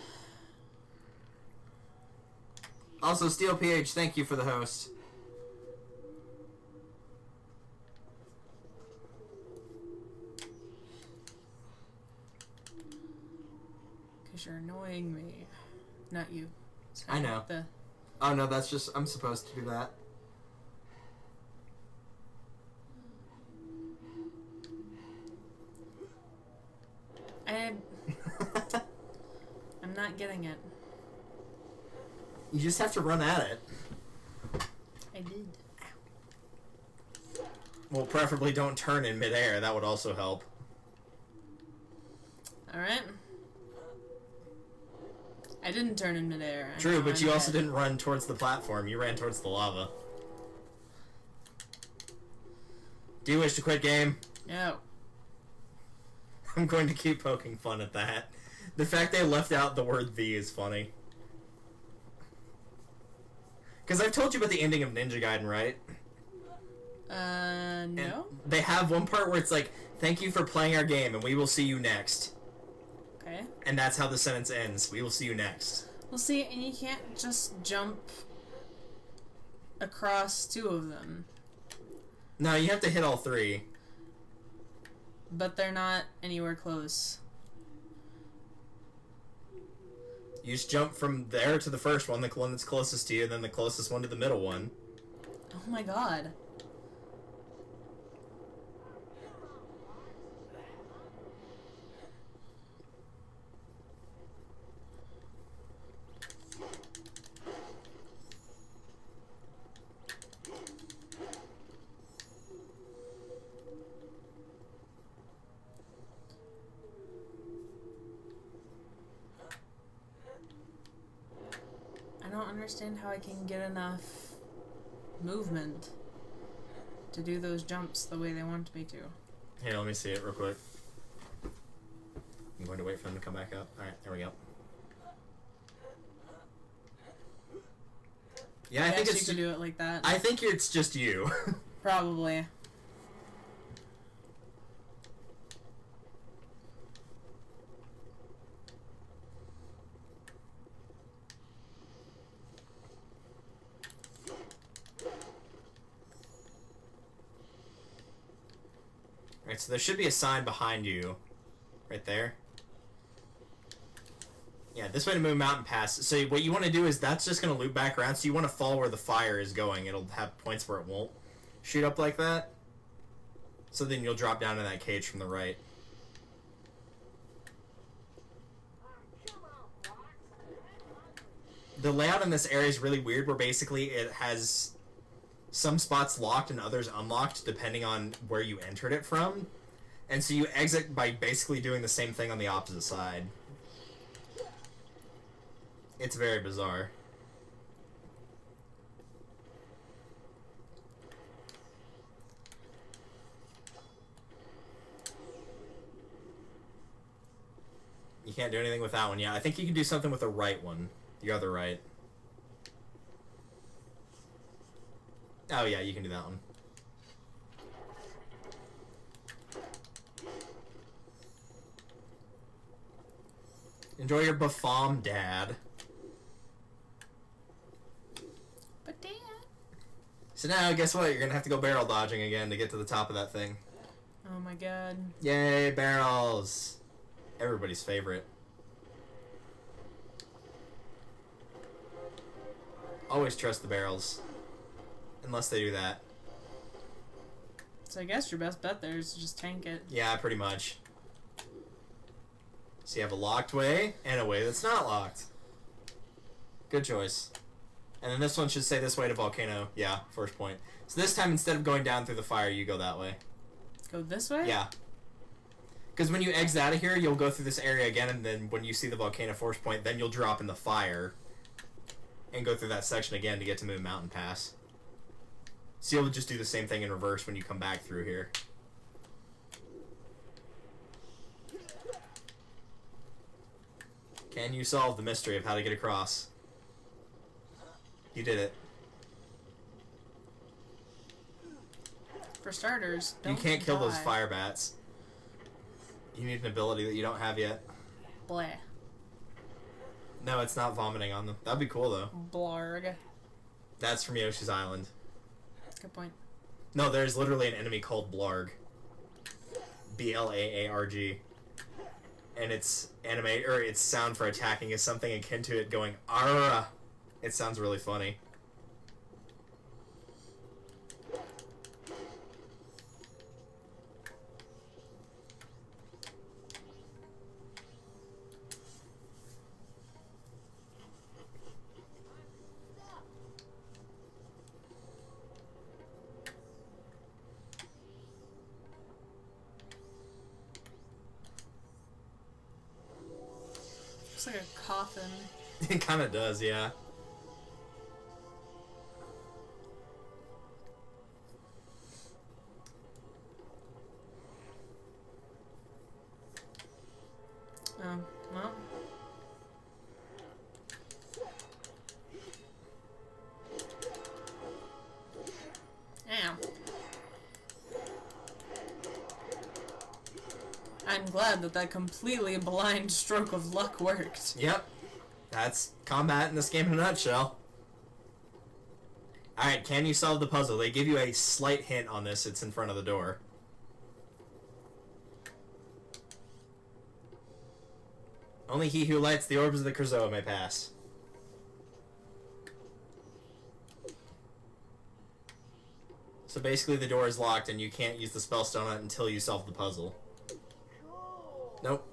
Also, Steel PH, thank you for the host. Because you're annoying me. Not you. I know. The... Oh no, that's just, I'm supposed to do that. I'm not getting it. You just have to run at it. I did. Well, preferably don't turn in midair. That would also help. Alright. I didn't turn in midair. True, but you also didn't run towards the platform. You ran towards the lava. Do you wish to quit game? No. I'm going to keep poking fun at that. The fact they left out the word "the" is funny. Because I've told you about the ending of Ninja Gaiden, right? No. And they have one part where it's like, "Thank you for playing our game, and we will see you next." Okay. And that's how the sentence ends. We will see you next. Well, see, and you can't just jump across two of them. No, you have to hit all three. But they're not anywhere close. You just jump from there to the first one, the one that's closest to you, and then the closest one to the middle one. Oh my god. I don't understand how I can get enough movement to do those jumps the way they want me to. Here, let me see it real quick. I'm going to wait for them to come back up. Alright, there we go. Yeah, I think it's you can do it like that. I think it's just you. Probably. Alright, so there should be a sign behind you. Right there. Yeah, this way to move mountain pass. So what you want to do is that's just going to loop back around, so you want to follow where the fire is going. It'll have points where it won't shoot up like that. So then you'll drop down in that cage from the right. The layout in this area is really weird, where basically it has some spots locked and others unlocked depending on where you entered it from. And so you exit by basically doing the same thing on the opposite side. It's very bizarre. You can't do anything with that one. Yeah, I think you can do something with the right one. The other right. Oh yeah, you can do that one. Enjoy your Bafam, Dad. But Dad. So now, guess what? You're gonna have to go barrel dodging again to get to the top of that thing. Oh my god. Yay, barrels! Everybody's favorite. Always trust the barrels. Unless they do that. So I guess your best bet there is to just tank it. Yeah, pretty much. So you have a locked way and a way that's not locked. Good choice. And then this one should say this way to volcano. Yeah, first point. So this time, instead of going down through the fire, you go that way. Go this way? Yeah. Because when you exit out of here, you'll go through this area again, and then when you see the volcano force point, then you'll drop in the fire and go through that section again to get to Moon Mountain Pass. So you'll just do the same thing in reverse when you come back through here. Can you solve the mystery of how to get across? You did it. For starters, You don't can't kill those die. fire bats. You need an ability that you don't have yet. Blah. No, it's not vomiting on them. That'd be cool, though. Blarg. That's from Yoshi's Island. Good point. No, there's literally an enemy called Blarg. B-L-A-A-R-G. And its its sound for attacking is something akin to it going "Arrgh." It sounds really funny. looks like a coffin. It kind of does, yeah. Oh, well. Ow. I'm glad that completely blind stroke of luck worked. Yep. That's combat in this game in a nutshell. Alright, can you solve the puzzle? They give you a slight hint on this. It's in front of the door. Only he who lights the orbs of the Krazoa may pass. So basically the door is locked and you can't use the spellstone on it until you solve the puzzle. Nope.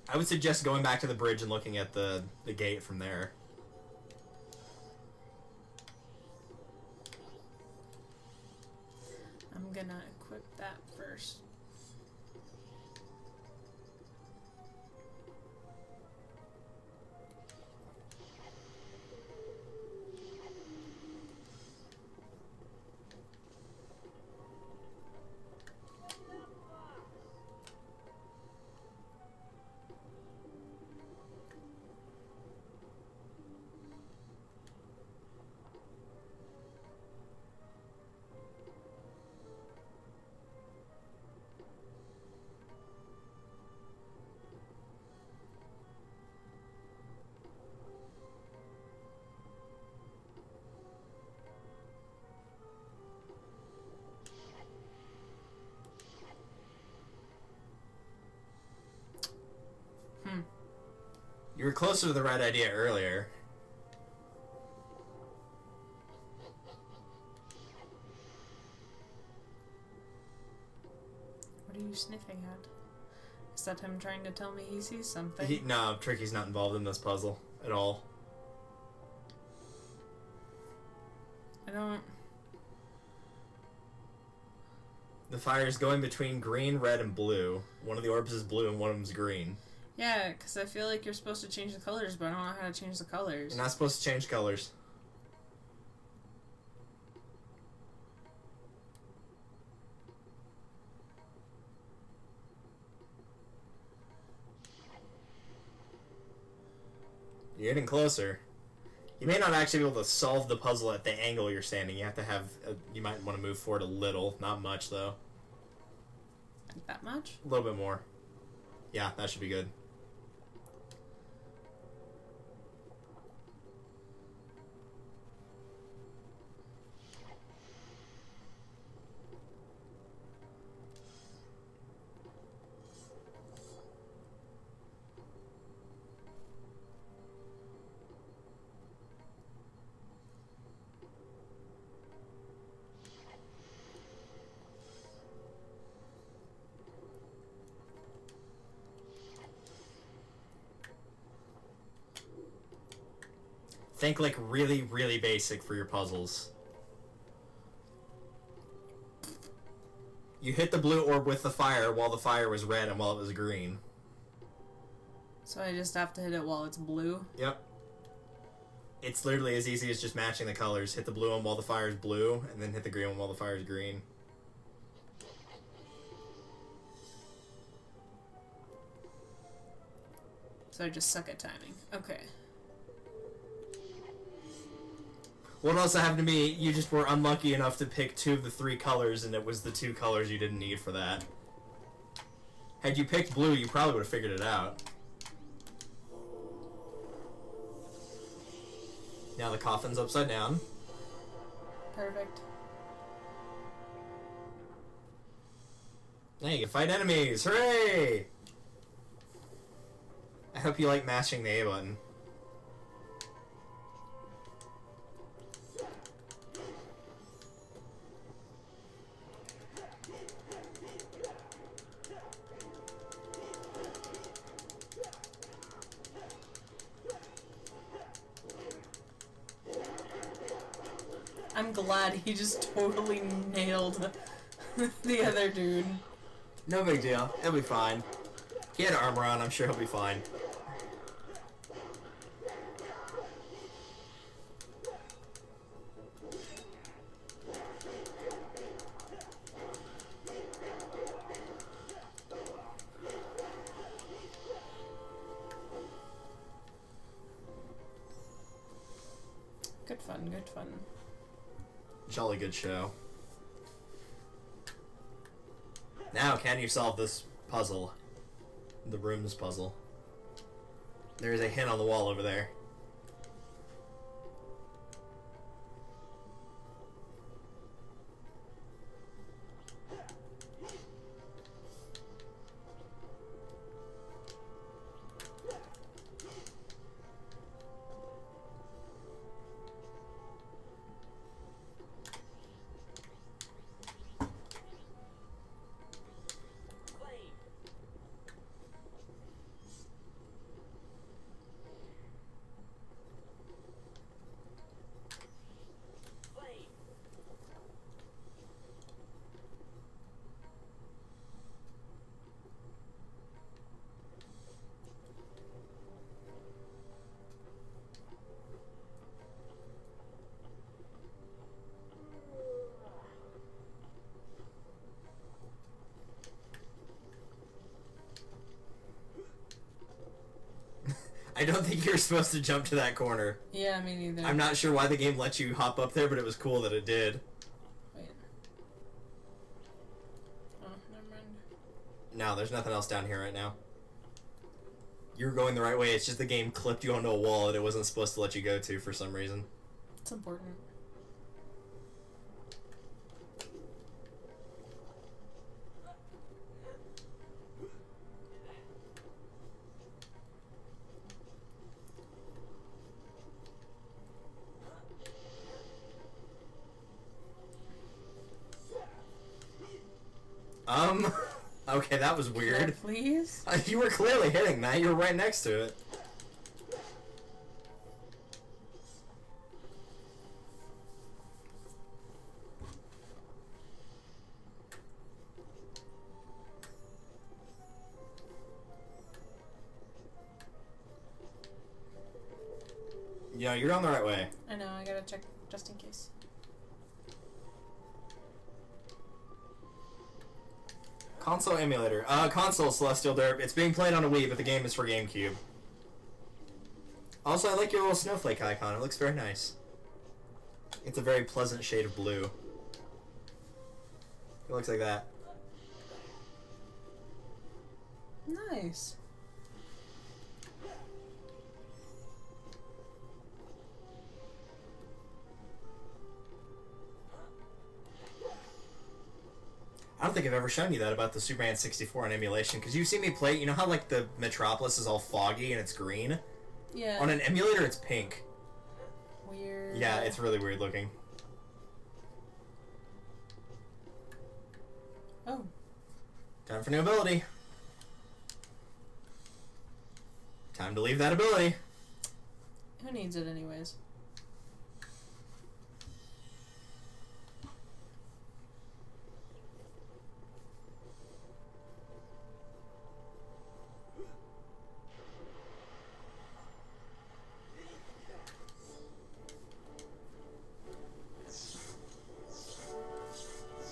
I would suggest going back to the bridge and looking at the gate from there. I'm gonna equip that first. You were closer to the right idea earlier. What are you sniffing at? Is that him trying to tell me he sees something? No, Tricky's not involved in this puzzle at all. I don't... The fire is going between green, red, and blue. One of the orbs is blue and one of them is green. Yeah, because I feel like you're supposed to change the colors, but I don't know how to change the colors. You're not supposed to change colors. You're getting closer. You may not actually be able to solve the puzzle at the angle you're standing. You have to have... you might want to move forward a little. Not much, though. Like that much? A little bit more. Yeah, that should be good. Think like really, really basic for your puzzles. You hit the blue orb with the fire while the fire was red and while it was green. So I just have to hit it while it's blue? Yep. It's literally as easy as just matching the colors. Hit the blue one while the fire is blue, and then hit the green one while the fire is green. So I just suck at timing. Okay. What also happened to me, you just were unlucky enough to pick 2 of the 3 colors, and it was the 2 colors you didn't need for that. Had you picked blue, you probably would have figured it out. Now the coffin's upside down. Perfect. Now you can fight enemies! Hooray! I hope you like mashing the A button. I'm glad he just totally nailed the other dude. No big deal. He'll be fine. He had armor on. I'm sure he'll be fine. Good fun, good fun. Jolly good show. Now, can you solve this puzzle? The rooms puzzle. There is a hint on the wall over there. I don't think you're supposed to jump to that corner. Yeah, me neither. I'm not sure why the game let you hop up there, but it was cool that it did. Wait. Oh, never mind. No, there's nothing else down here right now. You were going the right way, it's just the game clipped you onto a wall that it wasn't supposed to let you go to for some reason. It's important. Okay, that was weird. Please? You were clearly hitting that. You were right next to it. Yeah, you're on the right way. I know, I gotta check just in case. Console emulator. Console Celestial Derp. It's being played on a Wii, but the game is for GameCube. Also, I like your little snowflake icon. It looks very nice. It's a very pleasant shade of blue. It looks like that. Nice. I don't think I've ever shown you that about the Superman 64 on emulation, because you've seen me play, you know how like the Metropolis is all foggy and it's green? Yeah. On an emulator it's pink. Weird. Yeah, it's really weird looking. Oh. Time for new ability. Time to leave that ability. Who needs it anyways?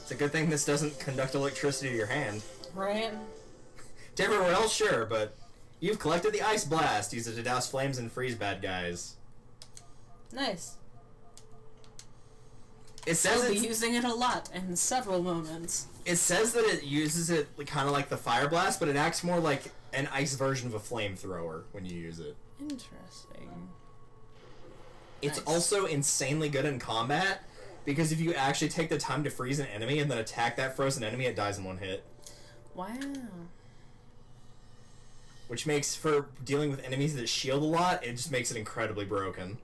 It's a good thing this doesn't conduct electricity to your hand. Right? To everyone else, sure, but you've collected the Ice Blast. Use it to douse flames and freeze bad guys. Nice. It says I'll be it's, using it a lot in several moments. it says that it uses it kind of like the Fire Blast, but it acts more like an ice version of a flamethrower when you use it. Interesting. It's Nice. also insanely good in combat, because if you actually take the time to freeze an enemy and then attack that frozen enemy, it dies in one hit. Wow. Which makes, for dealing with enemies that shield a lot, it just makes it incredibly broken.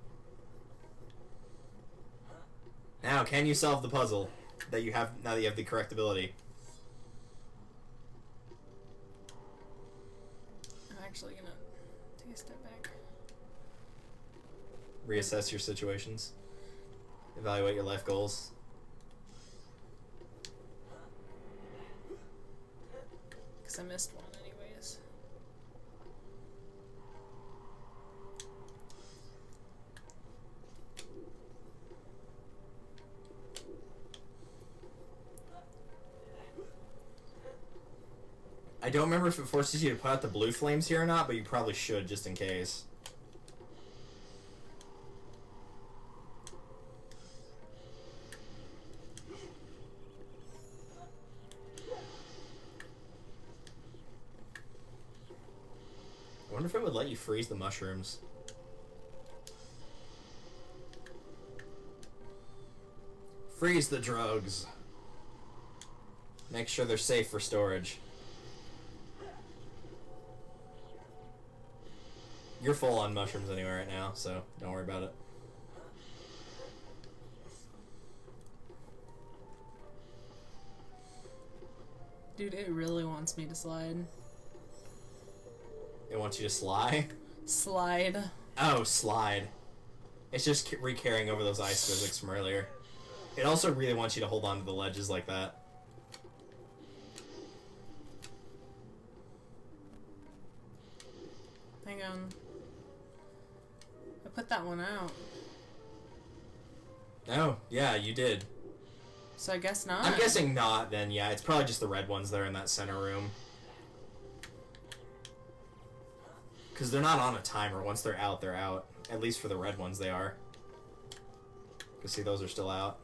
Now, can you solve the puzzle that you have, now that you have the correct ability? I'm actually gonna take a step back. Reassess your situations. Evaluate your life goals. because I missed one anyways. I don't remember if it forces you to put out the blue flames here or not, but you probably should just in case. I wonder if it would let you freeze the mushrooms. Freeze the drugs. Make sure they're safe for storage. You're full on mushrooms anyway right now, so don't worry about it. Dude, it really wants me to slide. It wants you to slide? Slide. Oh, slide. It's just re-carrying over those ice physics from earlier. It also really wants you to hold on to the ledges like that. Hang on. I put that one out. Oh, yeah, you did. So I guess not. I'm guessing not, then, yeah. It's probably just the red ones that are in that center room. Because they're not on a timer. Once they're out, they're out. At least for the red ones, they are. Because, see, those are still out.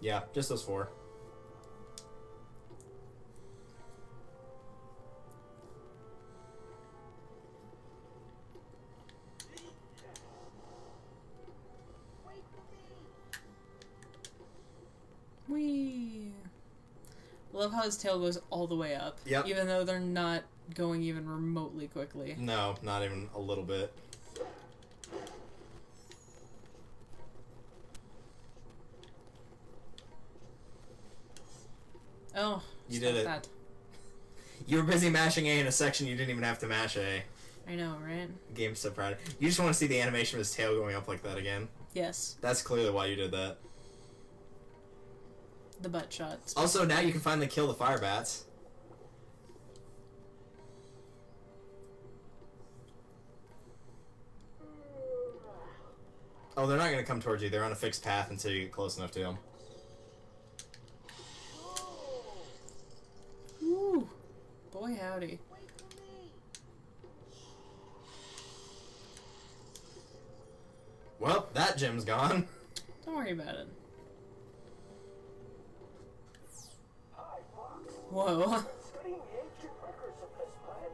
Yeah, just those 4. Whee! Love how his tail goes all the way up. Yep. Even though they're not going even remotely quickly. No, not even a little bit. Oh, You did it. That. You were busy mashing A in a section you didn't even have to mash A. I know, right? Game's so proud. You just want to see the animation of his tail going up like that again. Yes. That's clearly why you did that. The butt shots. Also, now you can finally kill the fire bats. Oh, they're not going to come towards you. They're on a fixed path until you get close enough to them. Woo! Boy howdy. Well, that gem's gone. Don't worry about it. Hi, Fox. Whoa. Studying the ancient records of this planet,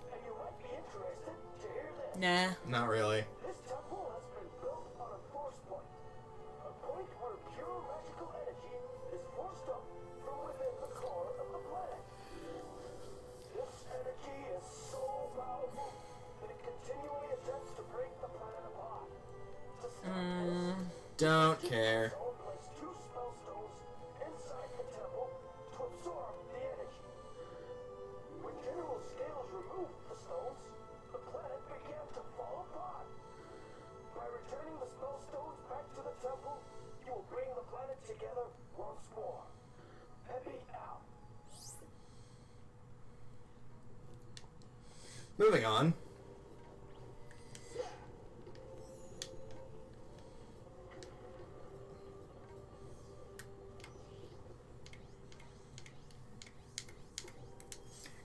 and you might be interested to hear this. Nah. Not really. This temple has been built on a force point. A point where pure magical energy is forced up from within the core of the planet. This energy is so powerful that it continually attempts to break the planet apart. To stop this, Don't care. Stone placed 2 spell stones inside the temple to absorb the energy. When General Scales removed the stones, the planet began to fall apart. By returning the spell stones back to the temple, you will bring the planet together once more. Happy out. Moving on.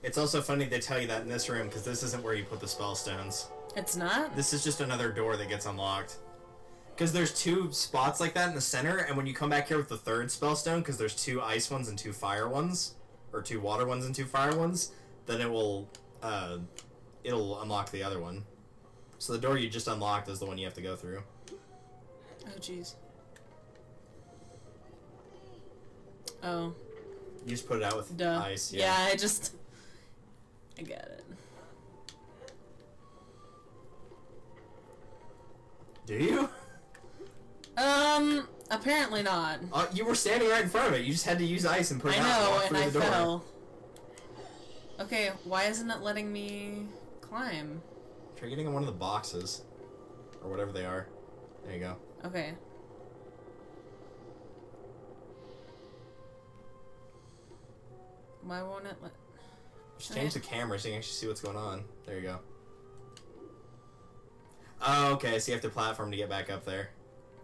It's also funny they tell you that in this room, because this isn't where you put the spell stones. It's not? This is just another door that gets unlocked. Because there's 2 spots like that in the center, and when you come back here with the 3rd spell stone, because there's 2 ice ones and 2 fire ones, or 2 water ones and 2 fire ones, then it will, it'll unlock the other one. So the door you just unlocked is the one you have to go through. Oh, jeez. Oh. You just put it out with Duh. ice. Yeah, I get it. Do you? Apparently not. You were standing right in front of it. You just had to use ice and put it I out know, walk and through I the door. fell. Okay, why isn't it letting me climb? Try getting in one of the boxes. Or whatever they are. There you go. Okay. Why won't it let... Just change the camera so you can actually see what's going on. There you go. Oh, okay, so you have to platform to get back up there.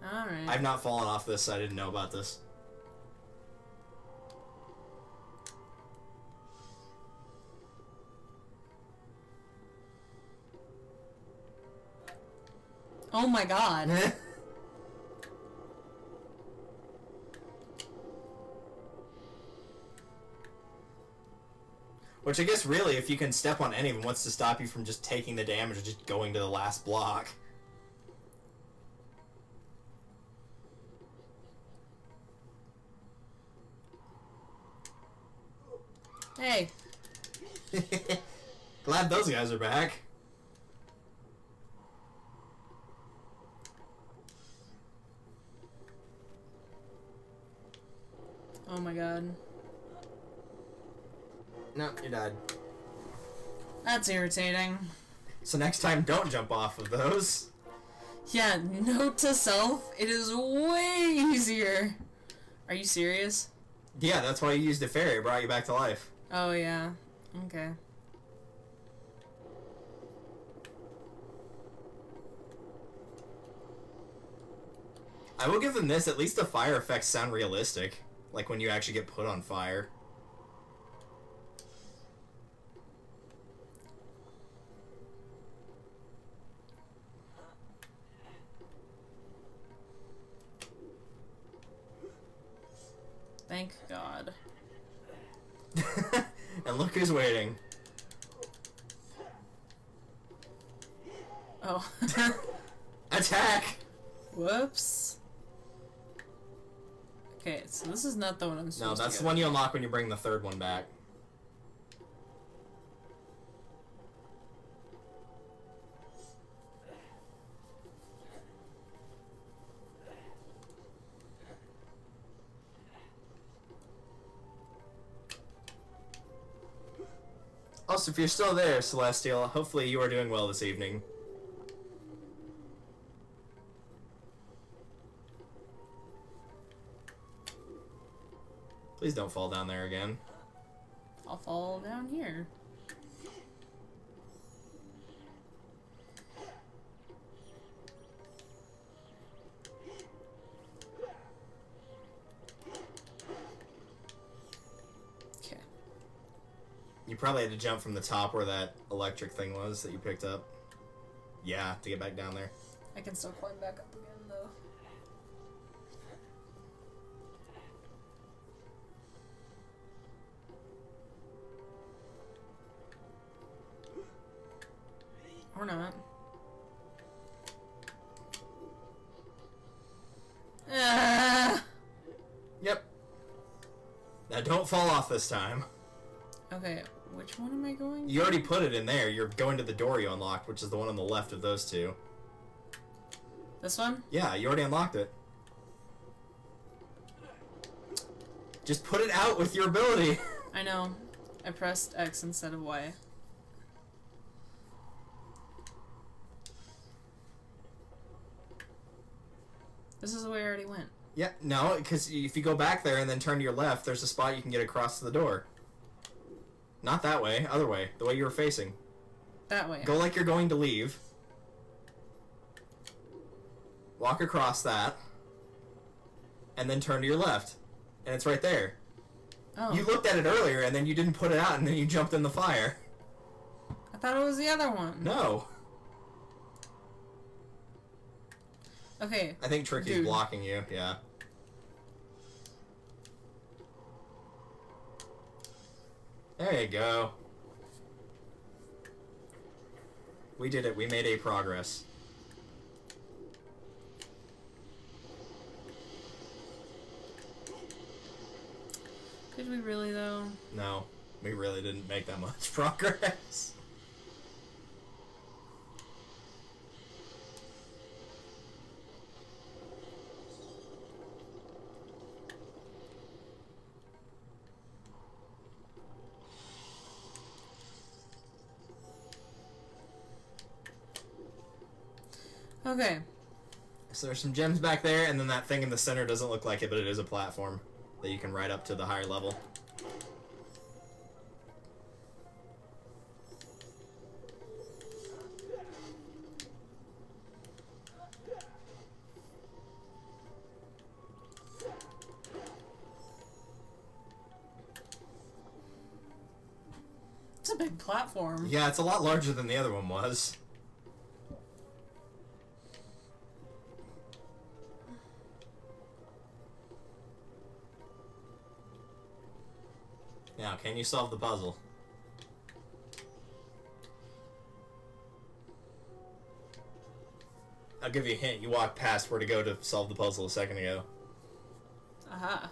Alright. I've not fallen off this, so I didn't know about this. Oh my god. Which I guess really, if you can step on any of them, what's to stop you from just taking the damage or just going to the last block? Hey. Glad those guys are back. Oh my god. No, you died. That's irritating. So next time, don't jump off of those. Yeah, note to self, it is way easier. Are you serious? Yeah, that's why you used a fairy. It brought you back to life. Oh yeah. Okay. I will give them this. At least the fire effects sound realistic. Like when you actually get put on fire. Thank God. And look who's waiting. Oh. Attack! Whoops. Okay, so this is not the one I'm supposed No, to that's get. the one you unlock when you bring the third one back. Also, if you're still there, Celestial, hopefully you are doing well this evening. Please don't fall down there again. I'll fall down here. Okay. You probably had to jump from the top where that electric thing was that you picked up. Yeah, to get back down there. I can still climb back up again, though. Or not. Ah! Yep. Now don't fall off this time. Okay, which one am I going? You already put it in there. You're going to the door you unlocked, which is the one on the left of those two. This one? Yeah, you already unlocked it. Just put it out with your ability. I know. I pressed X instead of Y. This is the way I already went. Yeah, no, because if you go back there and then turn to your left, there's a spot you can get across to the door. Not that way, other way, the way you were facing. That way. Go like you're going to leave. Walk across that. And then turn to your left. And it's right there. Oh. You looked at it earlier and then you didn't put it out and then you jumped in the fire. I thought it was the other one. No. Okay. I think Tricky's Dude. blocking you, yeah. There you go. We did it. We made a progress. Did we really, though? No, we really didn't make that much progress. Okay. So there's some gems back there, and then that thing in the center doesn't look like it, but it is a platform that you can ride up to the higher level. It's a big platform. Yeah, it's a lot larger than the other one was. Now, can you solve the puzzle? I'll give you a hint. You walked past where to go to solve the puzzle a second ago. Aha.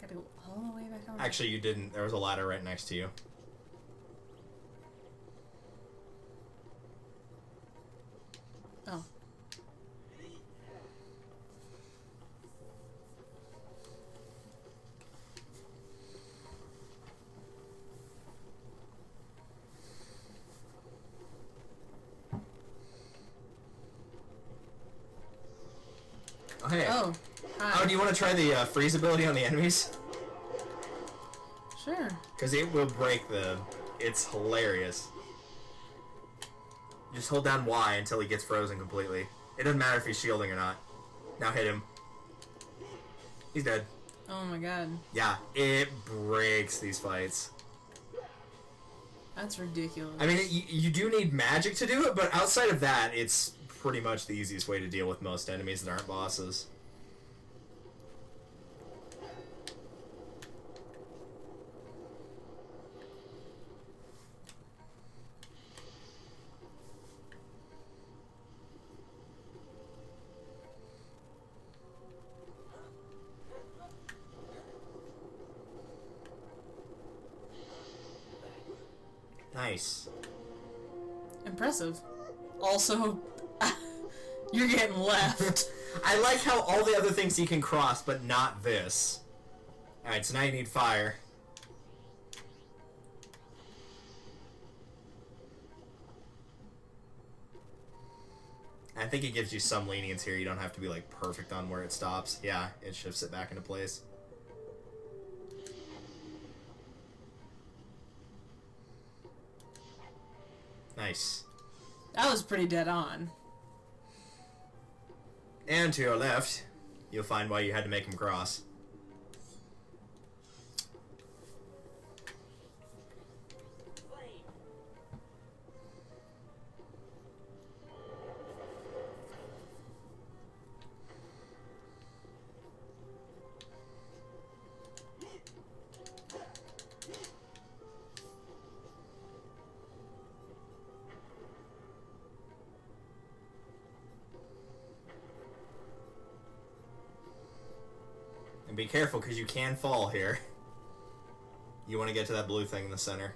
Gotta go all the way back on. Actually, you didn't. There was a ladder right next to you. Oh. Oh, hey. Oh. Hi. Oh, do you want to try the freeze ability on the enemies? Sure. Because it will break the... It's hilarious. Just hold down Y until he gets frozen completely. It doesn't matter if he's shielding or not. Now hit him. He's dead. Oh my god. Yeah, it breaks these fights. That's ridiculous. I mean, you do need magic to do it, but outside of that, it's pretty much the easiest way to deal with most enemies that aren't bosses. Nice. Impressive. Also, you're getting left. I like how all the other things you can cross, but not this. Alright, so now you need fire. I think it gives you some lenience here. You don't have to be, like, perfect on where it stops. Yeah, it shifts it back into place. Nice. That was pretty dead on. And to your left, you'll find why you had to make him cross. And be careful, because you can fall here. You want to get to that blue thing in the center.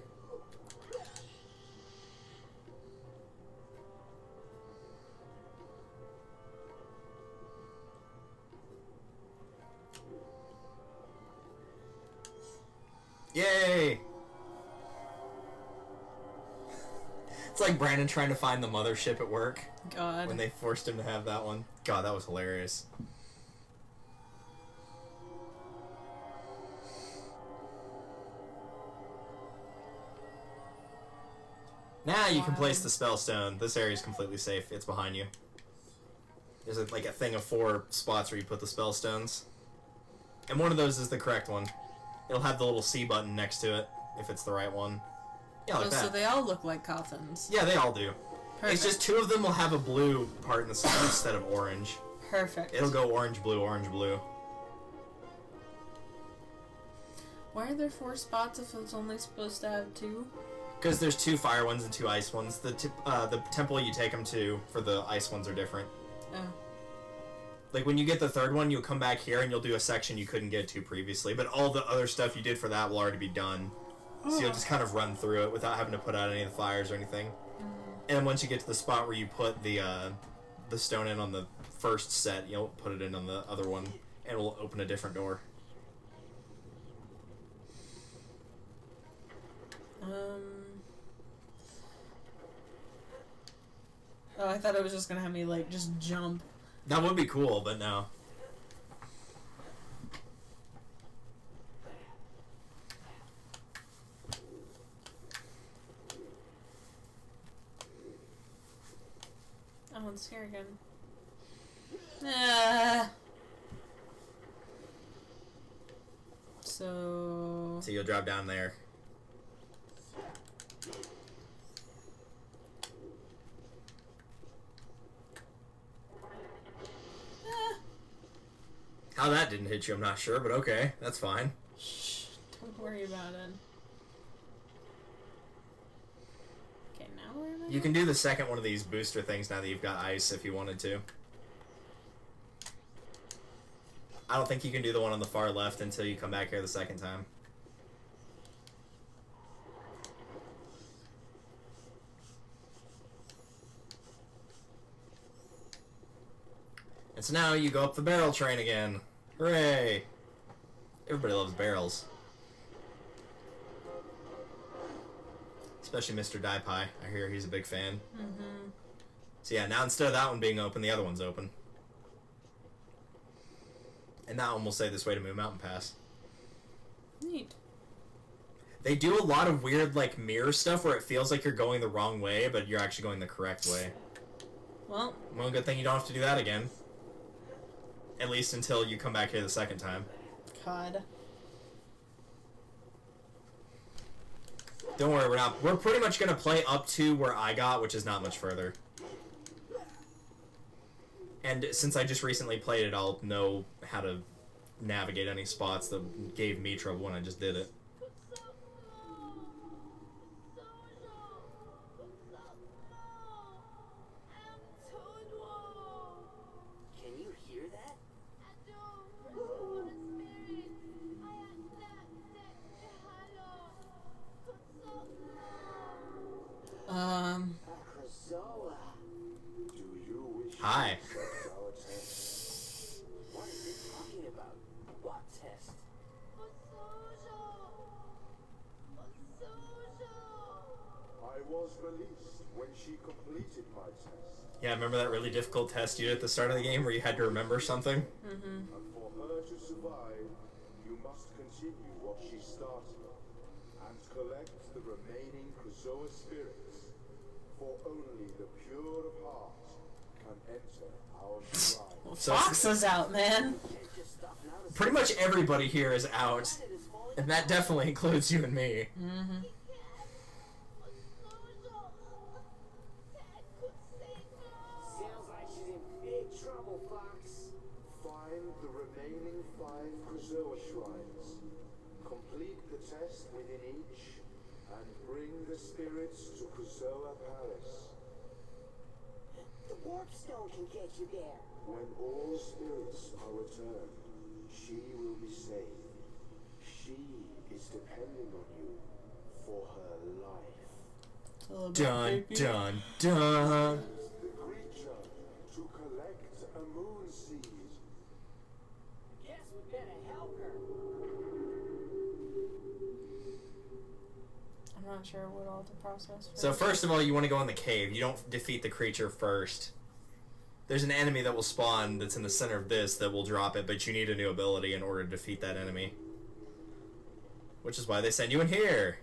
Yay! It's like Brandon trying to find the mothership at work. God. When they forced him to have that one. God, that was hilarious. Now you can place the spell stone. This area is completely safe. It's behind you. There's like a thing of 4 spots where you put the spell stones. And one of those is the correct one. It'll have the little C button next to it, if it's the right one. Yeah, like Oh, that. so they all look like coffins. Yeah, they all do. Perfect. It's just 2 of them will have a blue part in the side instead of orange. Perfect. It'll go orange, blue, orange, blue. Why are there 4 spots if it's only supposed to have 2? Because there's 2 fire ones and 2 ice ones. The temple you take them to for the ice ones are different. Oh. Like, when you get the 3rd one, you'll come back here and you'll do a section you couldn't get to previously. But all the other stuff you did for that will already be done. So you'll just kind of run through it without having to put out any of the fires or anything. And then once you get to the spot where you put the stone in on the first set, you'll put it in on the other one, and it'll open a different door. Oh, I thought it was just gonna have me, like, just jump. That would be cool, but no. Oh, it's here again. Ah. So you'll drop down there. How that didn't hit you, I'm not sure, but okay, that's fine. Shh, don't worry about it. Okay, now where am I? You can do the second one of these booster things now that you've got ice if you wanted to. I don't think you can do the one on the far left until you come back here the second time. And so now you go up the barrel train again. Hooray! Everybody loves barrels. Especially Mr. Dai Pai. I hear he's a big fan. Mm-hmm. So yeah, now instead of that one being open, the other one's open. And that one will say this way to Moon Mountain Pass. Neat. They do a lot of weird, like, mirror stuff where it feels like you're going the wrong way, but you're actually going the correct way. Well, Well, good thing you don't have to do that again. At least until you come back here the second time. God. Don't worry, we're pretty much gonna play up to where I got, which is not much further. And since I just recently played it, I'll know how to navigate any spots that gave me trouble when I just did it. Can you hear that? Krazoa. Do you wish Hi. to accept our test? What is it talking about? What test? I was released when she completed my test. Yeah, remember that really difficult test you did at the start of the game where you had to remember something? Mm-hmm. And for her to survive, you must continue what she started and collect the remaining Krazoa spirits. For only the pure of heart can enter our shrine. Well, So- Fox is out, man. Can't just stop now to Pretty much everybody here is out, see it is falling. and that definitely includes you and me. Mm-hmm. Sounds like she's in big trouble, Fox. Find the remaining 5 Krazoa shrines. Complete the test within each, and bring the spirits to Krazoa Palace. The warp stone can get you there. When all spirits are returned, she will be saved. She is depending on you for her life. Dun, dun, dun. The creature to collect a moon seed. Guess we better help her. I'm not sure what all the process. So first of all, you want to go in the cave. You don't defeat the creature first. There's an enemy that will spawn that's in the center of this that will drop it, but you need a new ability in order to defeat that enemy. Which is why they send you in here.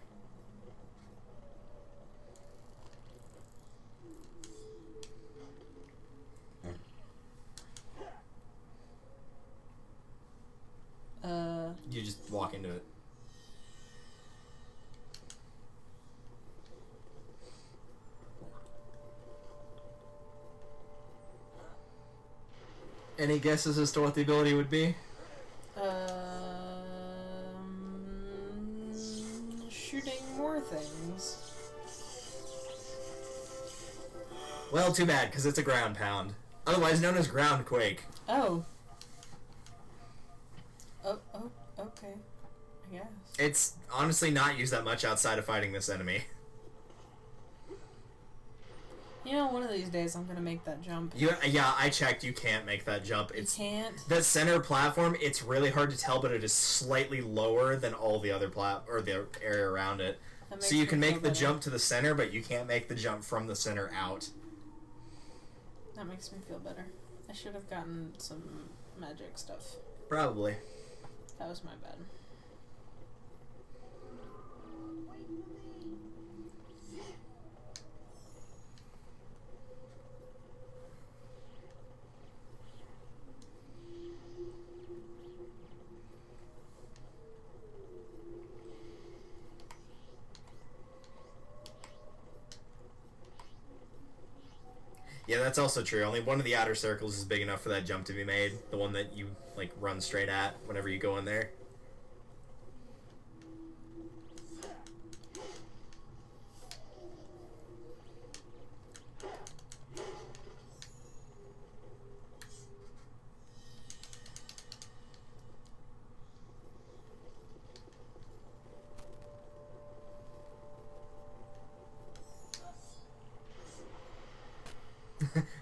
You just walk into it. Any guesses as to what the ability would be? Shooting more things. Well, too bad, because it's a ground pound. Otherwise known as ground quake. Oh. Oh, okay. I guess. It's honestly not used that much outside of fighting this enemy. You know, one of these days I'm gonna make that jump. Yeah, I checked. You can't make that jump. You can't? The center platform, it's really hard to tell, but it is slightly lower than all the other or the area around it. So you can make the jump to the center, but you can't make the jump from the center out. That makes me feel better. I should have gotten some magic stuff. Probably. That was my bad. Yeah, that's also true. Only one of the outer circles is big enough for that jump to be made. The one that you, like, run straight at whenever you go in there.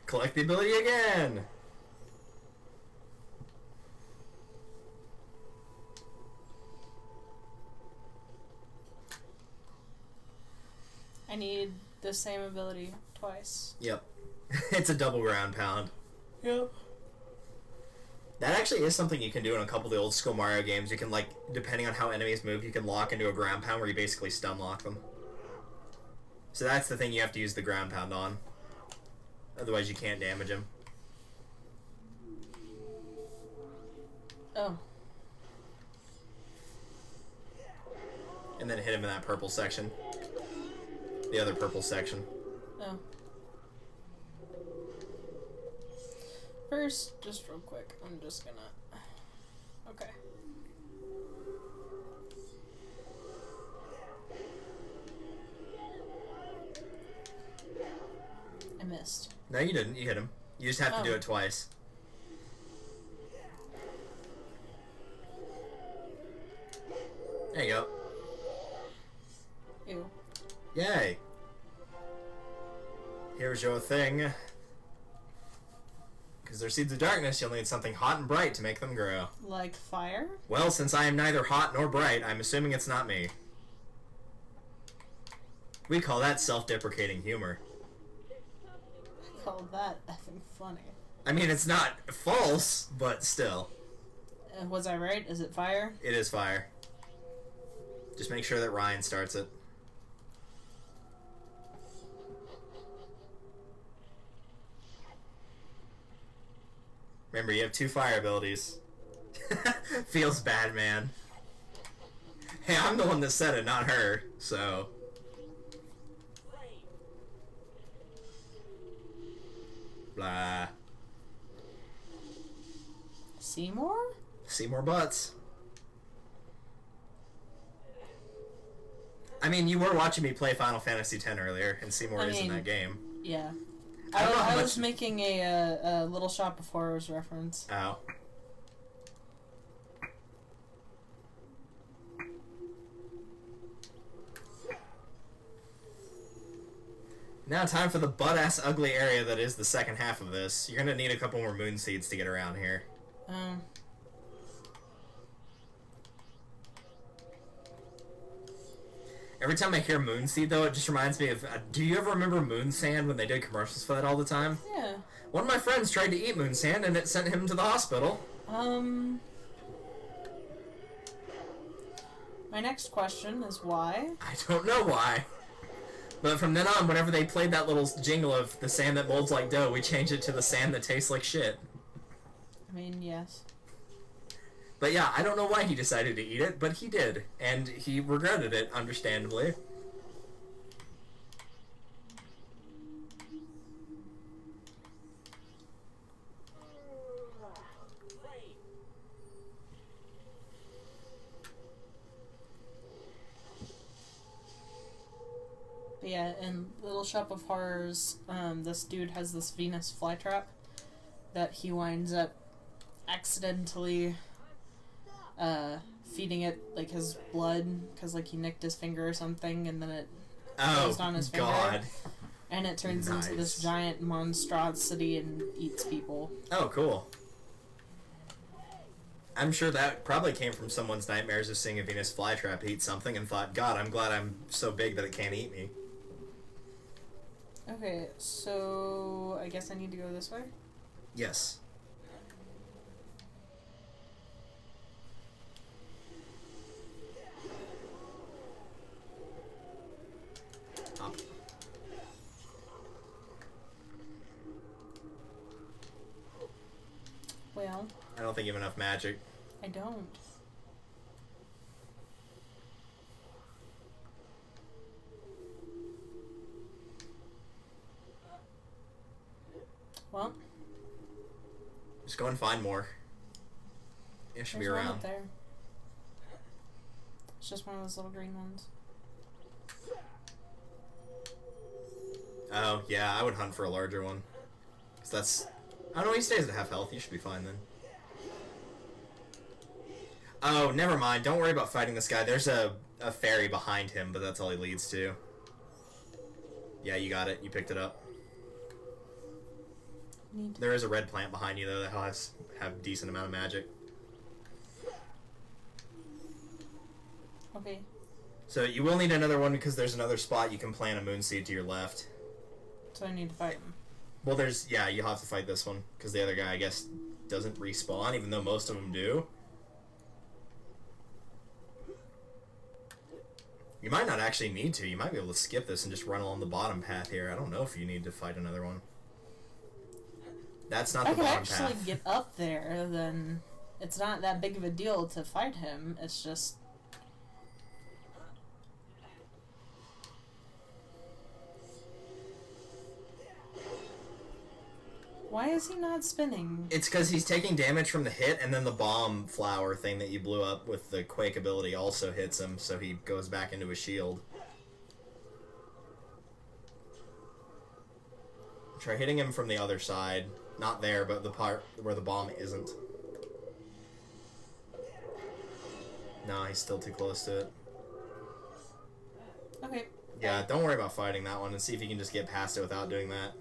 Collect the ability again! I need the same ability twice. Yep. It's a double ground pound. Yep. That actually is something you can do in a couple of the old school Mario games. You can, like, depending on how enemies move, you can lock into a ground pound where you basically stun lock them. So that's the thing you have to use the ground pound on. Otherwise you can't damage him. Oh. And then hit him in that purple section. The other purple section. Oh. First, just real quick, I'm just gonna... Okay. I missed. No, you didn't. You hit him. You just have to do Oh. it twice. There you go. Ew. Yay. Here's your thing. Because they're seeds of darkness, you'll need something hot and bright to make them grow. Like fire? Well, since I am neither hot nor bright, I'm assuming it's not me. We call that self-deprecating humor. I call that effing funny. I mean, it's not false, but still. Was I right? Is it fire? It is fire. Just make sure that Ryan starts it. Remember, you have 2 fire abilities. Feels bad, man. Hey, I'm the one that said it, not her, so... Blah. Seymour? See more butts. I mean, you were watching me play Final Fantasy X earlier, and Seymour is in that game. Yeah. I don't know how I was much- making a Little Shop of Horrors reference. Oh. Now time for the butt-ass ugly area that is the second half of this. You're gonna need a couple more moon seeds to get around here. Every time I hear moon seed, though, it just reminds me of... do you ever remember moon sand when they did commercials for that all the time? Yeah. One of my friends tried to eat moon sand, and it sent him to the hospital. My next question is why? I don't know why. But from then on, whenever they played that little jingle of the sand that molds like dough, we changed it to the sand that tastes like shit. I mean, yes. But yeah, I don't know why he decided to eat it, but he did. And he regretted it, understandably. in Little Shop of Horrors, this dude has this Venus flytrap that he winds up accidentally feeding it like his blood because like he nicked his finger or something, and then it goes on his finger, God. and it turns into this Nice. giant monstrosity and eats people. Oh, cool. I'm sure that probably came from someone's nightmares of seeing a Venus flytrap eat something and thought, God, I'm glad I'm so big that it can't eat me. Okay, so I guess I need to go this way? Yes. Up. Well, I don't think you have enough magic. I don't. Well, Just go and find more. It should be there's one around. up there. It's just one of those little green ones. Oh, yeah, I would hunt for a larger one. 'Cause that's... I don't know, he stays at half health. You should be fine then. Oh, never mind. Don't worry about fighting this guy. There's a fairy behind him, but that's all he leads to. Yeah, you got it. You picked it up. Neat. There is a red plant behind you, though, that has have a decent amount of magic. Okay. So you will need another one because there's another spot you can plant a moon seed to your left. So I need to fight him. Well, there's... Yeah, you'll have to fight this one because the other guy, I guess, doesn't respawn, even though most of them do. You might not actually need to. You might be able to skip this and just run along the bottom path here. I don't know if you need to fight another one. That's not I the could bottom actually path. get up there, then it's not that big of a deal to fight him. It's just... Why is he not spinning? It's because he's taking damage from the hit, and then the bomb flower thing that you blew up with the Quake ability also hits him, so he goes back into his shield. Try hitting him from the other side. Not there, but the part where the bomb isn't. No, he's still too close to it. Okay. Yeah, don't worry about fighting that one, and see if you can just get past it without doing that.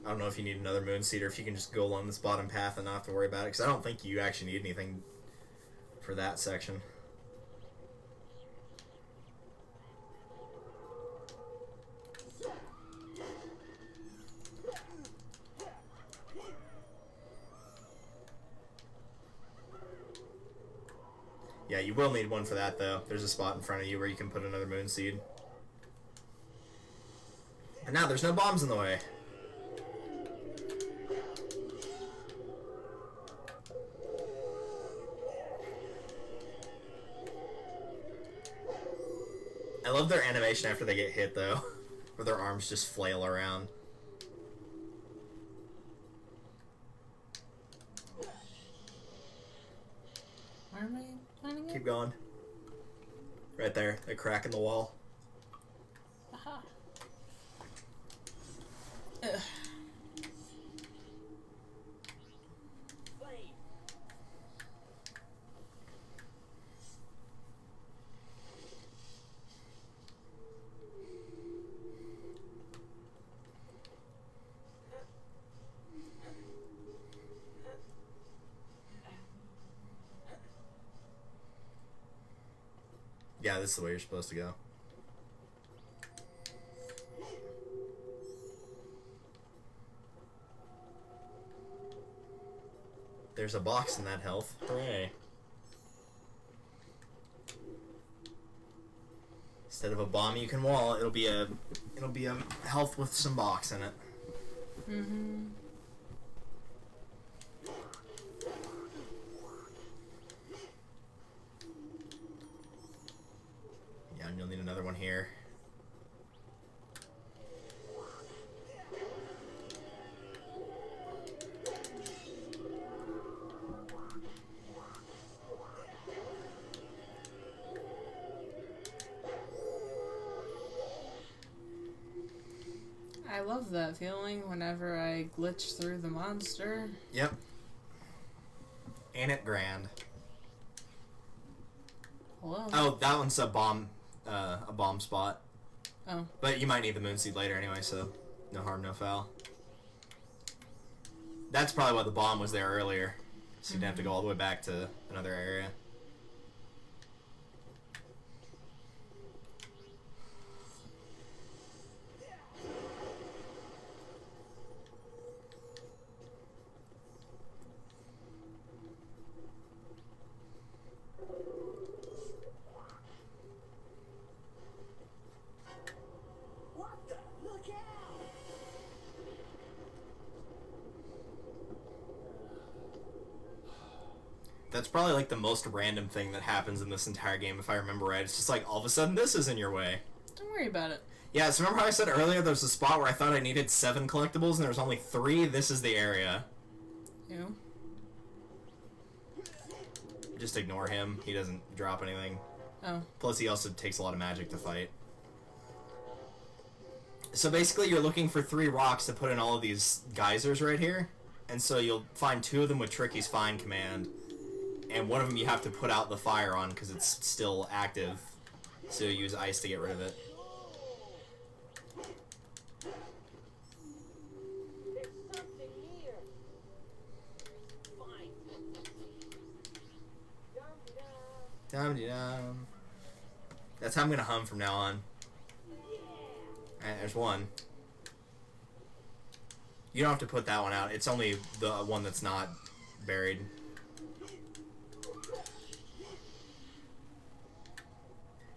I don't know if you need another moon seed or if you can just go along this bottom path and not have to worry about it, because I don't think you actually need anything for that section. Yeah, you will need one for that, though. There's a spot in front of you where you can put another moon seed. And now there's no bombs in the way. I love their animation after they get hit, though, where their arms just flail around. Where am I finding it? Keep going. Right there, a crack in the wall. Aha. Ugh. Yeah, this is the way you're supposed to go. There's a box in that health. Hooray. Instead of a bomb you can wall, it'll be a health with some box in it. Mm-hmm. Yeah, and you'll need another one here. I love that feeling whenever I glitch through the monster. Yep. Ain't it grand? Hello. Oh, that one's a bomb spot. Oh. But you might need the moonseed later anyway, so no harm, no foul. That's probably why the bomb was there earlier. So you'd have to go all the way back to another area. What the? Look out! That's probably like the most random thing that happens in this entire game, if I remember right. It's just like all of a sudden this is in your way. Don't worry about it. Yeah, so remember how I said earlier there was a spot where I thought I needed 7 collectibles and there was only 3? This is the area. You? Just ignore him. He doesn't drop anything. Oh. Plus he also takes a lot of magic to fight. So basically you're looking for 3 rocks to put in all of these geysers right here. And so you'll find 2 of them with Tricky's Find command. And one of them you have to put out the fire on because it's still active. So you use ice to get rid of it. There's something here. Fine. Dum-de-dum. That's how I'm gonna hum from now on. Alright, there's one. You don't have to put that one out. It's only the one that's not buried.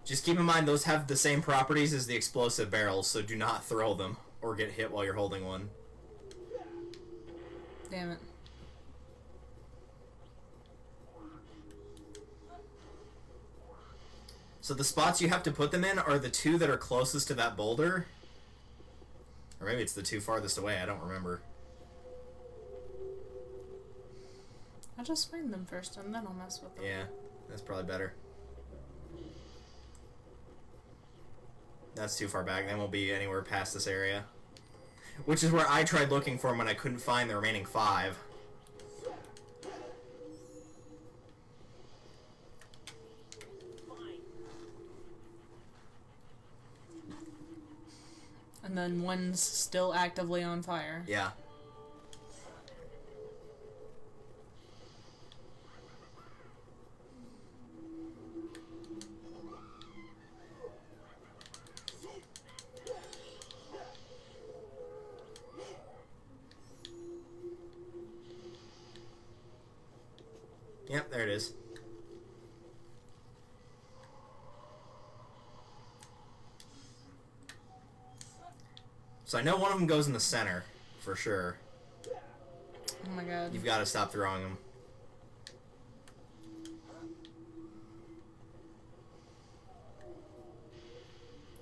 Just keep in mind, those have the same properties as the explosive barrels, so do not throw them or get hit while you're holding one. Damn it. So the spots you have to put them in are the 2 that are closest to that boulder. Or maybe it's the 2 farthest away, I don't remember. I'll just find them first and then I'll mess with them. Yeah, that's probably better. That's too far back. They won't be anywhere past this area. Which is where I tried looking for them when I couldn't find the remaining 5. And then one's still actively on fire. Yeah. Yep, there it is. So I know one of them goes in the center, for sure. Oh my god. You've got to stop throwing them.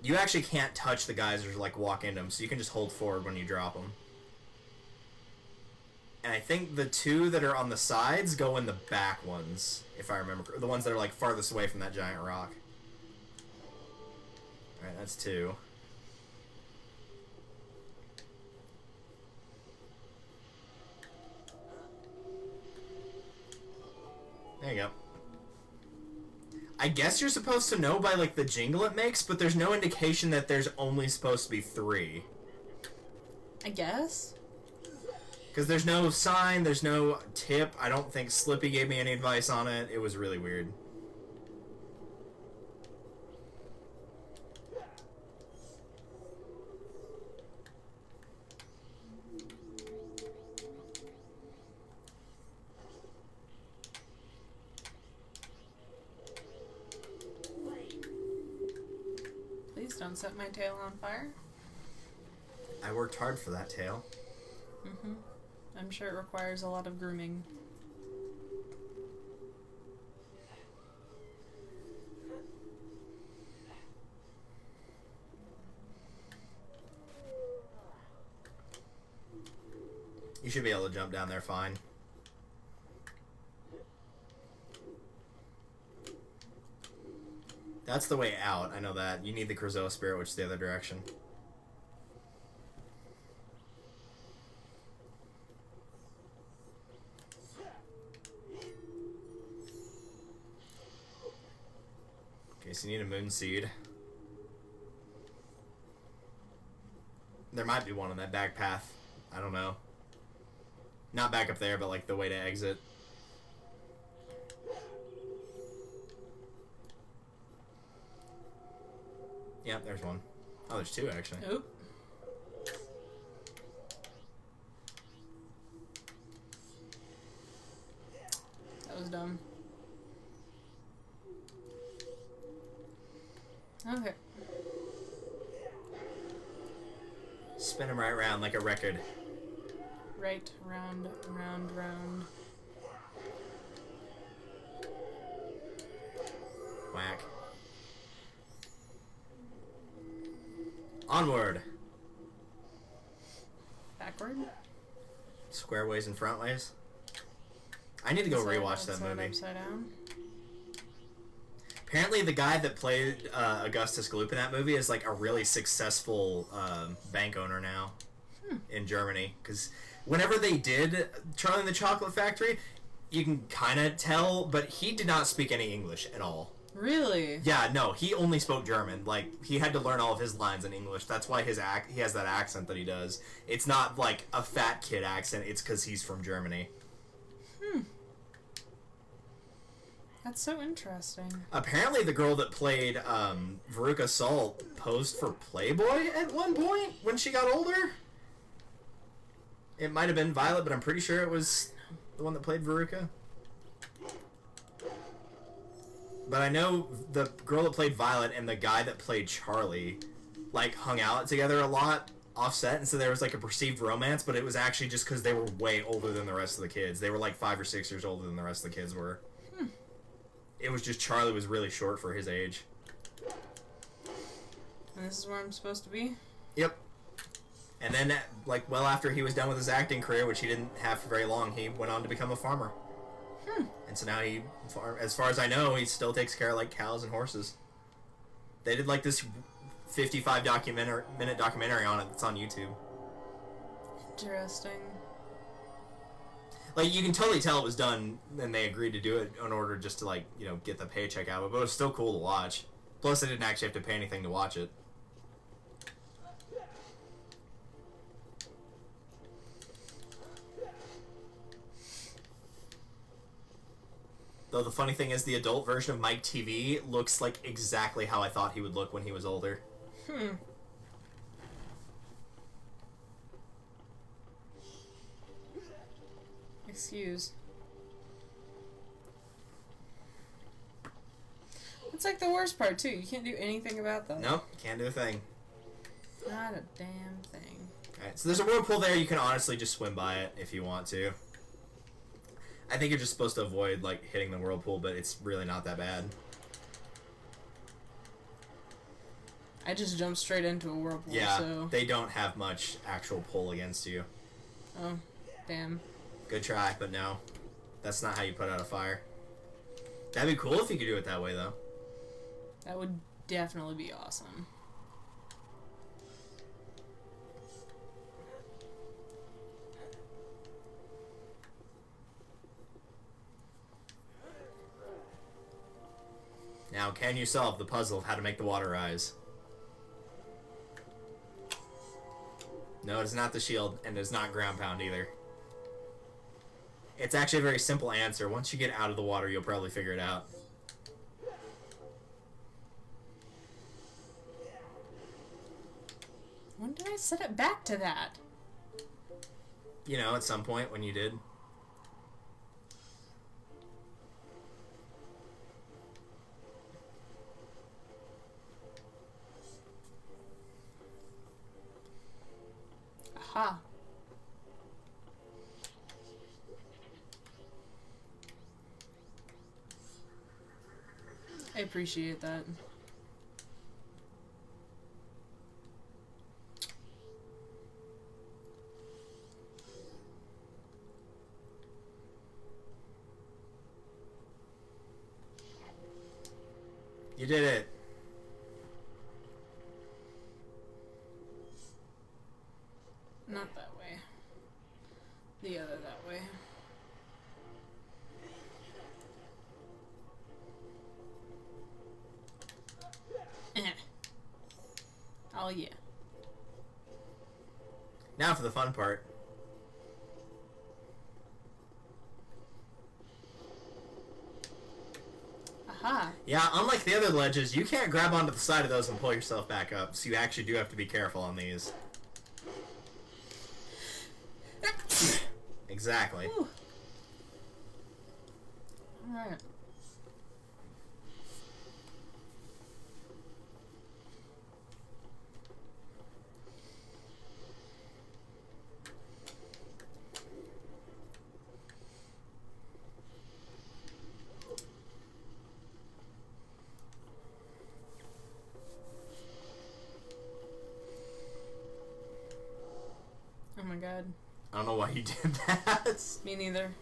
You actually can't touch the geysers, like walk into them, so you can just hold forward when you drop them. And I think the 2 that are on the sides go in the back ones, if I remember. The ones that are like farthest away from that giant rock. Alright, that's 2. There you go. I guess you're supposed to know by like the jingle it makes, but there's no indication that there's only supposed to be 3. I guess? Because there's no sign, there's no tip. I don't think Slippy gave me any advice on it. It was really weird. Please don't set my tail on fire. I worked hard for that tail. Mm-hmm. I'm sure it requires a lot of grooming. You should be able to jump down there fine. That's the way out, I know that. You need the Krazoa Spirit, which is the other direction. You need a moon seed. There might be one on that back path. I don't know. Not back up there, but like the way to exit. Yep, there's one. Oh, there's two actually. Oop. That was dumb. Okay. Spin him right around like a record. Right, round, round, round. Whack. Onward. Backward. Square ways and front ways. I need to go Upside, rewatch that outside, movie. Upside down. Apparently, the guy that played Augustus Gloop in that movie is like a really successful bank owner now in Germany. Because whenever they did Charlie and the Chocolate Factory, you can kind of tell, but he did not speak any English at all. Really? Yeah, no, he only spoke German. Like, he had to learn all of his lines in English. That's why he has that accent that he does. It's not like a fat kid accent. It's because he's from Germany. That's so interesting. Apparently, the girl that played Veruca Salt posed for Playboy at one point when she got older. It might have been Violet, but I'm pretty sure it was the one that played Veruca. But I know the girl that played Violet and the guy that played Charlie, like, hung out together a lot, offset, and so there was, like, a perceived romance, but it was actually just because they were way older than the rest of the kids. They were, like, 5 or 6 years older than the rest of the kids were. It was just Charlie was really short for his age. And this is where I'm supposed to be? Yep. And then, like, well after he was done with his acting career, which he didn't have for very long, he went on to become a farmer. And so now he, as far as I know, he still takes care of, like, cows and horses. They did, like, this 55-minute documentary on it that's on YouTube. Interesting. Like, you can totally tell it was done, and they agreed to do it in order just to, like, you know, get the paycheck out of it, but it was still cool to watch. Plus, they didn't actually have to pay anything to watch it. Though the funny thing is, the adult version of Mike TV looks like exactly how I thought he would look when he was older. Excuse. It's like the worst part, too. You can't do anything about that. Nope, can't do a thing. Not a damn thing. Alright, so there's a whirlpool there. You can honestly just swim by it if you want to. I think you're just supposed to avoid, like, hitting the whirlpool, but it's really not that bad. I just jumped straight into a whirlpool, Yeah, so... they don't have much actual pull against you. Oh, damn. Good try, but no. That's not how you put out a fire. That'd be cool if you could do it that way, though. That would definitely be awesome. Now, can you solve the puzzle of how to make the water rise? No, it's not the shield, and it's not ground pound either. It's actually a very simple answer. Once you get out of the water, you'll probably figure it out. When did I set it back to that? You know, at some point when you did. Aha. I appreciate that. You did it. Not that way. The other that way. Oh, yeah. Now for the fun part. Aha. Yeah, unlike the other ledges, you can't grab onto the side of those and pull yourself back up, so you actually do have to be careful on these. Exactly. Alright. Oh my god. I don't know why you did that. Me neither.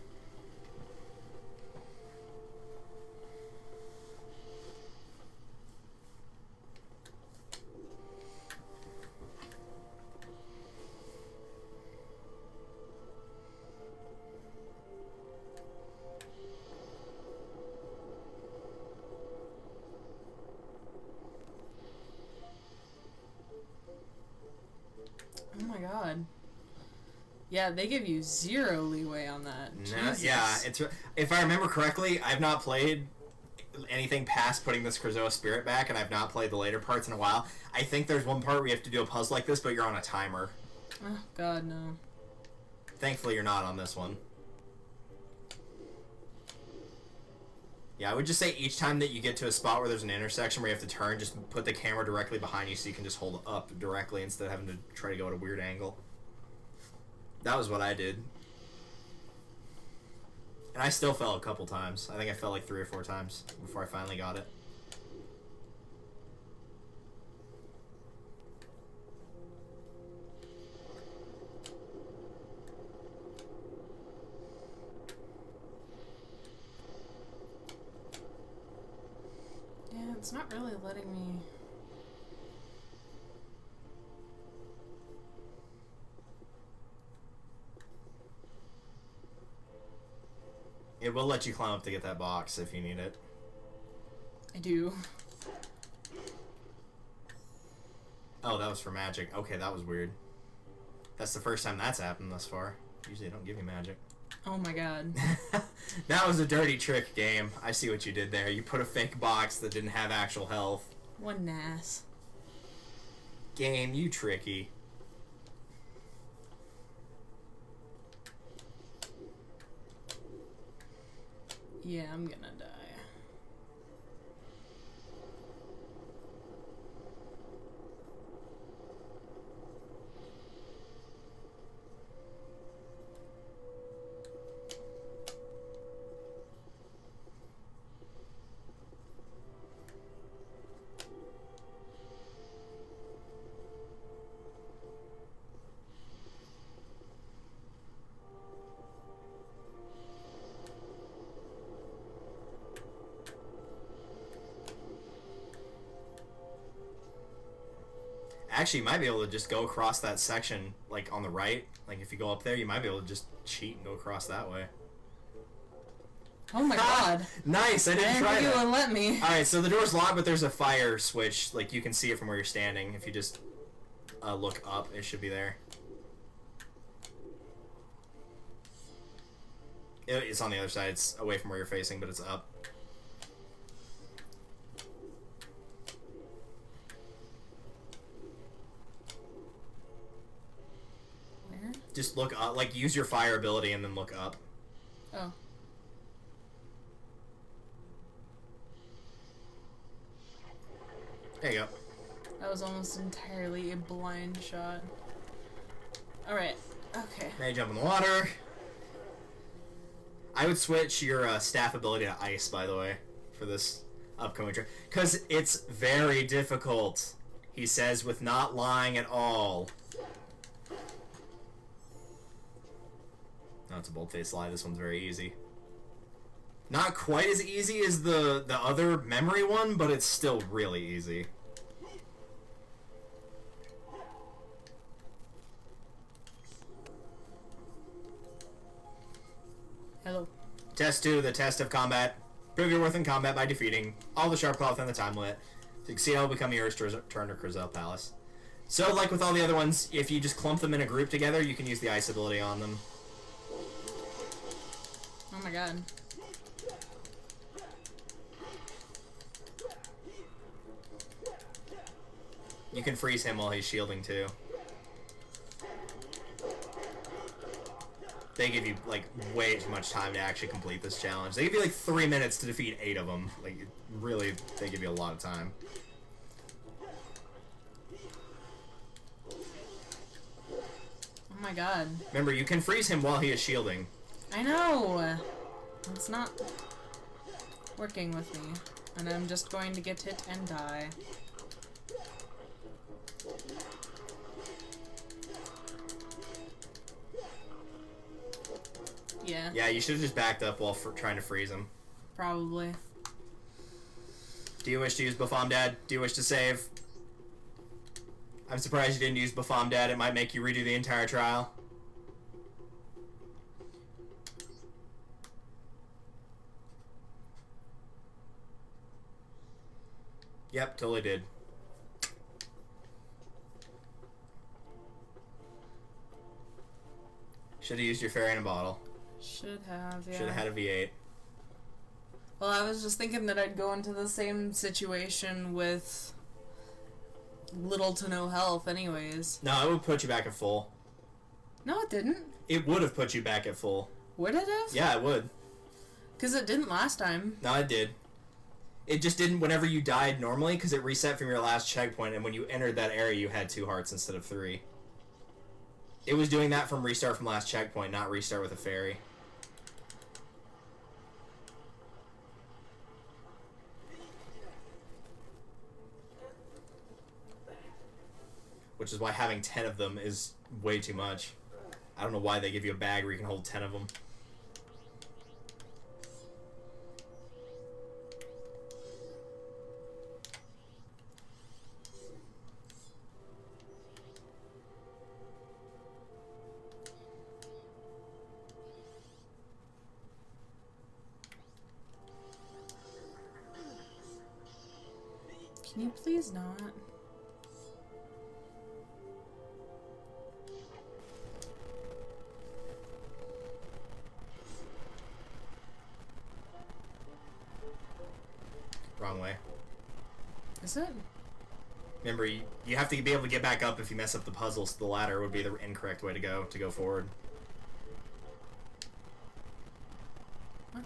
Oh my god. Yeah, they give you 0 leeway on that. No, Jesus. yeah, it's if I remember correctly, I've not played anything past putting this Krazoa Spirit back, and I've not played the later parts in a while. I think there's one part where you have to do a puzzle like this, but you're on a timer. Oh god, no. Thankfully, you're not on this one. Yeah, I would just say each time that you get to a spot where there's an intersection where you have to turn, just put the camera directly behind you so you can just hold up directly instead of having to try to go at a weird angle. That was what I did. And I still fell a couple times. I think I fell like 3 or 4 times before I finally got it. Yeah, it's not really letting me... It will let you climb up to get that box if you need it. I do. Oh, that was for magic. Okay, that was weird. That's the first time that's happened thus far. Usually they don't give you magic. Oh my god. That was a dirty trick, game. I see what you did there. You put a fake box that didn't have actual health. What an ass. Game, you tricky. Yeah, I'm gonna die. Actually, you might be able to just go across that section, like, on the right. Like, if you go up there, you might be able to just cheat and go across that way. Oh my god. Nice, I didn't try you that. would let me. Alright, so the door's locked, but there's a fire switch. Like, you can see it from where you're standing. If you just look up, it should be there. It's on the other side. It's away from where you're facing, but it's up. Where? Just look up, like, use your fire ability and then look up. Oh. There you go. That was almost entirely a blind shot. Alright. Okay. Now you jump in the water. I would switch your staff ability to ice, by the way, for this upcoming trip. Because it's very difficult, he says, with not lying at all. No, it's a bold-faced lie. This one's very easy. Not quite as easy as the other memory one, but it's still really easy. Hello. Test 2, the test of combat. Prove your worth in combat by defeating all the Sharp Claw within the time limit. Succeed, I will become yours to return to Krazoa Palace. So, like with all the other ones, if you just clump them in a group together, you can use the ice ability on them. Oh my god. You can freeze him while he's shielding too. They give you like way too much time to actually complete this challenge. They give you like 3 minutes to defeat 8 of them. Like really, they give you a lot of time. Oh my god. Remember, you can freeze him while he is shielding. I know! It's not working with me. And I'm just going to get hit and die. Yeah. Yeah, you should have just backed up while trying to freeze him. Probably. Do you wish to use Dad? Do you wish to save? I'm surprised you didn't use Dad. It might make you redo the entire trial. Yep, totally did. Should have used your fairy in a bottle. Should have, yeah. Should have had a V8. Well, I was just thinking that I'd go into the same situation with little to no health anyways. No, it would put you back at full. No, it didn't. It would have put you back at full. Would it have? Yeah, it would. Because it didn't last time. No, it did. It just didn't whenever you died normally, because it reset from your last checkpoint, and when you entered that area, you had 2 hearts instead of 3. It was doing that from restart from last checkpoint, not restart with a fairy. Which is why having 10 of them is way too much. I don't know why they give you a bag where you can hold 10 of them. Can you please not? Wrong way. Is it? Remember, you have to be able to get back up if you mess up the puzzle, so the ladder would be the incorrect way to go forward. What?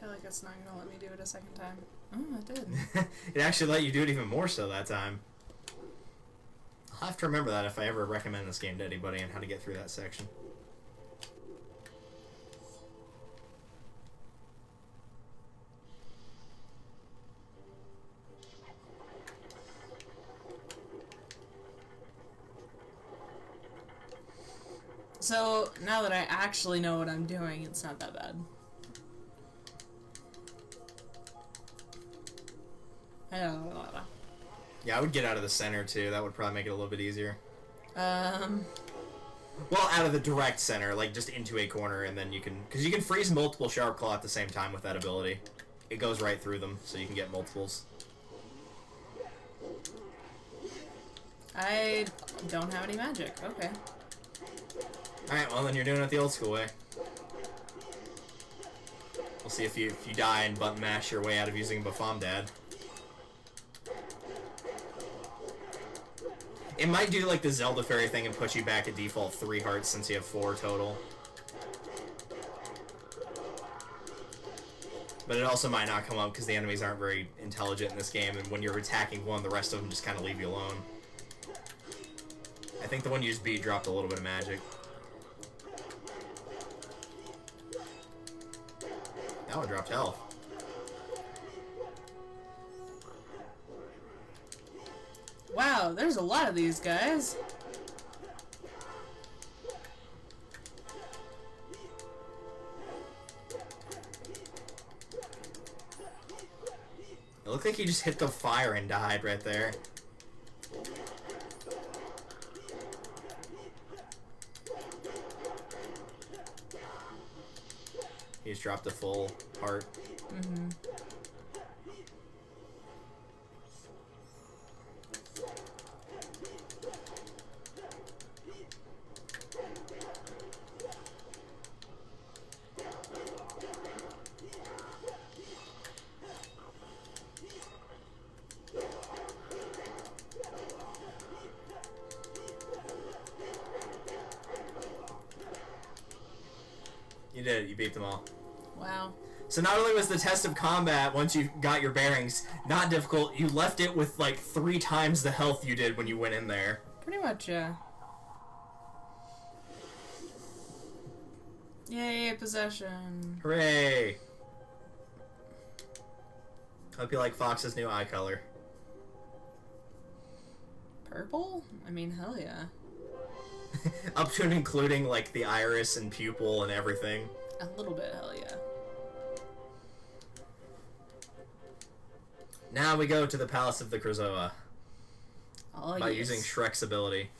I feel like it's not gonna let me do it a second time. Oh, it did. It actually let you do it even more so that time. I'll have to remember that if I ever recommend this game to anybody and how to get through that section. So, now that I actually know what I'm doing, it's not that bad. Yeah, I would get out of the center too. That would probably make it a little bit easier. Well, out of the direct center, like just into a corner, and then you can, because you can freeze multiple Sharp Claw at the same time with that ability. It goes right through them, so you can get multiples. I don't have any magic. Okay. Alright, well then you're doing it the old school way. We'll see if you die and button mash your way out of using Dad. It might do like the Zelda Fairy thing and put you back at default 3 hearts since you have 4 total. But it also might not come up because the enemies aren't very intelligent in this game, and when you're attacking one, the rest of them just kind of leave you alone. I think the one you just beat dropped a little bit of magic. That one dropped health. Wow, there's a lot of these guys. It looked like he just hit the fire and died right there. He just dropped a full heart. Mm-hmm. You did it. You beat them all. Wow. So not only was the test of combat, once you got your bearings, not difficult, you left it with like 3 times the health you did when you went in there. Pretty much, yeah. Yay, possession. Hooray! Hope you like Fox's new eye color. Purple? I mean, hell yeah. Up to and including like the iris and pupil and everything. A little bit, hell yeah. Now we go to the Palace of the Krazoa Oh, by yes. using Shrek's ability.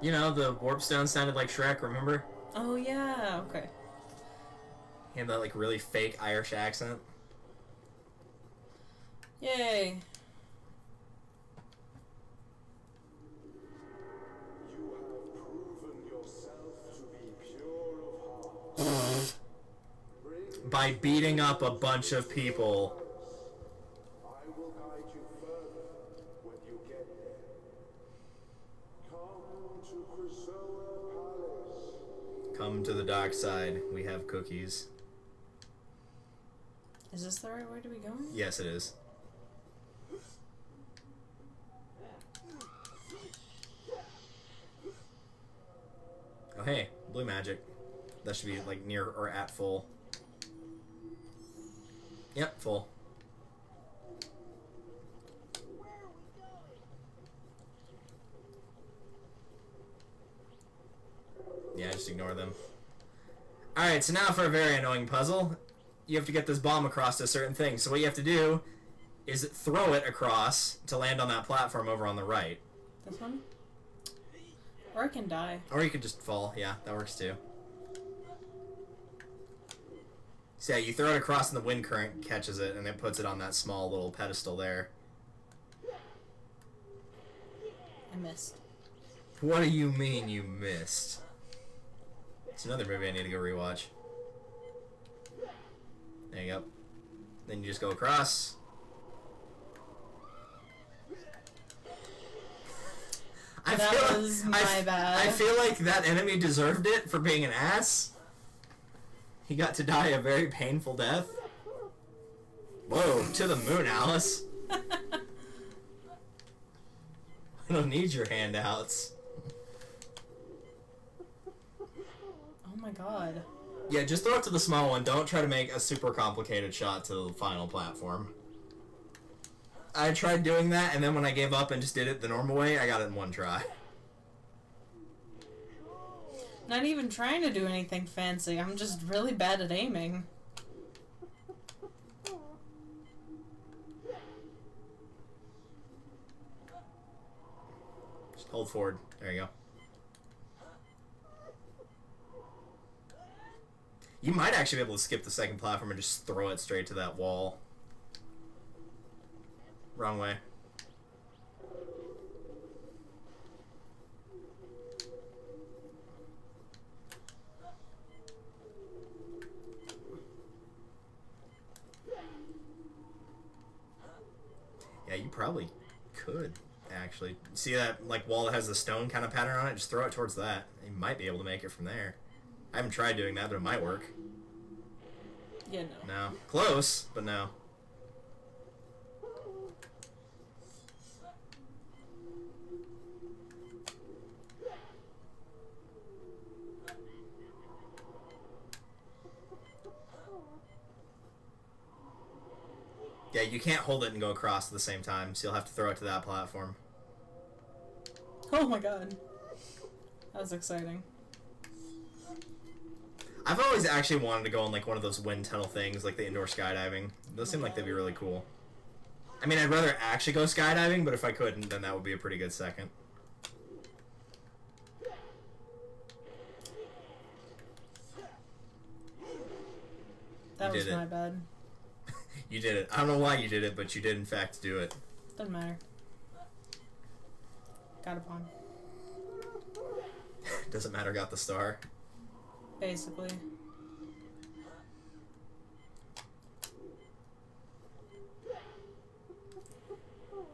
You know, the warp stone sounded like Shrek, remember? Oh, yeah, okay. He had that like really fake Irish accent. Yay. You have proven yourself to be pure of heart. By beating up a bunch of people. I will guide you further when you get there. Come to Krazoa Palace. Come to the dark side. We have cookies. Is this the right way to be going? Yes, it is. Oh, hey, blue magic. That should be like near or at full. Yep, full. Yeah, just ignore them. Alright, so now for a very annoying puzzle. You have to get this bomb across to a certain thing. So what you have to do is throw it across to land on that platform over on the right. This one? Or I can die. Or you could just fall. Yeah, that works too. So yeah, you throw it across and the wind current catches it and it puts it on that small little pedestal there. I missed. What do you mean you missed? It's another movie I need to go rewatch. There you go. Then you just go across. That was my bad. I feel like that enemy deserved it for being an ass. He got to die a very painful death. Whoa, to the moon, Alice. I don't need your handouts. Oh my god. Yeah, just throw it to the small one. Don't try to make a super complicated shot to the final platform. I tried doing that, and then when I gave up and just did it the normal way, I got it in one try. Not even trying to do anything fancy. I'm just really bad at aiming. Just hold forward. There you go. You might actually be able to skip the second platform and just throw it straight to that wall. Wrong way. Yeah, you probably could, actually. See that like wall that has the stone kind of pattern on it? Just throw it towards that. You might be able to make it from there. I haven't tried doing that, but it might work. Yeah, no. No. Close, but no. Yeah, you can't hold it and go across at the same time, so you'll have to throw it to that platform. Oh my god. That was exciting. I've always actually wanted to go on like one of those wind tunnel things, like the indoor skydiving. Those seem like they'd be really cool. I mean, I'd rather actually go skydiving, but if I couldn't, then that would be a pretty good second. That was my bad. You did it. I don't know why you did it, but you did in fact do it. Doesn't matter. Got a pawn. Doesn't matter, got the star. Basically.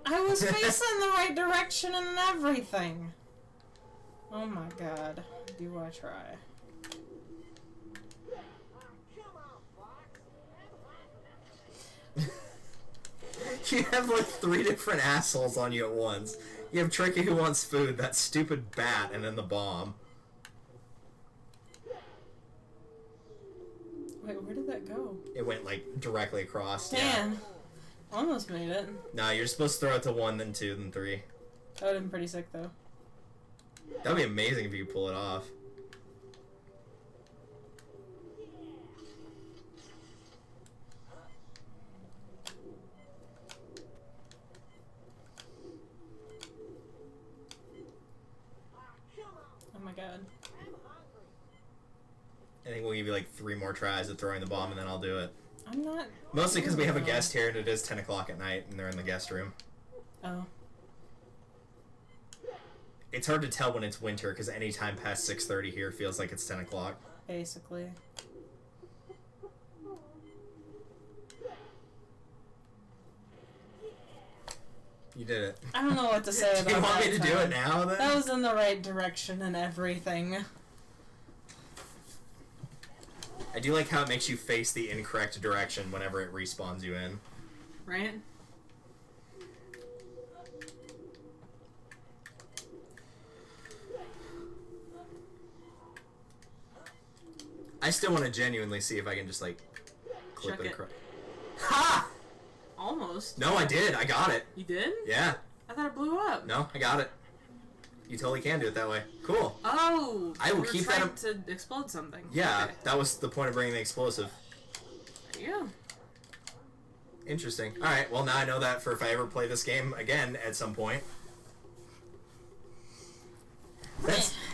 I was facing the right direction and everything. Oh my god. Do I try? You have like 3 different assholes on you at once. You have Tricky who wants food, that stupid bat, and then the bomb. Wait, where did that go? It went like directly across. Damn. Yeah. Almost made it. Nah, you're supposed to throw it to 1, then 2, then 3. That would have been pretty sick though. That would be amazing if you could pull it off. Oh my god. I think we'll give you like 3 more tries at throwing the bomb, and then I'll do it. I'm not... Mostly because we have a guest here, and it is 10 o'clock at night, and they're in the guest room. Oh. It's hard to tell when it's winter, because any time past 6:30 here feels like it's 10 o'clock. Basically. You did it. I don't know what to say about Do you want that me to do it now, then? That was in the right direction and everything. I do like how it makes you face the incorrect direction whenever it respawns you in. Right? I still want to genuinely see if I can just, like, clip Check it it. across. Ha! Almost. No, I did. I got it. You did? Yeah. I thought it blew up. No, I got it. You totally can do it that way. Cool. Oh! I will you were keep trying that to explode something. Yeah, Okay. that was the point of bringing the explosive. There you go. Interesting. Alright, well now I know that for if I ever play this game again at some point.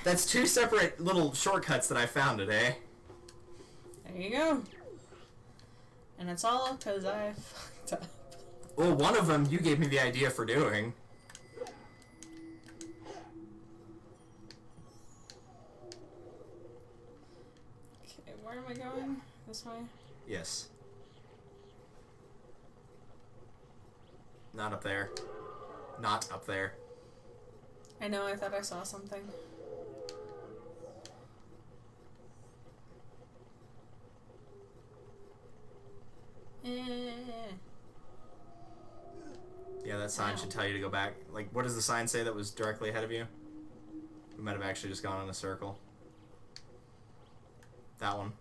That's 2 separate little shortcuts that I found today. There you go. And it's all because I fucked up. Well, one of them you gave me the idea for doing. Okay, where am I going? This way? Yes. Not up there. Not up there. I know, I thought I saw something. Yeah, that sign should tell you to go back. Like, what does the sign say that was directly ahead of you? We might have actually just gone in a circle. That one.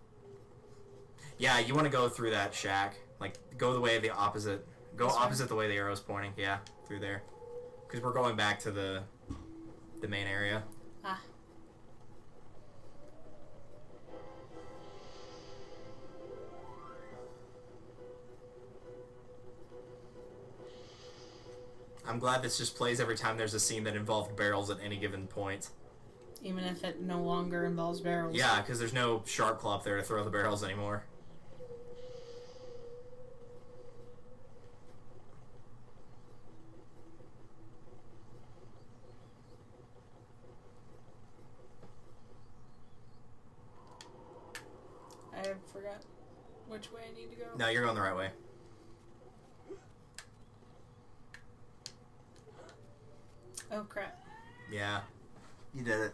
Yeah, you want to go through that shack. Like, go the way of the opposite. Go This way? opposite the way the arrow's pointing. Yeah, through there. Because we're going back to the main area. Ah. I'm glad this just plays every time there's a scene that involved barrels at any given point. Even if it no longer involves barrels. Yeah, because there's no sharp claw up there to throw the barrels anymore. I forgot which way I need to go. No, you're going the right way. Oh crap. Yeah, you did it.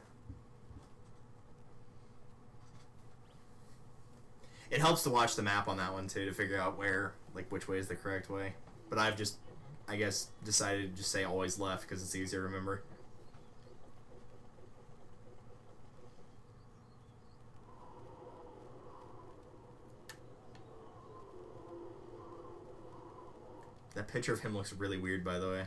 It helps to watch the map on that one too to figure out where, like, which way is the correct way. But I've just, I guess, decided to just say always left because it's easier to remember. That picture of him looks really weird, by the way.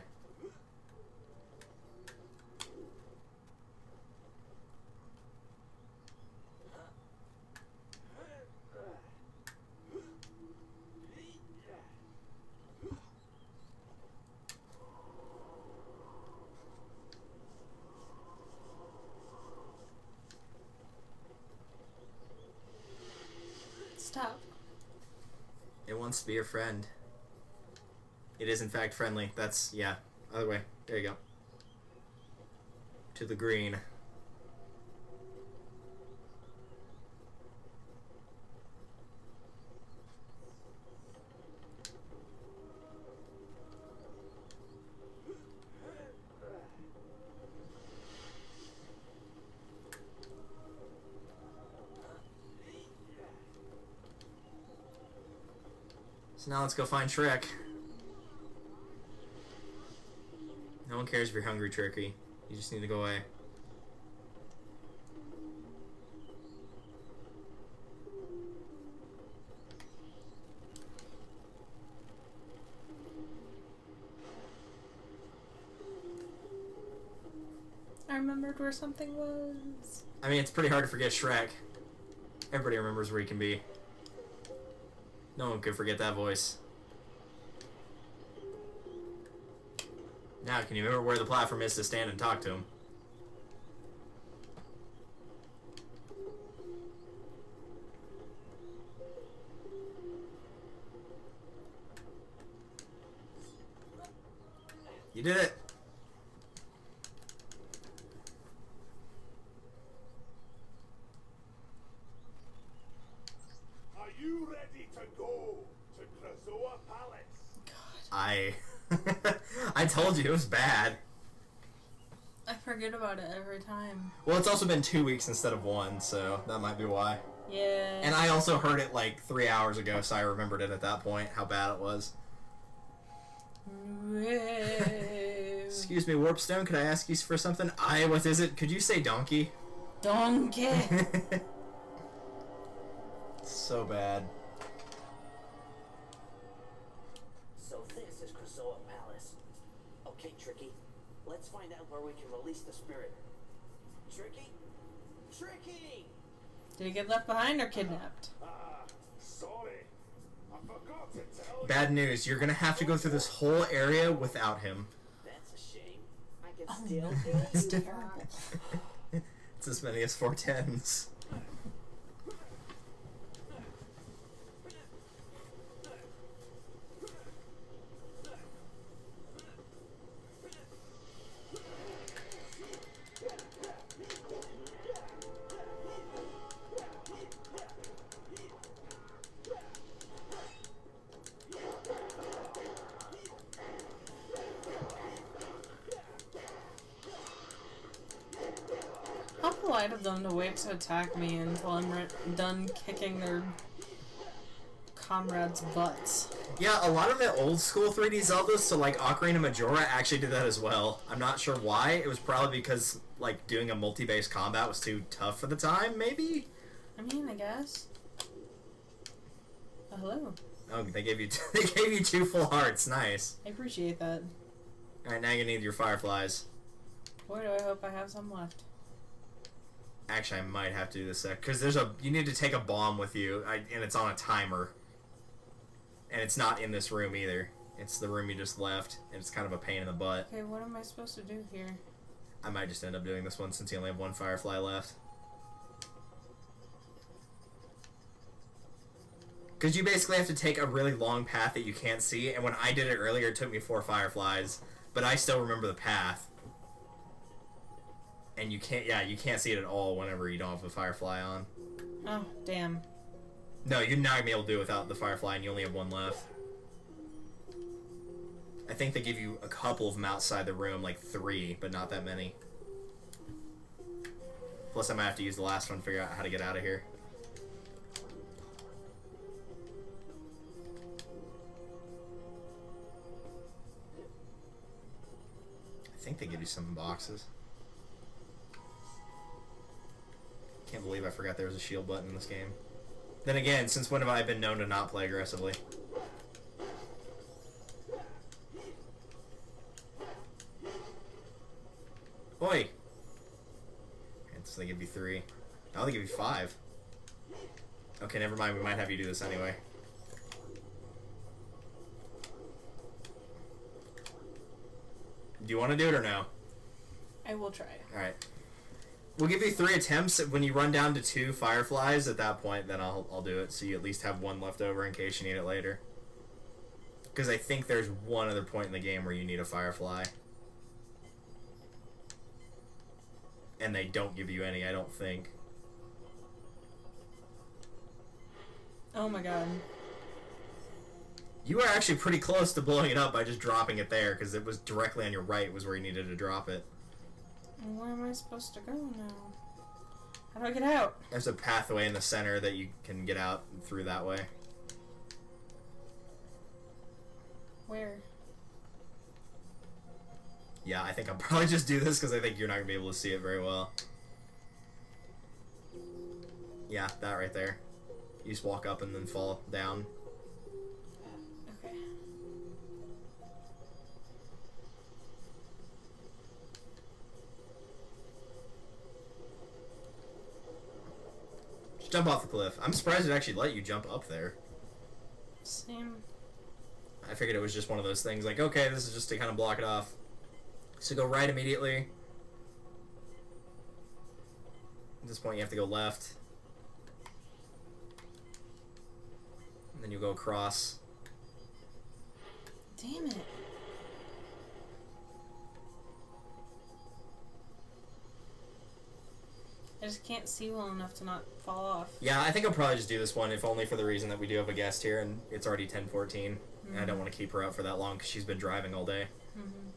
Stop. It wants to be your friend. It is in fact friendly. That's, yeah. Other way. There you go. To the green. So now let's go find Shrek. No one cares if you're hungry, Tricky. You just need to go away. I remembered where something was. I mean, it's pretty hard to forget Shrek. Everybody remembers where he can be. No one could forget that voice. Now, can you remember where the platform is to stand and talk to him? You did it! Are you ready to go to Krazoa Palace? I told you it was bad. I forget about it every time. Well, it's also been 2 weeks instead of 1, so that might be why. Yeah. And I also heard it like 3 hours ago, so I remembered it at that point, how bad it was. Excuse me, Warpstone, could I ask you for something? What is it? Could you say donkey? Donkey. So bad. So this is Krazoa Palace. Okay, Tricky. Let's find out where we can release the spirit. Tricky? Tricky! Did he get left behind or kidnapped? Sorry. I forgot to tell you. Bad news, you're gonna have to go through this whole area without him. That's a shame. I can Oh still no, do it's it. terrible. It's as many as 4 10s. How polite of them to wait to attack me until I'm done kicking their comrades' butts. Yeah, a lot of the old school 3D Zeldas, so like Ocarina of Majora, actually did that as well. I'm not sure why. It was probably because like doing a multi-base combat was too tough for the time, maybe? I mean, I guess. Oh, hello. Oh, they gave you they gave you 2 full hearts. Nice. I appreciate that. All right, now you need your fireflies. Boy, do I hope I have some left. Actually, I might have to do this because you need to take a bomb with you, and it's on a timer. And it's not in this room either. It's the room you just left, and it's kind of a pain in the butt. Okay, what am I supposed to do here? I might just end up doing this one since you only have 1 firefly left. Because you basically have to take a really long path that you can't see, and when I did it earlier, it took me 4 fireflies, but I still remember the path. And you can't see it at all whenever you don't have the firefly on. Oh, damn. No, you're not gonna be able to do it without the firefly, and you only have 1 left. I think they give you a couple of them outside the room, like 3, but not that many. Plus, I might have to use the last one to figure out how to get out of here. I think they give you some boxes. Can't believe I forgot there was a shield button in this game. Then again, since when have I been known to not play aggressively? Oi! And so they give you 3. Now they give you 5. Okay, never mind. We might have you do this anyway. Do you want to do it or no? I will try. Alright. We'll give you 3 attempts. When you run down to 2 fireflies, at that point, then I'll do it. So you at least have 1 left over in case you need it later. Because I think there's 1 other point in the game where you need a firefly. And they don't give you any, I don't think. Oh my god. You were actually pretty close to blowing it up by just dropping it there, because it was directly on your right was where you needed to drop it. Where am I supposed to go now? How do I get out? There's a pathway in the center that you can get out through that way. Where? Yeah, I think I'll probably just do this because I think you're not going to be able to see it very well. Yeah, that right there. You just walk up and then fall down. Okay. Just jump off the cliff. I'm surprised it actually let you jump up there. Same. I figured it was just one of those things like, okay, this is just to kind of block it off. So go right immediately. At this point you have to go left. And then you go across. Damn it. I just can't see well enough to not fall off. Yeah, I think I'll probably just do this one, if only for the reason that we do have a guest here, and it's already 10:14. And I don't want to keep her out for that long because she's been driving all day. Mm-hmm.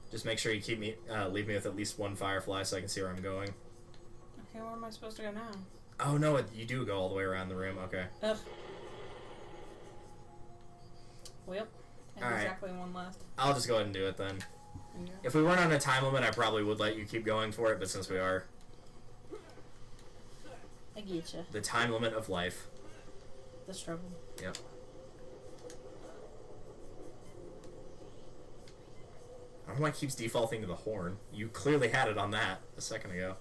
Just make sure you keep me, leave me with at least 1 firefly so I can see where I'm going. Okay, where am I supposed to go now? Oh no, you do go all the way around the room. Okay. Ugh. Well, I have Alright. exactly 1 left. I'll just go ahead and do it then. Yeah. If we weren't on a time limit, I probably would let you keep going for it, but since we are, I get you. the time limit of life. The struggle. Yep. I don't know why it keeps defaulting to the horn. You clearly had it on that a second ago.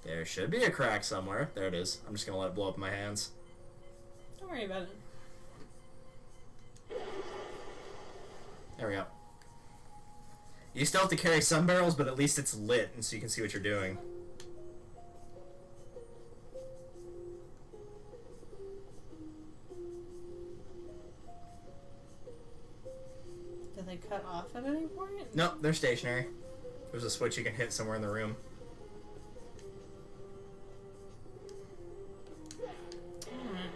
There should be a crack somewhere. There it is. I'm just gonna let it blow up in my hands. Don't worry about it. There we go. You still have to carry some barrels, but at least it's lit, and so you can see what you're doing. Did they cut off at any point? Nope, they're stationary. There's a switch you can hit somewhere in the room. Alright.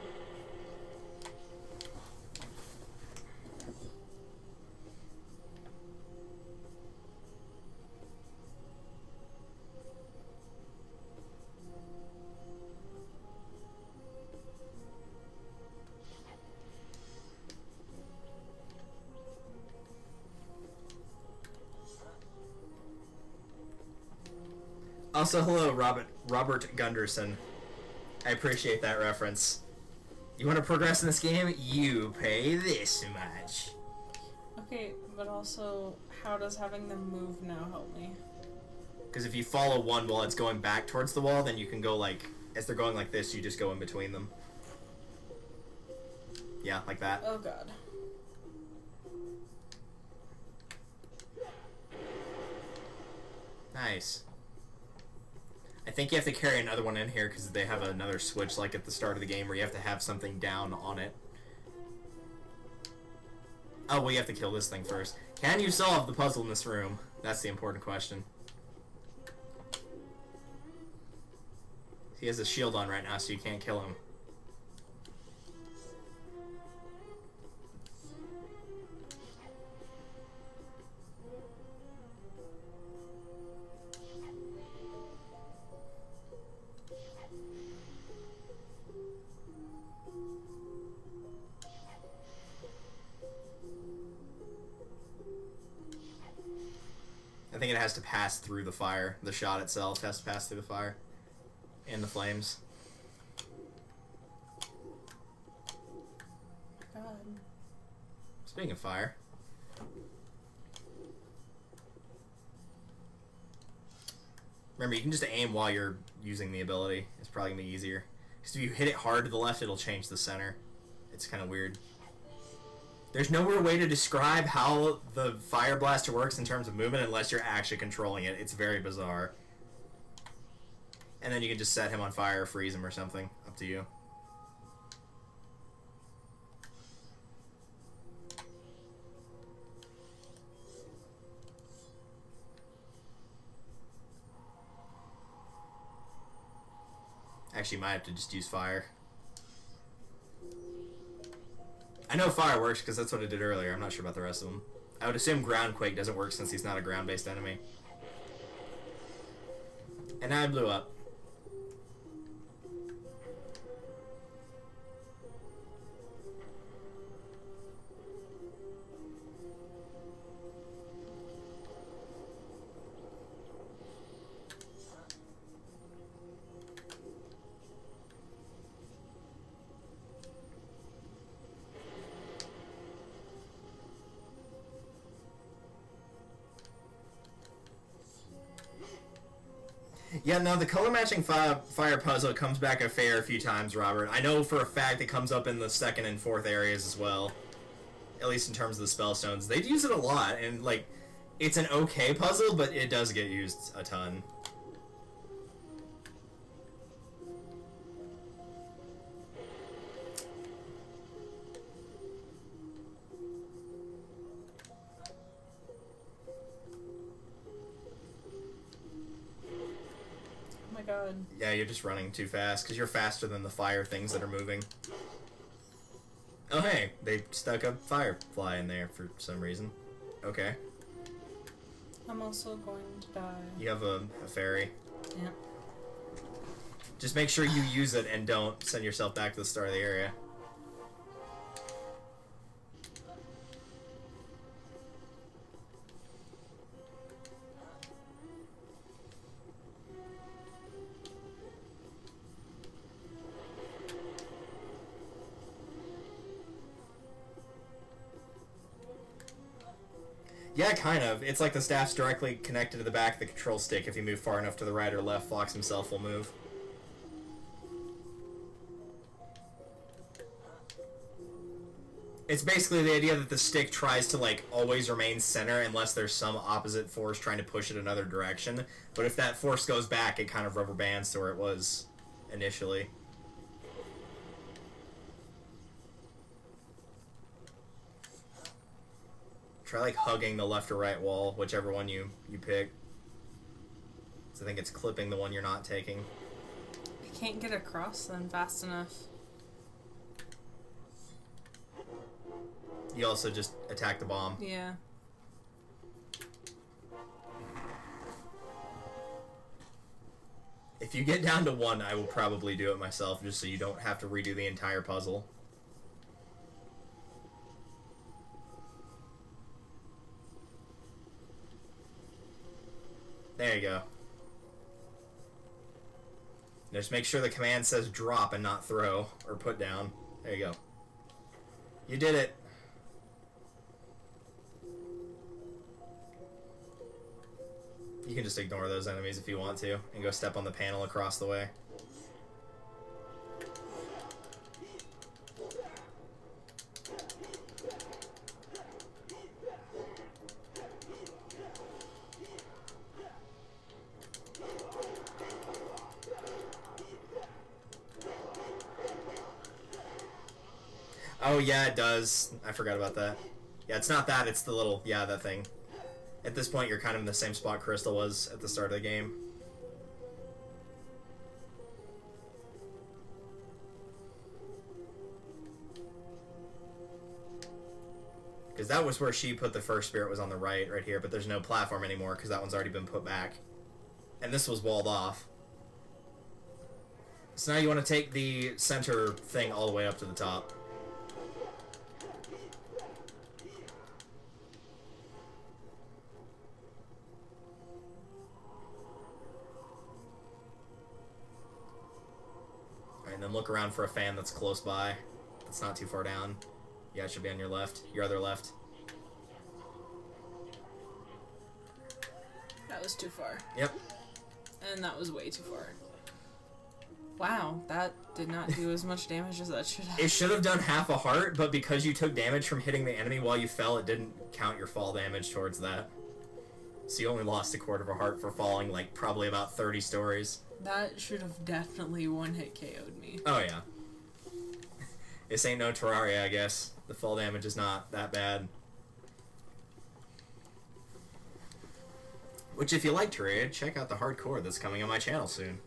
Also, hello, Robert Gunderson. I appreciate that reference. You want to progress in this game? You pay this much. Okay, but also, how does having them move now help me? Because if you follow one while it's going back towards the wall, then you can go like, as they're going like this, you just go in between them. Yeah, like that. Oh god. Nice. I think you have to carry another one in here because they have another switch like at the start of the game where you have to have something down on it. Oh, well, you have to kill this thing first. Can you solve the puzzle in this room? That's the important question. He has a shield on right now, so you can't kill him. think it has to pass through the fire. The shot itself has to pass through the fire and the flames. God. Speaking of fire. Remember, you can just aim while you're using the ability. It's probably going to be easier. Because if you hit it hard to the left, it'll change the center. It's kind of weird. There's no real way to describe how the Fire Blaster works in terms of movement unless you're actually controlling it. It's very bizarre. And then you can just set him on fire or freeze him or something. Up to you. Actually, you might have to just use fire. I know fire works because that's what I did earlier. I'm not sure about the rest of them. I would assume ground quake doesn't work since he's not a ground-based enemy. And now I blew up. Yeah, no, the color matching fire puzzle comes back a fair few times, Robert. I know for a fact it comes up in the 2nd and 4th areas as well. At least in terms of the spell stones. They'd use it a lot, and, like, it's an okay puzzle, but it does get used a ton. God. Yeah, you're just running too fast because you're faster than the fire things that are moving. Oh hey, they stuck a firefly in there for some reason. Okay. I'm also going to die. You have a fairy. Yeah. Just make sure you use it and don't send yourself back to the start of the area. Yeah, kind of. It's like the staff's directly connected to the back of the control stick. If you move far enough to the right or left, Fox himself will move. It's basically the idea that the stick tries to, like, always remain center unless there's some opposite force trying to push it another direction. But if that force goes back, it kind of rubber bands to where it was initially. Try, like, hugging the left or right wall, whichever one you pick. So I think it's clipping the one you're not taking. I can't get across them fast enough. You also just attack the bomb. Yeah. If you get down to 1, I will probably do it myself, just so you don't have to redo the entire puzzle. There you go. Just make sure the command says drop and not throw, or put down. There you go. You did it. You can just ignore those enemies if you want to, and go step on the panel across the way. Oh, yeah, it does. I forgot about that. Yeah, it's not that, it's the little, yeah, that thing. At this point, you're kind of in the same spot Crystal was at the start of the game. Because that was where she put the first spirit, was on the right here, but there's no platform anymore because that one's already been put back. And this was walled off. So now you want to take the center thing all the way up to the top. then look around for a fan that's close by. That's not too far down. Yeah, it should be on your left. Your other left. That was too far. Yep. And that was way too far. Wow, that did not do as much damage as that should have. It should have done half a heart, but because you took damage from hitting the enemy while you fell, it didn't count your fall damage towards that. So you only lost a quarter of a heart for falling, like, probably about 30 stories. That should have definitely one-hit KO'd me. Oh, yeah. This ain't no Terraria, I guess. The fall damage is not that bad. Which, if you like Terraria, check out the hardcore that's coming on my channel soon.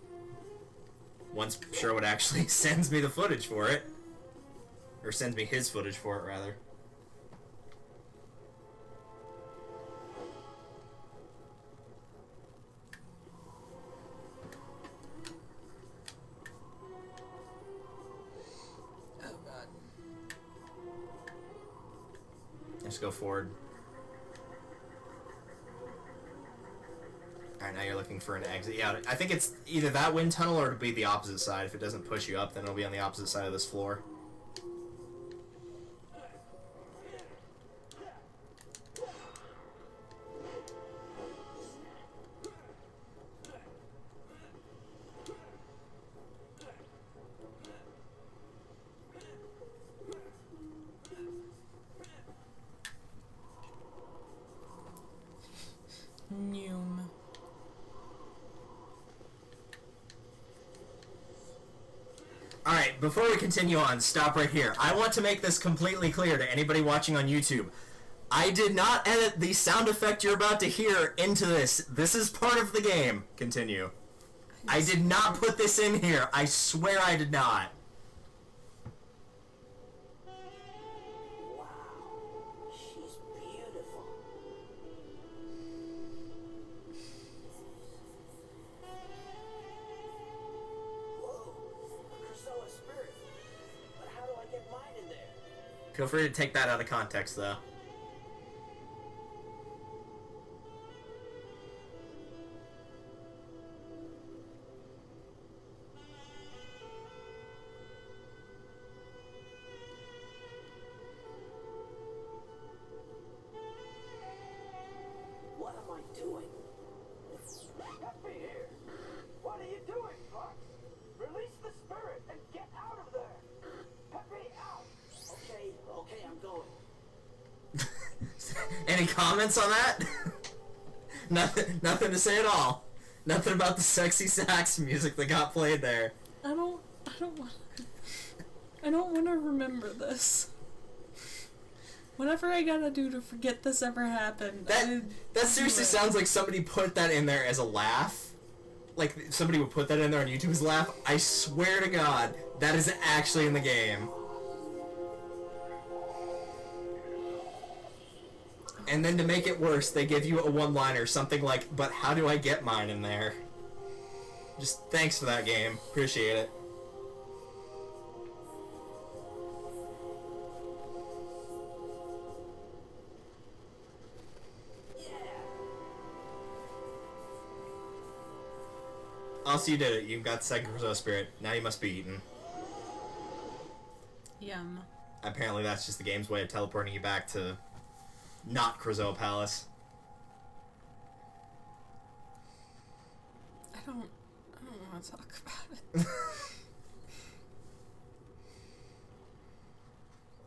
Once Sherwood actually sends me the footage for it. Or sends me his footage for it, rather. Oh god. Let's go forward. Alright, now you're looking for an exit. Yeah, I think it's either that wind tunnel or it'll be the opposite side. If it doesn't push you up, then it'll be on the opposite side of this floor. Noom. Alright, before we continue on, stop right here. I want to make this completely clear to anybody watching on YouTube. I did not edit the sound effect you're about to hear into this. This is part of the game. Continue. I did not put this in here. I swear I did not. Wow, she's beautiful. Whoa, Krazoa Spirit. But how do I get mine in there? Feel free to take that out of context, though. What am I doing? Peppy here. What are you doing, Fox? Release the spirit and get out of there. Peppy, out. Okay, I'm going. Any comments on that? Nothing to say at all. Nothing about the sexy sax music that got played there. I don't want to remember this. Whatever I gotta do to forget this ever happened. That seriously sounds like somebody put that in there as a laugh. Like somebody would put that in there on YouTube as a laugh. I swear to God, that is actually in the game. And then to make it worse, they give you a one-liner, something like, "But how do I get mine in there?" Just thanks for that game. Appreciate it. Also, you did it. You got the second Krazoa Spirit. Now you must be eaten. Yum. Apparently that's just the game's way of teleporting you back to not Krazoa Palace. I don't want to talk about it.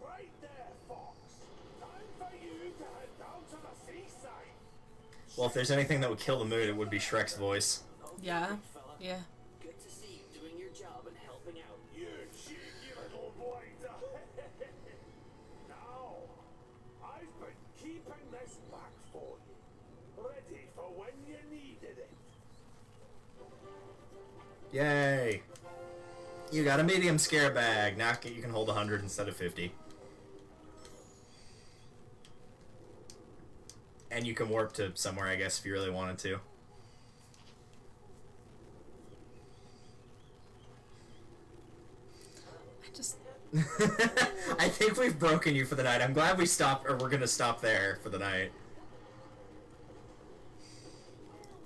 Right there, Fox. Time for you to head down to the seaside. Well, if there's anything that would kill the mood, it would be Shrek's voice. Yeah. Big fella. Yeah. Good to see you doing your job and helping out. You cheeky little blinder. Now, I've been keeping this back for you. Ready for when you needed it. Yay! You got a medium scare bag. Now you can hold 100 instead of 50. And you can warp to somewhere, I guess, if you really wanted to. I think we've broken you for the night. I'm glad we stopped, or we're gonna stop there for the night.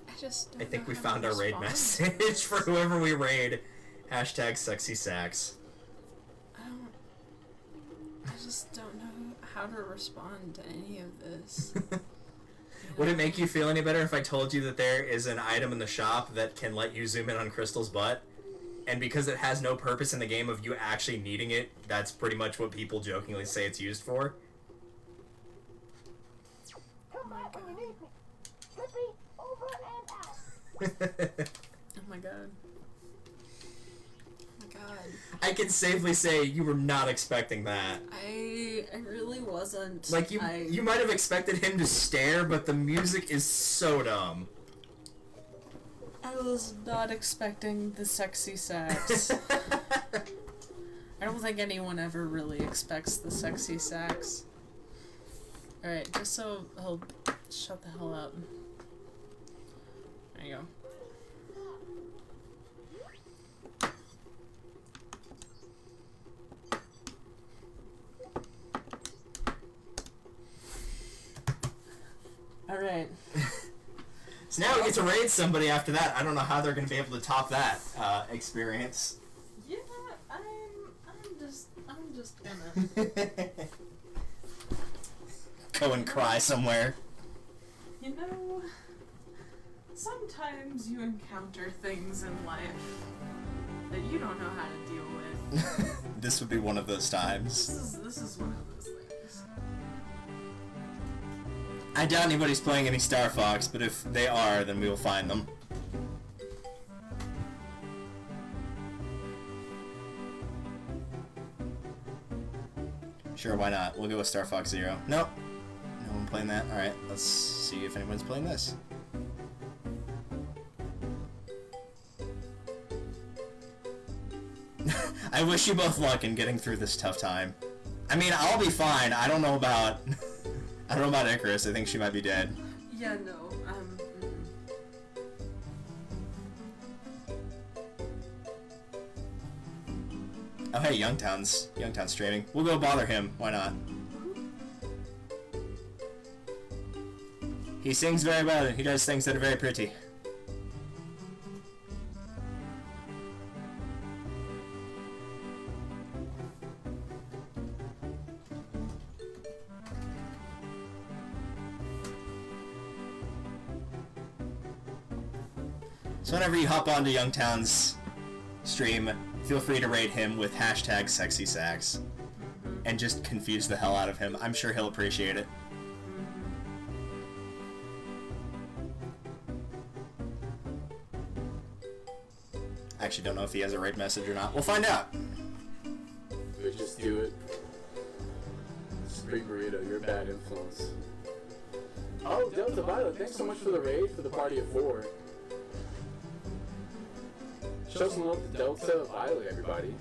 I just don't I think know we how found to our raid respond. message for whoever we raid. Hashtag sexy sax. I just don't know how to respond to any of this. Would it make you feel any better if I told you that there is an item in the shop that can let you zoom in on Crystal's butt? And because it has no purpose in the game of you actually needing it, that's pretty much what people jokingly say it's used for. Come back when you need me. Slippy, over and out. Oh my god. Oh my god. I can safely say you were not expecting that. I really wasn't. Like, you might have expected him to stare, but the music is so dumb. I was not expecting the sexy sax. I don't think anyone ever really expects the sexy sax. Alright, just so he'll shut the hell up. There you go. Alright. So now we get to raid somebody after that. I don't know how they're going to be able to top that experience. Yeah, I'm just gonna. Go and cry somewhere. You know, sometimes you encounter things in life that you don't know how to deal with. This would be one of those times. This is one of those things. I doubt anybody's playing any StarFox, but if they are, then we will find them. Sure, why not? We'll go with StarFox 0. Nope. No one playing that? Alright, let's see if anyone's playing this. I wish you both luck in getting through this tough time. I mean, I'll be fine. I don't know about... I don't know about Icarus. I think she might be dead. Yeah, no, Oh, hey, Youngtown's streaming. We'll go bother him. Why not? He sings very well, and he does things that are very pretty. So whenever you hop onto Youngtown's stream, feel free to raid him with hashtag sexy sax. And just confuse the hell out of him. I'm sure he'll appreciate it. I actually don't know if he has a raid message or not. We'll find out. But just do it. Spring Burrito, you're a bad influence. Oh, Delta Violet, thanks so much for the raid for the party of 4. Show some love to Delta Violet, everybody.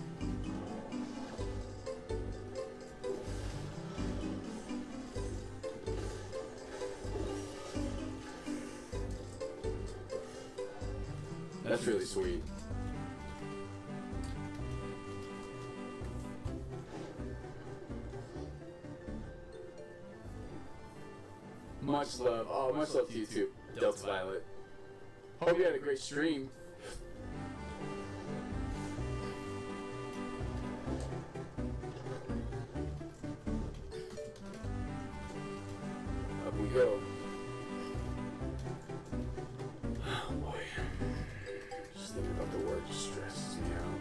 That's really sweet. Much love. Oh, much love to you too, Delta Violet. Hope you had a great stream. Up we go. Oh boy. Just thinking about the work just stresses me out.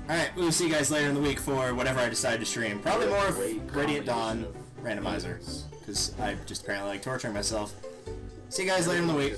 Alright, we'll see you guys later in the week for whatever I decide to stream. Probably more of Great Radiant Dawn combination of randomizer, games. because I just apparently like torturing myself. See you guys later in the week.